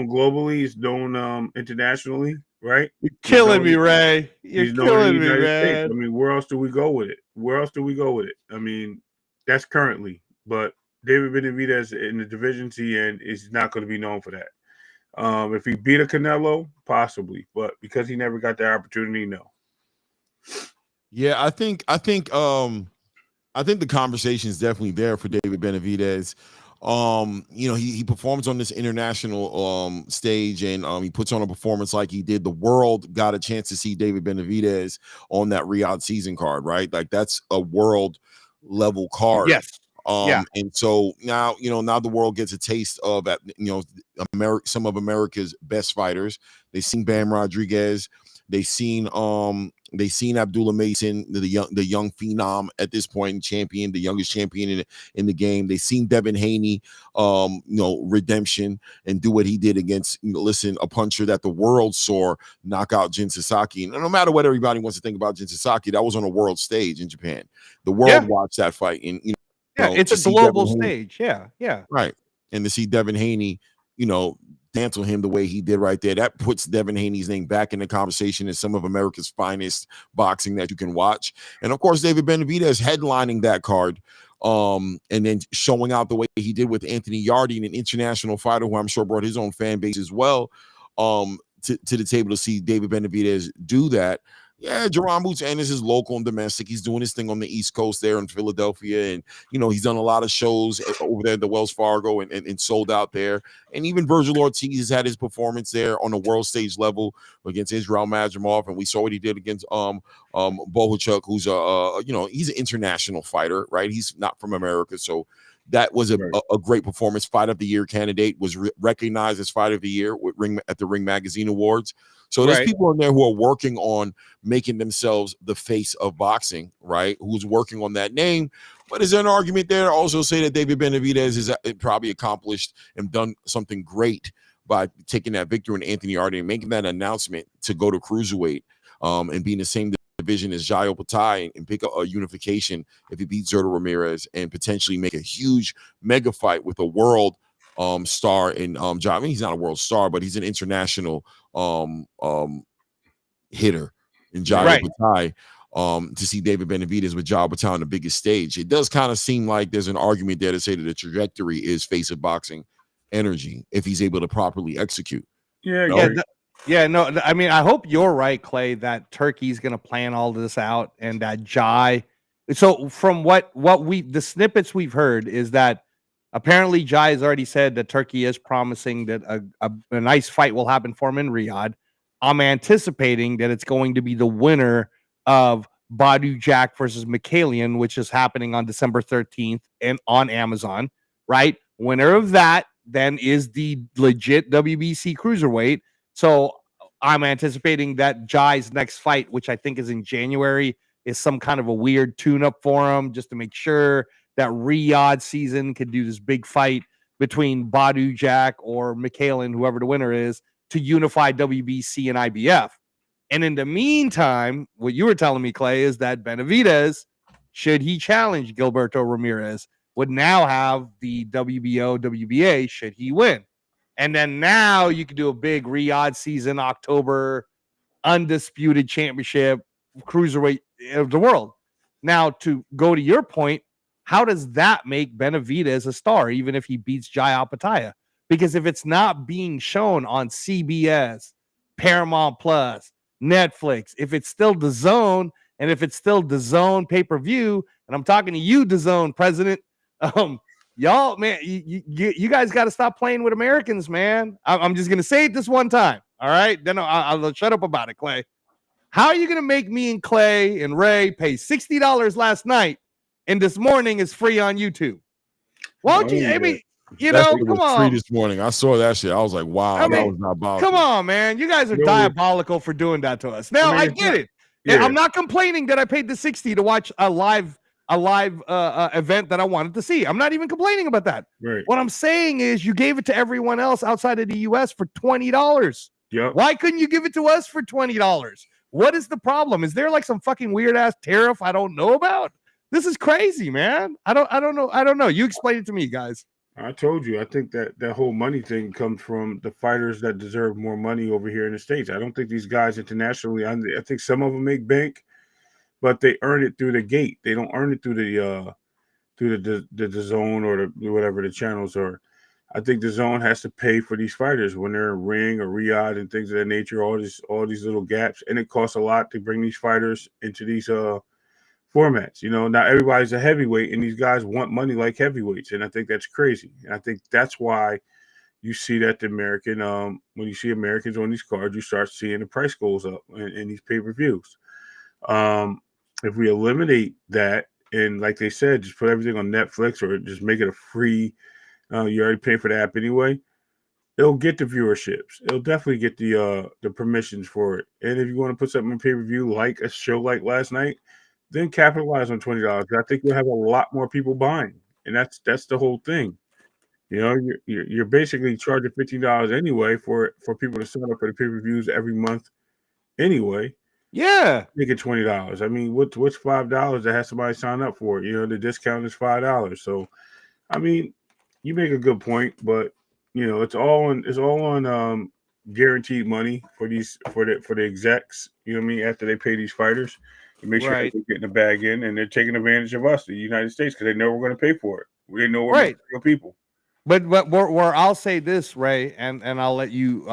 S3: globally. He's known internationally, right?
S4: You're killing me, Ray. You're killing me, man.
S3: I mean, where else do we go with it? I mean, that's currently. But David Benavidez in the divisions he in is not going to be known for that. If he beat a Canelo, possibly, but because he never got that opportunity, no.
S2: Yeah, I think the conversation is definitely there for David Benavidez. You know, he performs on this international stage, and he puts on a performance like he did. The world got a chance to see David Benavidez on that Riyadh season card, right? Like that's a world level card.
S4: Yes.
S2: And so now, now the world gets a taste of, some of America's best fighters. They've seen Bam Rodriguez. They've seen Abdullah Mason, the young phenom at this point, champion, the youngest champion in the game. They've seen Devin Haney, redemption and do what he did against, a puncher that the world saw knock out Jin Sasaki. And no matter what everybody wants to think about Jin Sasaki, that was on a world stage in Japan. The world watched that fight, and
S4: it's a global stage. Yeah.
S2: Right. And to see Devin Haney, cancel him the way he did right there, that puts Devin Haney's name back in the conversation as some of America's finest boxing that you can watch. And of course, David Benavidez headlining that card, and then showing out the way he did with Anthony Yardy, an international fighter who I'm sure brought his own fan base as well, to the table to see David Benavidez do that. Yeah, Jerron Boots Ennis is local and domestic. He's doing his thing on the East Coast there in Philadelphia. And, he's done a lot of shows over there at the Wells Fargo and sold out there. And even Virgil Ortiz has had his performance there on the world stage level against Israel Madrimov. And we saw what he did against Bohuchuk, who's he's an international fighter, right? He's not from America. So that was a great performance. Fight of the Year candidate, was recognized as Fight of the Year at the Ring Magazine Awards. So there's people in there who are working on making themselves the face of boxing, right? Who's working on that name. But is there an argument there to also say that David Benavidez has probably accomplished and done something great by taking that victory in Anthony Yardy and making that announcement to go to cruiserweight, and be in the same division as Jairo Patay and pick a unification if he beats Zurdo Ramirez and potentially make a huge mega fight with a world star in I mean, he's not a world star, but he's an international hitter in Jairo Patay, to see David Benavidez with Jairo Patay on the biggest stage. It does kind of seem like there's an argument there to say that the trajectory is face of boxing energy if he's able to properly execute.
S4: No, I mean, I hope you're right, Clay, that Turkey's going to plan all this out and that Jai. So from the snippets we've heard is that apparently Jai has already said that Turkey is promising that a nice fight will happen for him in Riyadh. I'm anticipating that it's going to be the winner of Badu Jack versus Mikhailian, which is happening on December 13th and on Amazon, right? Winner of that then is the legit WBC cruiserweight. So I'm anticipating that Jai's next fight, which I think is in January, is some kind of a weird tune-up for him just to make sure that Riyadh season could do this big fight between Badu Jack or Mikhailian, whoever the winner is, to unify WBC and IBF. And in the meantime, what you were telling me, Clay, is that Benavidez, should he challenge Gilberto Ramirez, would now have the WBO, WBA, should he win. And then now you could do a big Riyadh season, October, undisputed championship, cruiserweight of the world. Now, to go to your point, how does that make Benavidez a star, even if he beats Jairo Patay? Because if it's not being shown on CBS, Paramount Plus, Netflix, if it's still DAZN And if it's still DAZN pay-per-view, and I'm talking to you, DAZN president, y'all, man, you guys got to stop playing with Americans, man. I'm just gonna say it this one time, all right? Then I'll shut up about it, Clay. How are you gonna make me and Clay and Ray pay $60 last night, and this morning is free on YouTube? Why don't you? I mean, you know, come on.
S2: Free this morning. I saw that shit. I was like, wow, I mean, that was not about.
S4: Come on, man. You guys are diabolical for doing that to us. Now I get it. Yeah. I'm not complaining that I paid the $60 to watch a live event that I wanted to see. I'm not even complaining about that.
S3: Right.
S4: What I'm saying is you gave it to everyone else outside of the US for $20.
S3: Yep.
S4: Why couldn't you give it to us for $20? What is the problem? Is there like some fucking weird ass tariff I don't know about? This is crazy, man. I don't know. You explain it to me, guys.
S3: I told you. I think that whole money thing comes from the fighters that deserve more money over here in the States. I don't think these guys internationally. I think some of them make bank, but they earn it through the gate. They don't earn it through the DAZN or the whatever the channels are. I think DAZN has to pay for these fighters when they're in Ring or Riyadh and things of that nature. All these little gaps, and it costs a lot to bring these fighters into these formats. You know, not everybody's a heavyweight, and these guys want money like heavyweights, and I think that's crazy. And I think that's why you see that the American, when you see Americans on these cards, you start seeing the price goes up in these pay-per-views. If we eliminate that, and like they said, just put everything on Netflix or just make it a free, you already pay for the app anyway, it'll get the viewerships. It'll definitely get the permissions for it. And if you want to put something on pay-per-view like a show like last night, then capitalize on $20. I think you'll have a lot more people buying, and that's the whole thing. You know, you're basically charging $15 anyway for people to sign up for the pay-per-views every month anyway.
S4: Yeah,
S3: make it $20. I mean, what's $5 that has somebody sign up for it? You know, the discount is $5. So, I mean, you make a good point, but you know, it's all on guaranteed money for the execs. You know what I mean? After they pay these fighters. To make sure they're getting the bag in, and they're taking advantage of us, the United States, because they know we're going to pay for it. We know we're real people.
S4: But where I'll say this, Ray, and I'll let you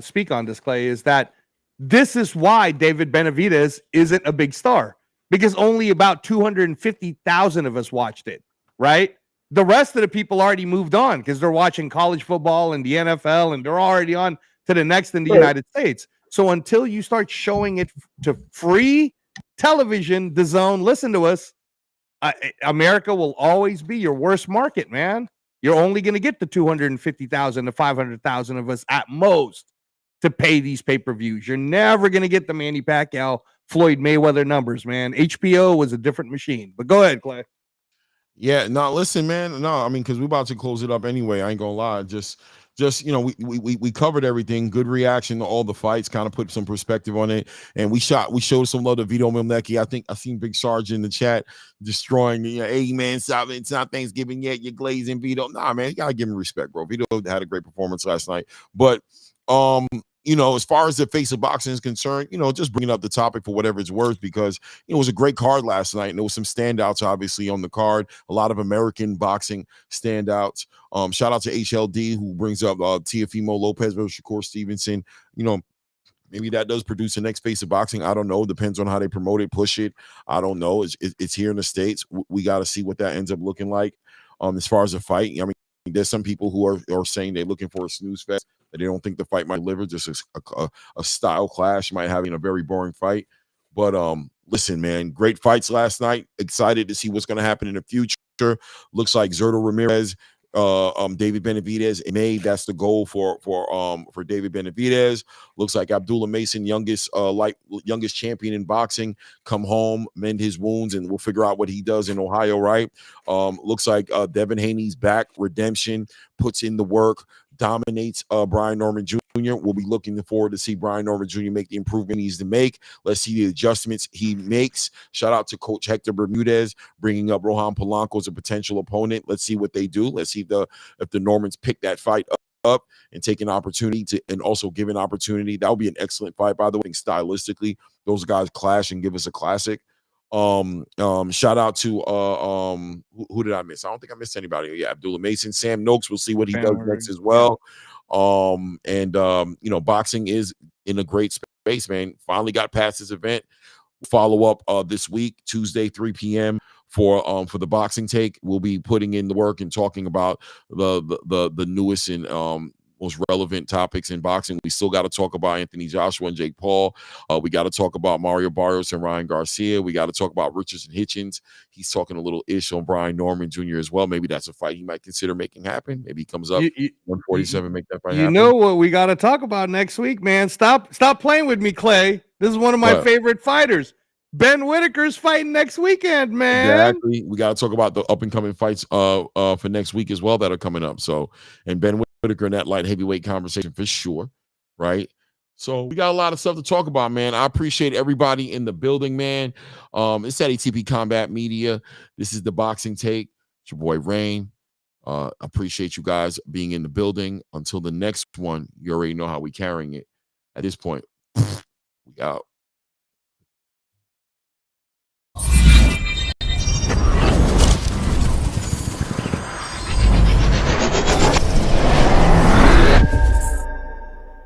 S4: speak on this, Clay, is that this is why David Benavidez isn't a big star, because only about 250,000 of us watched it, right? The rest of the people already moved on because they're watching college football and the NFL, and they're already on to the next in the United States. So until you start showing it to free television, DAZN, listen to us. America will always be your worst market, man. You're only going to get the 250,000 to 500,000 of us at most to pay these pay-per-views. You're never going to get the Manny Pacquiao, Floyd Mayweather numbers, man. HBO was a different machine. But go ahead, Clay.
S2: Yeah, no, listen, man. No, I mean, because we're about to close it up anyway. I ain't gonna lie. Just you know, we covered everything. Good reaction to all the fights, kind of put some perspective on it. And we showed some love to Vito Milnecki. I think I seen Big Sarge in the chat destroying the hey man, it's not Thanksgiving yet. You're glazing Vito. Nah, man, you gotta give him respect, bro. Vito had a great performance last night. But you know, as far as the face of boxing is concerned, you know, just bringing up the topic for whatever it's worth, because it was a great card last night, and there was some standouts obviously on the card. A lot of American boxing standouts. Shout out to HLD, who brings up Teofimo Lopez versus Shakur Stevenson. You know, maybe that does produce the next face of boxing. I don't know. Depends on how they promote it, push it. I don't know. It's here in the States. We got to see what that ends up looking like. As far as a fight, I mean, there's some people who are saying they're looking for a snooze fest, that they don't think the fight might deliver, just a style clash, might having a very boring fight. But listen, man, great fights last night. Excited to see what's going to happen in the future. Looks like Zurdo Ramirez, David Benavidez, that's the goal for David Benavidez. Looks like Abdullah Mason, youngest champion in boxing, come home, mend his wounds, and we'll figure out what he does in Ohio, right? Looks like Devin Haney's back, redemption, puts in the work, dominates Brian Norman Jr. We'll be looking forward to see Brian Norman Jr. make the improvement he needs to make. Let's see the adjustments he makes. Shout out to Coach Hector Bermudez, bringing up Rohan Polanco as a potential opponent. Let's see what they do. Let's see if the Normans pick that fight up and take an opportunity and also give an opportunity. That would be an excellent fight, by the way. Stylistically, those guys clash and give us a classic. Shout out to who did I miss? I don't think I missed anybody. Yeah, Abdullah Mason, Sam Noakes. We'll see what he does next as well. You know, boxing is in a great space, man. Finally got past this event. Follow up this week, Tuesday, 3 p.m. for the boxing take. We'll be putting in the work and talking about the newest and most relevant topics in boxing. We still got to talk about Anthony Joshua and Jake Paul. We got to talk about Mario Barrios and Ryan Garcia. We got to talk about Richards and Hitchens. He's talking a little ish on Brian Norman Jr. as well. Maybe that's a fight he might consider making happen. Maybe he comes up 147, make that fight happen.
S4: You know what we got to talk about next week, man. Stop playing with me, Clay. This is one of my favorite fighters. Ben Whitaker's fighting next weekend, man.
S2: Exactly. We got to talk about the up and coming fights for next week as well that are coming up. So, and Ben Whitaker in that light heavyweight conversation for sure, right? So we got a lot of stuff to talk about, man. I appreciate everybody in the building, man. It's at ATP Combat Media. This is the Boxing Take. It's your boy Rain. Appreciate you guys being in the building. Until the next one, you already know how we carrying it. At this point, we out.